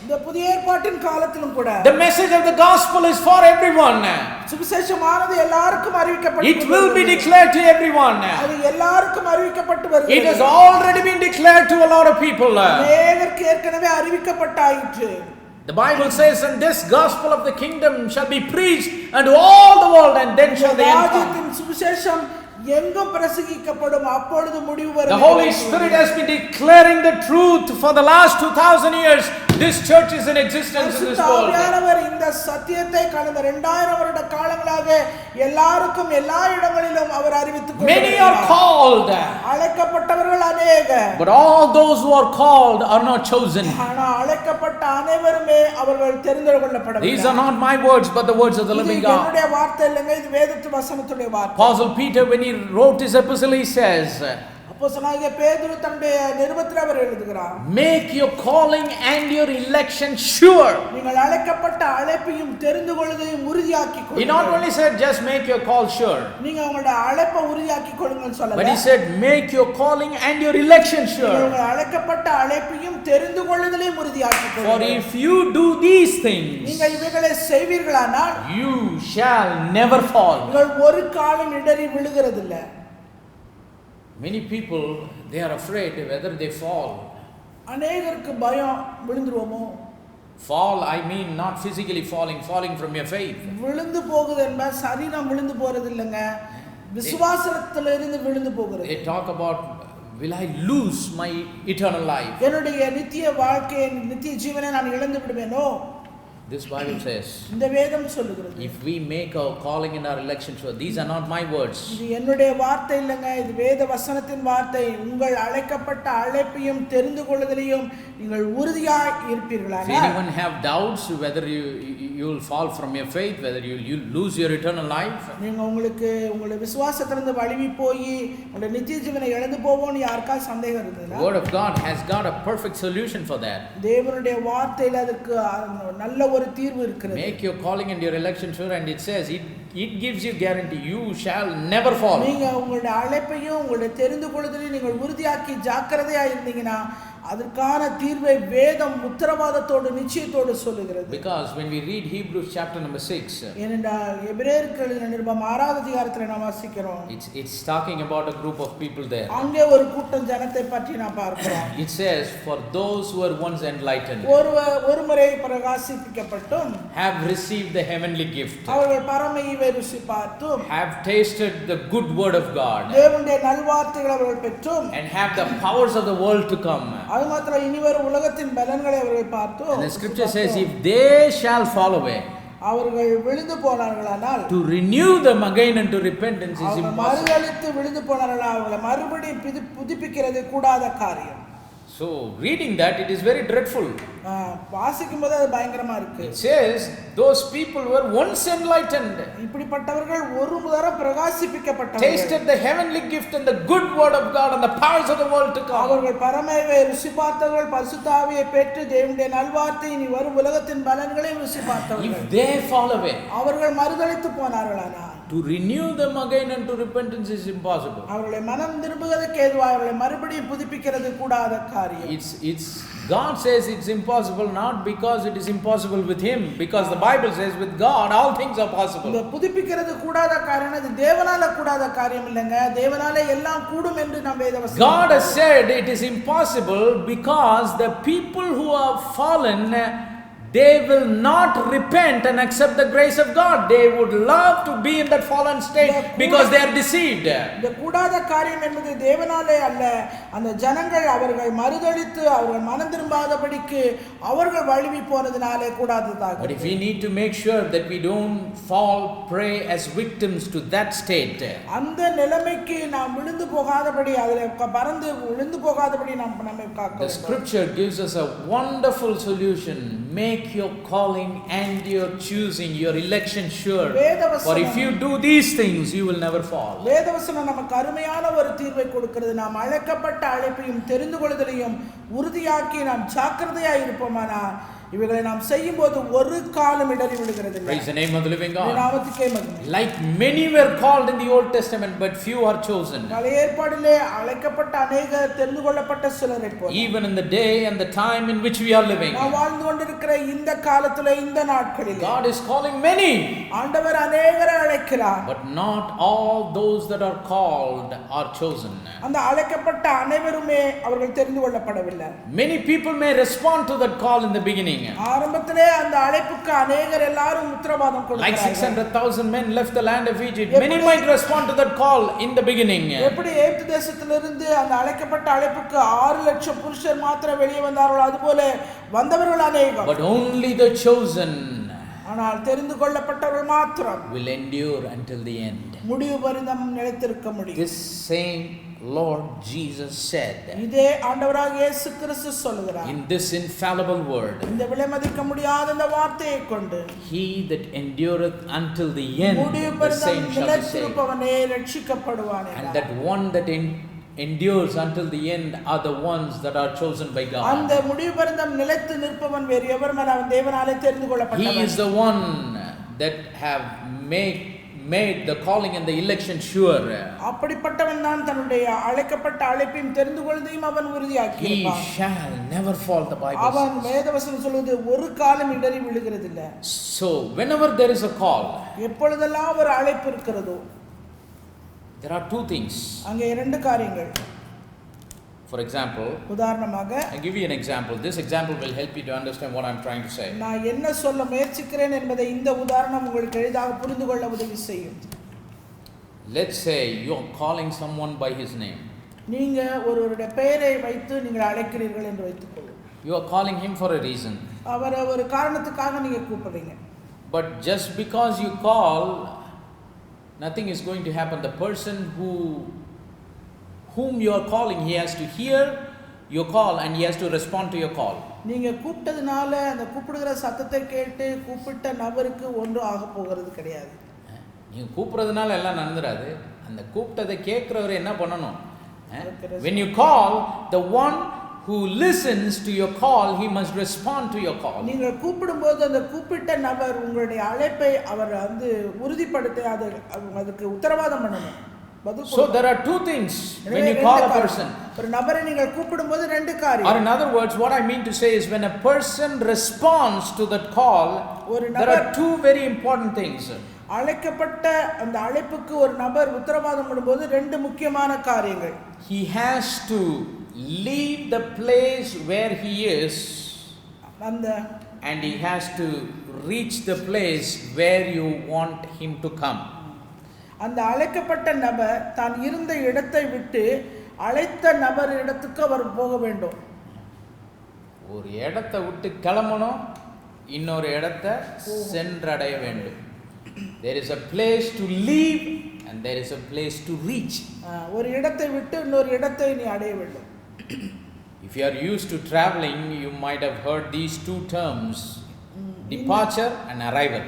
இந்த புதிய ஏற்பாட்டின் காலத்திலும் கூட the message of the gospel is for everyone. சுவிசேஷமானது எல்லாருக்கும் அறிவிக்கப்பட்டு It will be declared to everyone. அது எல்லாருக்கும் அறிவிக்கப்பட்டு வருகிறது. It has already been declared to a lot of people. அநேகருக்கு ஏற்கனவே அறிவிக்கப்பட்டாயிற்று. The Bible says, and this gospel of the kingdom shall be preached unto all the world, and then shall the end come. சுவிசேஷம் எங்கும் பிரசங்கிக்கப்படும், அப்பொழுது முடிவு வரும். The Holy Spirit has been declaring the truth for the last 2000 years. This church is in existence in this world. ஆவியானவர் இந்த சத்தியத்தை கடந்த 2000 வருட காலங்களாக எல்லாருக்கும் எல்லா இடங்களிலும் அவர் அறிவித்துக் கொண்டிருக்கிறார். Many are called, அழைக்கப்பட்டவர்கள் அநேகர். but all those who are called are not chosen. ஆனால் அழைக்கப்பட்ட அனைவருமே அவர்கள் தெரிந்து கொள்ளப்படவில்லை. These are not my words, but the words of the living God. என்னுடைய வார்த்தை இல்லைங்க, இது வேதத்து வசனத்துடைய வார்த்தை. Apostle Peter, when he wrote his epistle, he says, அப்போஸ்தலனாகிய பேதுரு தன்னுடைய நிருபத்தில் அவர் எழுதுகிறார், make your calling and your election sure. நீங்கள் அழைக்கப்பட்ட அழைப்பையும் தெரிந்து கொள்வதையும் உறுதியாக்கிக் கொள்ளுங்கள். He not only said just make your call sure, நீங்க உங்களுடைய அழைப்பை உறுதியாக்கிக் கொள்ளுங்கள் சொல்லல, but he said make your calling and your election sure. நீங்கள் அழைக்கப்பட்ட அழைப்பையும் தெரிந்து கொள்வதிலையும் உறுதியாக்கிக் For கொள்ளுங்கள். if you do these things, நீங்கள் இவைகளை செய்வீர்களானால் you shall never fall. நீங்கள் ஒரு காலம் இடறி விழுகிறதில்லை. Many people, they are afraid whether they fall. அநேகருக்கு பயம், விழுந்துருவோமோ. Fall, I mean not physically falling from your faith. விழுந்து போகுது என்பது சரீரம் விழுந்து போறது இல்லைங்க, விசுவாசத்திலிருந்து விழுந்து போகிறது. They talk about, will I lose my eternal life? என்னுடைய நித்திய வாழ்க்கையை, நித்திய ஜீவனை நான் இழந்து விடுவேனோ? This Bible says, இந்த வேதம் சொல்லுகிறது, if we make our calling and our election sure, these are not my words. இது என்னுடைய வார்த்தை இல்லைங்க, இது வேத வசனத்தின் வார்த்தை. உங்கள் அழைக்கப்பட்ட அழைப்பையும் தெரிந்து கொள்வதிலையும் நீங்கள் உறுதியாய் இருப்பீர்களாக. If anyone have doubts whether you will fall from your faith, whether you lose your eternal life, நீங்க உங்களுக்கு உங்களுடைய விசுவாசத்திலிருந்து வழுவி போய் உங்களுடைய நித்திய ஜீவனை இழந்து போவோம்னு யாருக்கா சந்தேகம் இருந்ததுன்னா, the word of God has got a perfect solution for that. தேவனுடைய வார்த்தையில அதற்கு நல்ல ஒரு தீர்வு இருக்கிறது. Make your calling and your election sure, and it says it gives you guarantee you shall never fall. நீங்க உங்களுடைய அழைப்பையும் உங்களுடைய தெரிந்து கொள்வதிலையும் நீங்கள் உறுதியாக்கி ஜாக்கிரதையா இருந்தீங்கன்னா அதற்கான தீர்வை வேதம் உத்தரவாதத்தோடு நிச்சயத்தோடு சொல்லுகிறது. Because when we read Hebrews chapter number 6, ஏனென்றால் எபிரேயருக்கு எழுதின நிருபம் 6வது அதிகாரத்தில் நாம் வாசிக்கிறோம், it's talking about a group of people there. அங்கே ஒரு கூட்டம் ஜனத்தை பற்றி நாம் பார்க்கிறோம். It says, for those who were once enlightened, ஒருமுறை பிரகாசிப்பிக்கப்பட்டும், have received the heavenly gift, அவர்கள் பரம ஈவை ருசி பார்த்தும், have tasted the good word of God, தேவனுடைய நல்வார்த்தைகளை அவர்கள் பெற்றும், and have the powers of the world to come. அது மாத்திரம் இனிவரும் உலகத்தின் பலன்களை அவர்கள் பார்த்தும், And the scripture says, if they shall fall away, அவர்கள் விழுந்து போனார்களானால் to renew them again unto repentance is impossible. மறுதலித்து விழுந்து போனார்களால் அவர்களை மறுபடியும் புதுப்பிக்கிறது கூடாத காரியம். So reading that, it is very dreadful. வாசிக்கும் போது அது பயங்கரமா இருக்கு. It says those people were once enlightened, இப்படிப்பட்டவர்கள் ஒரு தடவை பிரகாசிப்பிக்கப்பட்டவர்கள், tasted the heavenly gift and the good word of God and the powers of the world to come. அவர்கள் பரமேவை ருசி பார்த்தவர்கள், பரிசுத்த ஆவியை பெற்று தேவனுடைய நல்வார்த்தை இனி வரும் உலகத்தின் பலன்களை ருசி பார்த்தவர்கள். If they fall away, அவர்கள் மறுதலித்து போனார்களானால் to renew them again unto repentance is impossible. அவர்களை மனம் திரும்புவதற்கு ஏதுவாக அவர்களை மறுபடியும் புதுப்பிக்கிறது கூடாத காரியம். It's God says it's impossible, not because it is impossible with him, because the Bible says with God all things are possible. இந்த புதுப்பிக்கிறது கூடாத காரியம் இது தேவனால கூடாத காரியம் இல்லைங்க, தேவனால எல்லாம் கூடும் என்று நாம் வேதவசனம். God has said it is impossible because the people who have fallen, they will not repent and accept the grace of God. They would love to be in that fallen state because they are deceived. இந்த கூடாத காரியம் என்பது தேவனாலே அல்ல, அந்த ஜனங்கள் அவர்கள் மறுதலித்து அவர்கள் மனம் திரும்பாதபடிக்கு அவர்கள் வழுவி போனதினாலே கூடாததாக. But if we need to make sure that we don't fall prey as victims to that state, அந்த நிலைமைக்கு நாம் விழுந்து போகாதபடி, அதில் பறந்து விழுந்து போகாதபடி நாம் நம்மை காக்க the scripture gives us a wonderful solution. Make your calling and your choosing, your election sure. For if you do these things, you will never fall. வேதவசனம் நமக்கு அருமையான ஒரு தீர்வை கொடுக்கிறது. நாம் அழைக்கப்பட்ட அழைப்பையும் தெரிந்து கொள்வதிலையும் உறுதியாக்கி நாம் ஜாக்கிரதையாய் இருப்போமானால் இவைகளை நாம் செய்யும்போது ஒரு காலம் இடறி விடுகிறதில்லை. Praise the name of the living God. நாமத்துக்கே மகிமை. Like many were called in the Old Testament, but few are chosen. பழைய ஏற்பாட்டிலே அழைக்கப்பட்ட அநேகர் தெரிந்து கொள்ளப்பட்ட சிலரைப் போல. Even in the day and the time in which we are living, நாம் வாழ்ந்து கொண்டிருக்கிற இந்த காலத்திலே இந்த நாட்களிலே God is calling many. ஆண்டவர் அநேகரை அழைக்கிறார். But not all those that are called are chosen. அந்த அழைக்கப்பட்ட அனைவருமே அவர்கள் தெரிந்து கொள்ளப்படவில்லை. Many people may respond to that call in the beginning. ஆரம்பத்திலே அந்த அழைப்புக்கு அநேகர் எல்லாரும் உத்தரவாதம் கொடுத்தார்கள். Like 600,000 men left the land of Egypt. Many might respond to that call in the beginning. எப்படி எகிப்து தேசத்திலிருந்து அந்த அழைக்கப்பட்ட அழைப்புக்கு 6 லட்சம் புருஷர் மாத்திரம் வெளியே வந்தார்கள், அதுபோல வந்தவர்கள் அநேகம். But only the chosen ஆனால் தெரிந்து கொள்ளப்பட்டவர்கள் மாத்திரம் will endure until the end. முடிவு பரியந்தம் நிலைத்திருக்க முடியும். This same Lord Jesus said இதே ஆண்டவராகிய இயேசு கிறிஸ்து சொல்கிறார் in this infallible word, இந்த விலைமதிக்க முடியாத இந்த வார்த்தையை கொண்டு, he that endureth until the end, முடிவு the பரியந்தம் same shall be saved. நிலைத்திருப்பவனே ரட்சிக்கப்படுவான். And that one that endures until the end are the ones that are chosen by God. அந்த முடிவு பரியந்தம் நிலைத்து நிற்பவன் வேறு எவருமே அவன் தேவனாலே தெரிந்து He கொள்ளப்பட்டவன். is the one that have made the calling and the election sure. அப்படிப்பட்டவன் தான் தன்னுடைய அழைக்கப்பட்ட அழைப்பையும் தெரிந்து கொள்வதையும் அவன் உறுதியாக்கி He shall never fall, the Bible அவன் says. வேதவசனம் சொல்வது ஒரு காலம் இடறி விழுகிறதில்லை. So whenever there is a call, எப்பொழுதெல்லாம் ஒரு அழைப்பு இருக்கிறதோ there are two things. அங்கே இரண்டு காரியங்கள். For example, உதாரணமாக I'll give you an example. This example will help you to understand what I'm trying to say. நான் என்ன சொல்ல முயற்சிக்கிறேன் என்பதை இந்த உதாரணம் உங்களுக்கு எளிதாக புரிந்து கொள்ள உதவி செய்யும். Let's say you're calling someone by his name. நீங்க ஒருவருடைய பெயரை வைத்து நீங்கள் அழைக்கிறீர்கள் என்று வைத்துக்கொள்ளுங்கள். You are calling him for a reason. அவரை ஒரு காரணத்துக்காக நீங்க கூப்பிடுறீங்க. But just because you call, nothing is going to happen. The person whom you are calling, he has to hear your call and he has to respond to your call. நீங்க கூப்பிட்டதுனால அந்த கூப்பிடுகிற சத்தத்தை கேட்டு கூப்பிட்ட நபருக்கு ஒன்றும் ஆக போகிறது கிடையாது. நீங்க கூப்பிடுறதுனால எல்லாம் நடந்துராது. அந்த கூப்பிட்டதை கேட்கிறவர் என்ன பண்ணணும்? When you call, the one who listens to your call, he must respond to your call. நீங்கள் கூப்பிடும்போது அந்த கூப்பிட்ட நபர் உங்களுடைய அழைப்பை அவர் வந்து உறுதிப்படுத்த அதுக்கு உத்தரவாதம் பண்ணணும். So there are two things when you call a person. ஒரு நபரை நீங்கள் கூப்பிடும்போது ரெண்டு காரியம். Or in other words, what I mean to say is when a person responds to that call, there are two very important things. அழைக்கப்பட்ட அந்த அழைப்புக்கு ஒரு நபர் உத்தரவாதம் பண்ணும்போது ரெண்டு முக்கியமான காரியங்கள். He has to leave the place where he is and he has to reach the place where you want him to come. அந்த அழைக்கப்பட்ட நபர் தான் இருந்த இடத்தை விட்டு அழைத்த நபர் இடத்துக்கு அவர் போக வேண்டும். ஒரு இடத்தை விட்டு கிளம்பணும், இன்னொரு இடத்தை சென்றடைய வேண்டும். There is a place to leave and there is a place to reach. ஒரு இடத்தை விட்டு இன்னொரு இடத்தை நீ அடைய வேண்டும். If you are used to traveling, you might have heard these two terms, departure and arrival.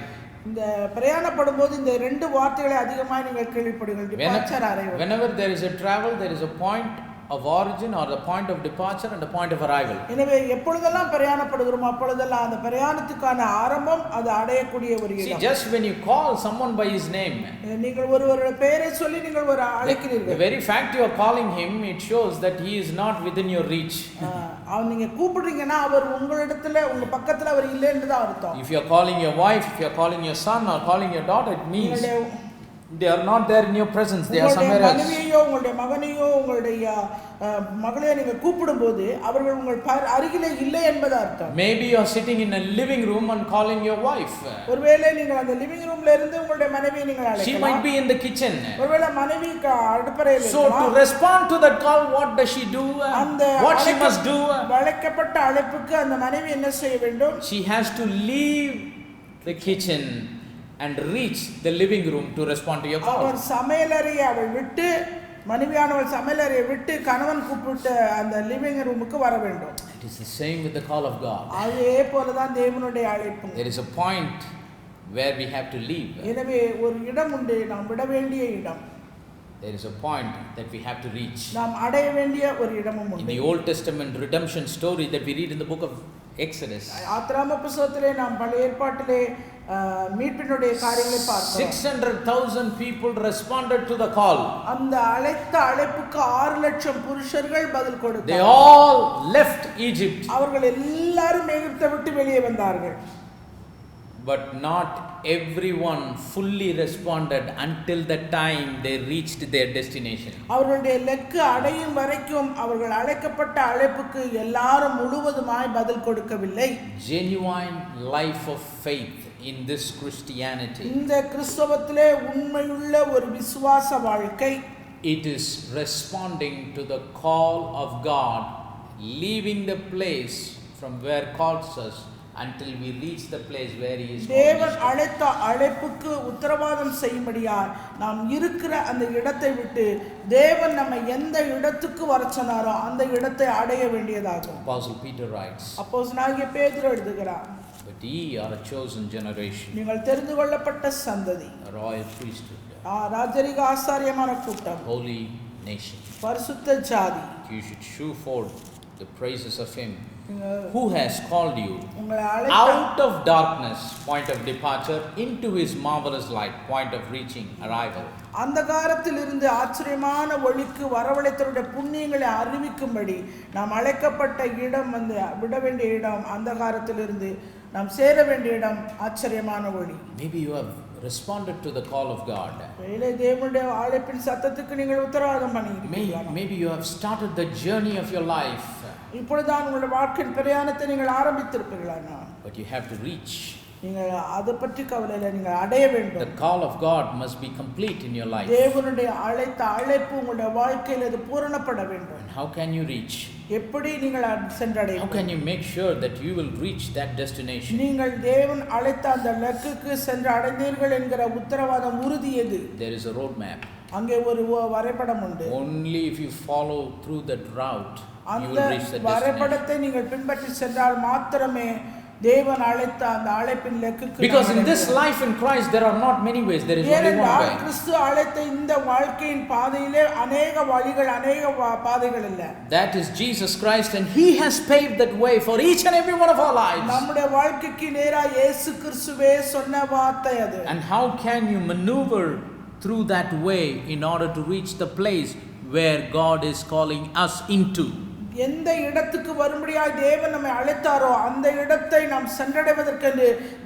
இந்த பிரயாணப்படும்போது இந்த ரெண்டு வார்த்தைகளை அதிகமாக நீங்கள் கேள்விப்படுவீர்கள், departure arrival. Whenever there is a travel, there is a point of origin or the point of departure and the point of arrival. எனவே எப்பொழுதெல்லாம் பிரயாணப்படுகிறோம் அப்பொழுதெல்லாம் அந்த பிரயாணத்துக்கான ஆரம்பம் அது அடையக்கூடிய ஒரு இடம். See, just when you call someone by his name, நீங்கள் ஒருவருடைய பெயரை சொல்லி நீங்கள் ஒரு அழைக்கிறீர்கள், the very fact you are calling him, it shows that he is not within your reach. நீங்க கூப்பிடுறீங்கன்னா அவர் உங்களிடத்துல உங்க பக்கத்துல அவர் இல்லைன்னு தான் அர்த்தம். If you are calling your wife, if you are calling your son or calling your daughter, it means they are not there in your presence, they are somewhere else. மனைவியோ உங்களுடைய மகனையோ உங்களுடைய மகளையோ நீங்க கூப்பிடும்போது அவர்கள் உங்கள் அருகிலே இல்லை என்பது அர்த்தம். Maybe you are sitting in a living room and calling your wife. ஒருவேளை நீங்கள் அந்த லிவிங் ரூம்ல இருந்து உங்களுடைய மனைவியை நீங்கள் அழைக்கலாம். She might be in the kitchen. ஒருவேளை மனைவி அடுப்பறையில் இருக்கலாம். So to respond to that call, what does she do? What she must do? அழைக்கப்பட்ட அழைப்புக்கு அந்த மனைவி என்ன செய்ய வேண்டும்? She has to leave the kitchen and reach the living room to respond to your call. அவர் சமையலறையை அவள் விட்டு, மனைவியானவள் சமையலறையை விட்டு கணவன் கூப்பிட்ட அந்த லிவிங் ரூமுக்கு வர வேண்டும். It is the same with the call of God. அதே போல தான் தேவனுடைய அழைப்பு. There is a point where we have to leave. எனவே ஒரு இடம் உண்டு, நாம் விட வேண்டிய இடம். There is a point that we have to reach. நாம் அடைய வேண்டிய ஒரு இடமும் உண்டு. In the Old Testament redemption story that we read in the book of Exodus. ஆத்திராம புத்தகத்திலே நாம் பழைய ஏற்பாட்டிலே மீட்பினுடைய காரியங்களை பார்க்கிறோம். 600,000 people responded to the call. அந்த அழைத்த அழைப்புக்கு 6 லட்சம் புருஷர்கள் பதில் கொடுத்தார்கள். They all left Egypt. அவர்கள் எல்லாரும் எகிப்தை விட்டு வெளியே வந்தார்கள். But not everyone fully responded until the time they reached their destination. அவர்களுடைய இலக்கு அடையும் வரைக்கும் அவர்கள் அழைக்கப்பட்ட அழைப்புக்கு எல்லாரும் முழுவதுமாய் பதில் கொடுக்கவில்லை. Genuine life of faith in this Christianity. இந்த கிறிஸ்தவத்திலே உண்மையுள்ள ஒரு விசுவாச வாழ்க்கை. It is responding to the call of God, leaving the place from where calls us until we reach the place where he is. தேவன் அழைத்த அழைப்புக்கு உத்தரவாதம் செய்யும்படியாய் நாம் இருக்கிற அந்த இடத்தை விட்டு தேவன் நம்மை எந்த இடத்துக்கு வர சொன்னாரோ அந்த இடத்தை அடைய வேண்டியதாகும். Apostle Peter writes, அப்போஸ்தலனாகிய பேதுரு எழுதுகிறார், but ye are a chosen generation, நீங்கள் தெரிந்து கொள்ளப்பட்ட சந்ததி, a royal priesthood, ராஜரிக ஆசாரியமான கூட்டம், holy nation. பரிசுத்த ஜாதி. You should shew forth the praises of him who has called you உங்களை out of darkness, point of departure, into his marvelous light, point of reaching, arrival. அந்தகாரத்தில் இருந்து ஆச்சரியமான ஒளிக்கு வரவழைத்தவருடைய புண்ணியங்களை அறிவிக்கும்படி நாம் அழைக்கப்பட்ட இடம் வந்து விட வேண்டிய இடம், அந்தகாரத்திலிருந்து நாம் சேர வேண்டிய இடம் ஆச்சரியமான ஒளி. Maybe you have responded to the call of God. தேவனுடைய அழைப்பின் சத்தத்துக்கு நீங்கள் உத்தரவாதம் பண்ணியிருக்கிறீர்கள். Maybe you have started the journey of your life. இப்பொழுதுதான் உங்களுடைய வாழ்க்கையின் பிரயாணத்தை நீங்கள் ஆரம்பித்திருப்பீர்களா? But you have to reach. நீங்கள் அதை பற்றி கவலையில நீங்கள் அடைய வேண்டும். The call of God must be complete in your life. தேவனுடைய அழைத்த அழைப்பு உங்களுடைய வாழ்க்கையில் அது பூரணப்பட வேண்டும். And how can you reach? எப்படி நீங்கள் சென்றடைய? How can you make sure that you will reach that destination? நீங்கள் தேவன் அழைத்த அந்த இலக்குக்கு சென்று அடைந்தீர்கள் என்கிற உத்தரவாதம் உறுதி எது? There is a road map. அங்கே ஒரு வரைபடம் உண்டு. Only if you follow through that route you அந்த will reach the வரைபடத்தை destination. நீங்கள் பின்பற்றி சென்றால் மாத்திரமே தேவன் அழைத்த அந்த அழைப்பின் இலக்குக்கு. Because in this life in Christ there are not many ways, there is only one way. கிறிஸ்து அழைத்த இந்த வாழ்க்கையின் பாதையிலே अनेक வழிகள், अनेक பாதைகள் இல்ல. That is Jesus Christ, and he has paved that way for each and every one of our lives. நம்முடைய வாழ்க்கைக்கு நேரா இயேசு கிறிஸ்துவே சொன்ன வார்த்தை அது. And how can you maneuver through that way in order to reach the place where God is calling us into? எந்த இடத்துக்கு வரும்படியாய் தேவன் நம்மை அழைத்தாரோ அந்த இடத்தை நாம் சென்றடைவதற்கு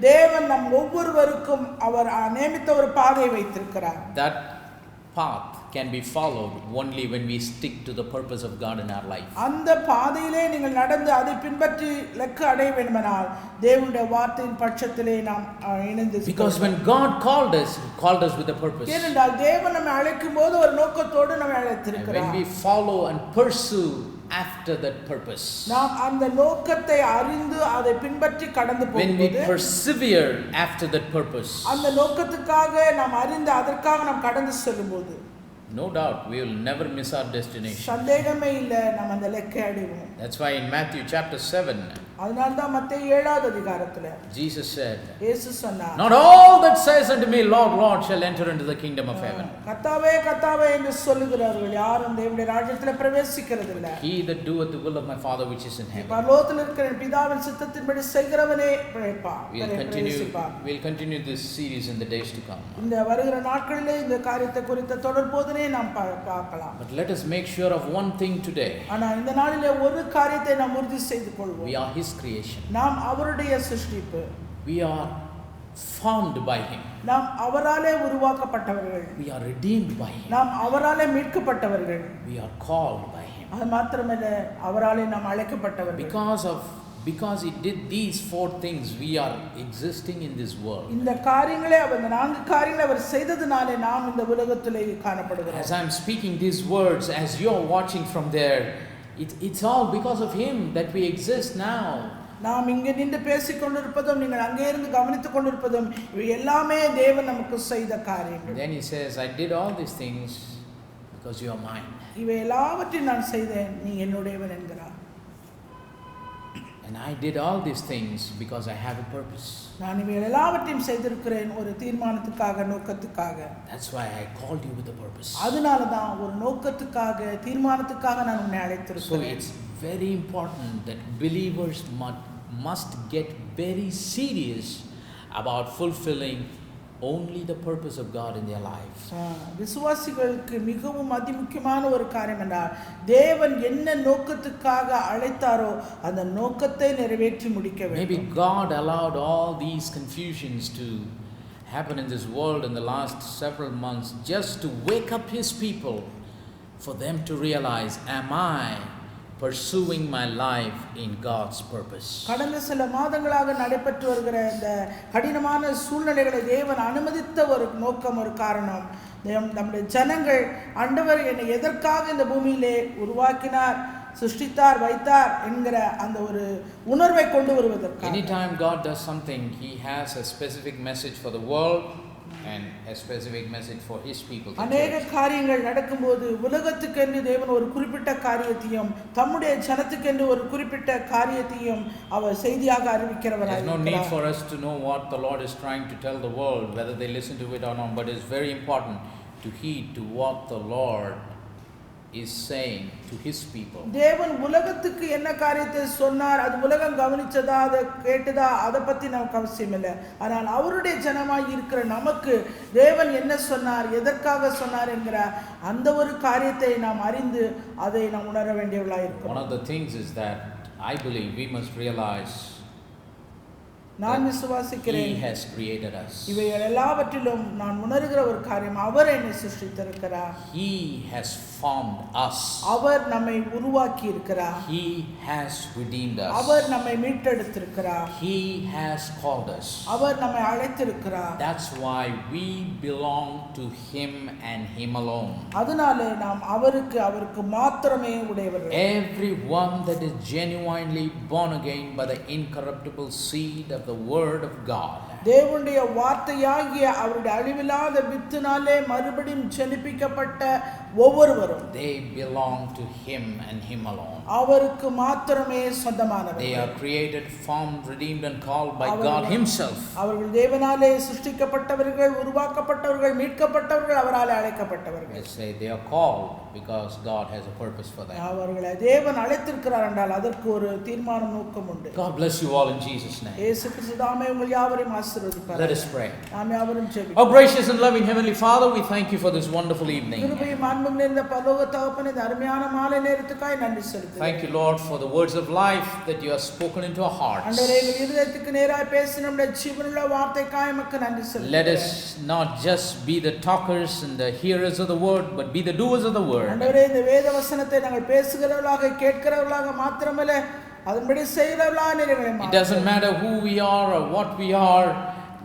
தேவன் நம் ஒவ்வொருவருக்கும் அவர் நியமித்த ஒரு பாதையை வைத்திருக்கிறார். That path can be followed only when we stick to the purpose of God in our life. அந்த பாதையிலே நீங்கள் நடந்து அதை பின்பற்றி இலக்கு அடைய வேண்டுமானால் தேவனுடைய வார்த்தையின் பட்சத்திலே நாம் இணைந்து. Because when God called us with a purpose. ஏனென்றால் தேவன் நம்மை அழைக்கும் போது ஒரு நோக்கத்தோடு நம்மை அழைத்திருக்கிறார். When we follow and pursue after that purpose, நாம் அந்த நோக்கத்தை அறிந்து அதை பின்பற்றி கடந்து when we போகும்போது, persevere after that purpose, அந்த நோக்கத்துக்காக நாம் அறிந்து அதற்காக நாம் கடந்து செல்லும்போது, no doubt we will never miss our destination. சந்தேகமே இல்லை நாம் அந்த இலக்கை அடைவோம். That's why in Matthew chapter 7, அதனால தான் மத்தேயு 7வது அதிகாரத்துல Jesus said, இயேசு சொன்னார், not all that says unto me, Lord, Lord, shall enter into the kingdom of heaven. கர்த்தாவே கர்த்தாவே என்று சொல்லுகிறவர்கள் யாரும் தேவனுடைய ராஜ்யத்தில் பிரவேசிக்கிறது இல்லை. He that doeth the will of my Father which is in heaven. பரலோகத்தில் இருக்கிற பிதாவின் சித்தத்தின்படி செய்கிறவனே பிரவேசிப்பான். We'll continue this series in the days to come. இந்த வருகிற நாட்களிலே இந்த காரியத்தை குறித்த தொடர் போதனை நாம் பார்க்கலாம். But let us make sure of one thing today. ஆனா இந்த நாளிலே ஒரு காரியத்தை நாம் உறுதி செய்து கொள்வோம். We are his creation. நாம் அவருடைய சிருஷ்டிப்பு. We are formed by him. நாம் அவராலே உருவாக்கப்பட்டவர்கள். We are redeemed by him. நாம் அவராலே மீட்கப்பட்டவர்கள். We are called by him. அது மாத்திரமல்ல அவராலே நாம் அழைக்கப்பட்டவர்கள். Because he did these 4 things, we are existing in this world. இந்த காரியங்களே இந்த 4 காரியங்களை அவர் செய்ததனாலே நாம் இந்த உலகத்திலே காணப்படுகிறோம். As I am speaking these words, as you are watching from there, it's all because of him that we exist now. நாம் இங்கே நின்று பேசிக் கொண்டிருப்பதும் நீங்கள் அங்கே இருந்து கவனித்துக் கொண்டிருப்பதும் இவை எல்லாமே தேவன் நமக்கு செய்த காரியங்கள். Then he says, I did all these things because you are mine. இவை எல்லாவற்றையும் நான் செய்தேன், நீ என்னுடையவன் என்கிறார். And I did all these things because I have a purpose. நான் இவை எல்லாவற்றையும் செய்திருக்கிறேன் ஒரு தீர்மானத்துக்காக, நோக்கத்துக்காக. That's why I called you with a purpose. அதனால தான் ஒரு நோக்கத்துக்காக, தீர்மானத்துக்காக நான் உன்னை அழைத்திருக்கிறேன். So it's very important that believers must get very serious about fulfilling only the purpose of God in their life. விசுவாசிகளுக்கு மிகவும் அதிமுக்கியமான ஒரு காரியம் என்றால் தேவன் என்ன நோக்கத்துக்காக அழைத்தாரோ அந்த நோக்கத்தை நிறைவேற்றி முடிக்க வேண்டும். Maybe God allowed all these confusions to happen in this world in the last several months just to wake up his people, for them to realize, am I pursuing my life in God's purpose? கடந்த சில மாதங்களாக நடைபெற்று வருகிற இந்த கடினமான சூழ்நிலைகளை தேவன் அனுமதித்த ஒரு நோக்கம், ஒரு காரணம், நம்முடைய ஜனங்கள் ஆண்டவர் என்னை எதற்காக இந்த பூமியிலே உருவாக்கினார், சிருஷ்டித்தார், வைத்தார் என்கிற அந்த ஒரு உணர்வை கொண்டு வருவதற்கு. Anytime God does something, he has a specific message for the world and a specific message for his people. அநேக காரியங்கள் நடக்கும்போது உலகத்துக்கென்று தேவன் ஒரு குறிப்பிட்ட காரியத்தையும் தம்முடைய ஜனத்துக்கென்று ஒரு குறிப்பிட்ட காரியத்தையும் அவர் செய்தியாக அறிவிக்கிறவராய் இருக்கிறார். There's no need for us to know what the Lord is trying to tell the world, whether they listen to it or not, but it's very important to heed to what the Lord is saying to his people. தேவன் உலகத்துக்கு என்ன காரியத்தை சொன்னார், அது உலகம் கவனிச்சதா, அதை கேட்டதா, அதை பத்தி நமக்கு அவசியம் இல்லை. ஆனால் அவருடைய ஜனமாய் இருக்கிற நமக்கு தேவன் என்ன சொன்னார், எதற்காக சொன்னார் என்கிற அந்த ஒரு காரியத்தை நாம் அறிந்து அதை நாம் உணர வேண்டியவர்களாய் இருக்கிறோம். One of the things is that I believe we must realize நான் விசுவாசிக்கிறேன், he has created us. இவைகள் எல்லாவற்றிலும் நான் உணர்கிற ஒரு காரியம், அவர் என்னை சிருஷ்டித்திருக்கிறார். He has formed us. அவர் நம்மை உருவாக்கி இருக்கிறார். He has redeemed us. அவர் நம்மை மீட்டெடுத்திருக்கிறார். He has called us. அவர் நம்மை அழைத்திருக்கிறார். That's why we belong to him and him alone. அதனாலே நாம் அவருக்கு மாத்திரமே உடையவர்கள். Everyone that is genuinely born again by the incorruptible seed of the word of God, தேவனுடைய வார்த்தையாகிய அவருடைய அழிவில்லாத வித்தினாலே மறுபடியும் ஜெனிப்பிக்கப்பட்ட ஒவ்வொருவரும் they belong to him and him alone. அவருக்கு மாத்திரமே சொந்தமானவர்கள். They are created, formed, redeemed and called by God himself. அவர்கள் தேவனாலே சிருஷ்டிக்கப்பட்டவர்கள், உருவாக்கப்பட்டவர்கள், மீட்கப்பட்டவர்கள், அவராலே அழைக்கப்பட்டவர்கள். Let's say they are called because God has a purpose for them. அவர்களை தேவன் அழைத்திருக்கிறார் என்றால் அதற்கு ஒரு தீர்மான நோக்கம் உண்டு. God bless you all in Jesus name. இயேசு கிறிஸ்து தாமே உங்கள் யாவரையும் ஆசீர்வதிப்பார். Let us pray. நாம் யாவரும் ஜெபிப்போம். Oh gracious and loving heavenly Father, we thank you for this wonderful evening. கிருபையும் அன்பும் நிறைந்த பரலோக தகப்பனே, இந்த அருமையான மாலை நேரத்துக்காய் நன்றி செலுத்துகிறேன். Thank you Lord for the words of life that you have spoken into our hearts. ஆண்டவரே, எங்கள் இதயத்துக்கு நேராய் பேசின நம்முடைய ஜீவனுள்ள வார்த்தைக்காய் உமக்கு நன்றி செலுத்துகிறேன். Let us not just be the talkers and the hearers of the word, but be the doers of the word. ஆண்டவரே, இந்த வேத வசனத்தை நாங்கள் பேசுகிறவர்களாக, கேட்கிறவர்களாக மாத்திரமல்ல, அதன்படி செய்கிறவர்களாக நீர் எங்களை மாற்றும். It doesn't matter who we are or what we are,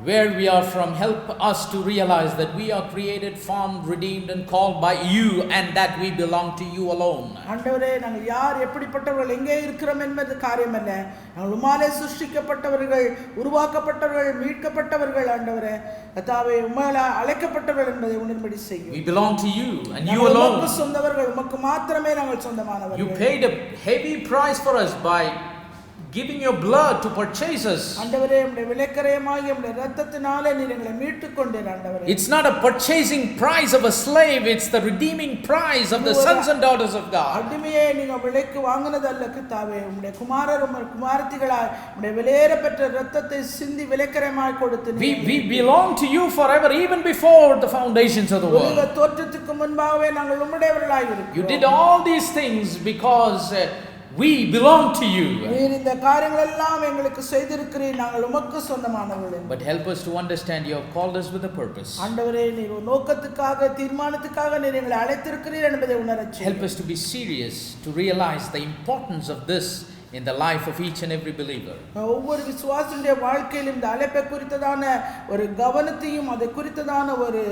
where we are from. Help us to realize that we are created, formed, redeemed and called by you, and that we belong to you alone. ஆண்டவரே, நாங்கள் யார், எப்படிப்பட்டவர்கள், எங்கே இருக்கிறோம் என்பது காரியமல்ல. நாங்கள் உம்மாலே சிருஷ்டிக்கப்பட்டவர்கள், உருவாக்கப்பட்டவர்கள், மீட்கப்பட்டவர்கள். ஆண்டவரே, கர்த்தாவே, உம்மாலே அழைக்கப்பட்டவர்கள் என்பதை உணர்ம்படி செய்யும். We belong to you and you alone. உமக்கு சொந்தவர்கள், உமக்கு மாத்திரமே நாங்கள் சொந்தமானவர்கள். You paid a heavy price for us by giving your blood to purchase us. ஆண்டவரே, உம்முடைய விலைக்கரையமாகிய உம்முடைய இரத்தத்தினாலே நீர் எங்களை மீட்டுக் கொண்டீர். ஆண்டவரே, It's not a purchasing price of a slave, it's the redeeming price of the sons and daughters of God. அடிமையே நீங்க விலைக்கு வாங்குனது அல்ல கர்த்தாவே, உம்முடைய குமாரர் குமாரத்திகளாய் உம்முடைய விலையேற பெற்ற இரத்தத்தை சிந்தி விலைக்கரையமாய் கொடுத்து We belong to you forever, even before the foundations of the உலக world. தோற்றத்துக்கு முன்பாகவே நாங்கள் உம்முடையவர்களாய் இருக்கிறோம். You did all these things because we belong to you. நீர் இந்த காரியங்கள் எல்லாம் எங்களுக்கு செய்திருக்கிறீர், நாங்கள் உமக்கு சொந்தமானவர்கள். But help us to understand you have called us with a purpose. ஆண்டவரே, நீர் ஒரு நோக்கத்துக்காக, தீர்மானத்துக்காக நீர் எங்களை அழைத்திருக்கிறீர் என்பதை உணரச் Help us to be serious, to realize the importance of this in the life of each and every believer. ஒவ்வொரு விசுவாசியுடைய வாழ்க்கையிலும் இந்த அழைப்பை குறித்ததான ஒரு கவனத்தையும் அதை குறித்ததான ஒரு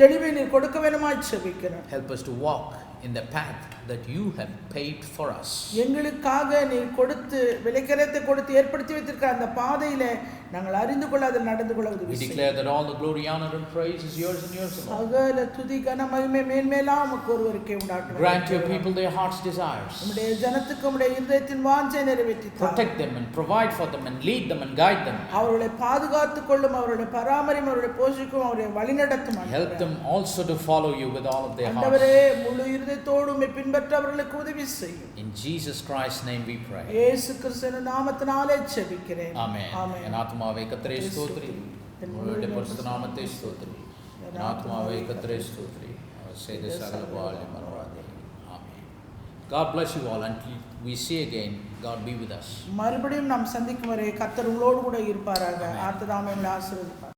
தெளிவை நீர் கொடுக்க வேண்டுமாய் ஜெபிக்கிறேன். Help us to walk in the path that you have paid for us. எங்களுக்காக நீர் கொடுத்து விலைக்கரையத்தை கொடுத்து ஏற்படுத்தி வைத்திருக்கிற அந்த பாதையிலே நாங்கள் அறிந்து கொள்ள, அதில் நடந்து கொள்ள உதவி We செய்யும். declare that all the glory, honor and praise is yours and yours alone. சகல துதி கன மகிமை மேன்மேலாம் உமக்கு ஒருவருக்கே உண்டாட்டும். Grant your people their heart's desires. உம்முடைய ஜனத்துக்கு உம்முடைய இதயத்தின் வாஞ்சை நிறைவேற்றி தாரும். Protect them and provide for them and lead them and guide them. அவர்களை பாதுகாத்துக் கொள்ளும், அவருடைய பராமரியும், அவருடைய போஷிக்கும், அவருடைய வழிநடத்தும். Help them also to follow you with all of their hearts. ஆண்டவரே, முழு இதயத்தோடு உம்மை பின்பற்ற பின்பற்றவர்களுக்கு உதவி செய்யும். In Jesus Christ's name we pray. இயேசு கிறிஸ்துவின் நாமத்தினாலே ஜெபிக்கிறேன். Amen. ஆமென். என் ஆத்மாவே கர்த்தரை ஸ்தோத்திரி. உம்முடைய பரிசுத்த நாமத்தை ஸ்தோத்திரி. என் ஆத்மாவே கர்த்தரை ஸ்தோத்திரி. அவர் செய்த சகல உபகாரங்களை மறவாதே. Amen. God bless you all until we see again. God be with us. மறுபடியும் நாம் சந்திக்கும் வரை கர்த்தர் உங்களோடு கூட இருப்பாராக. ஆண்டவர் நம்மை ஆசீர்வதிப்பார்.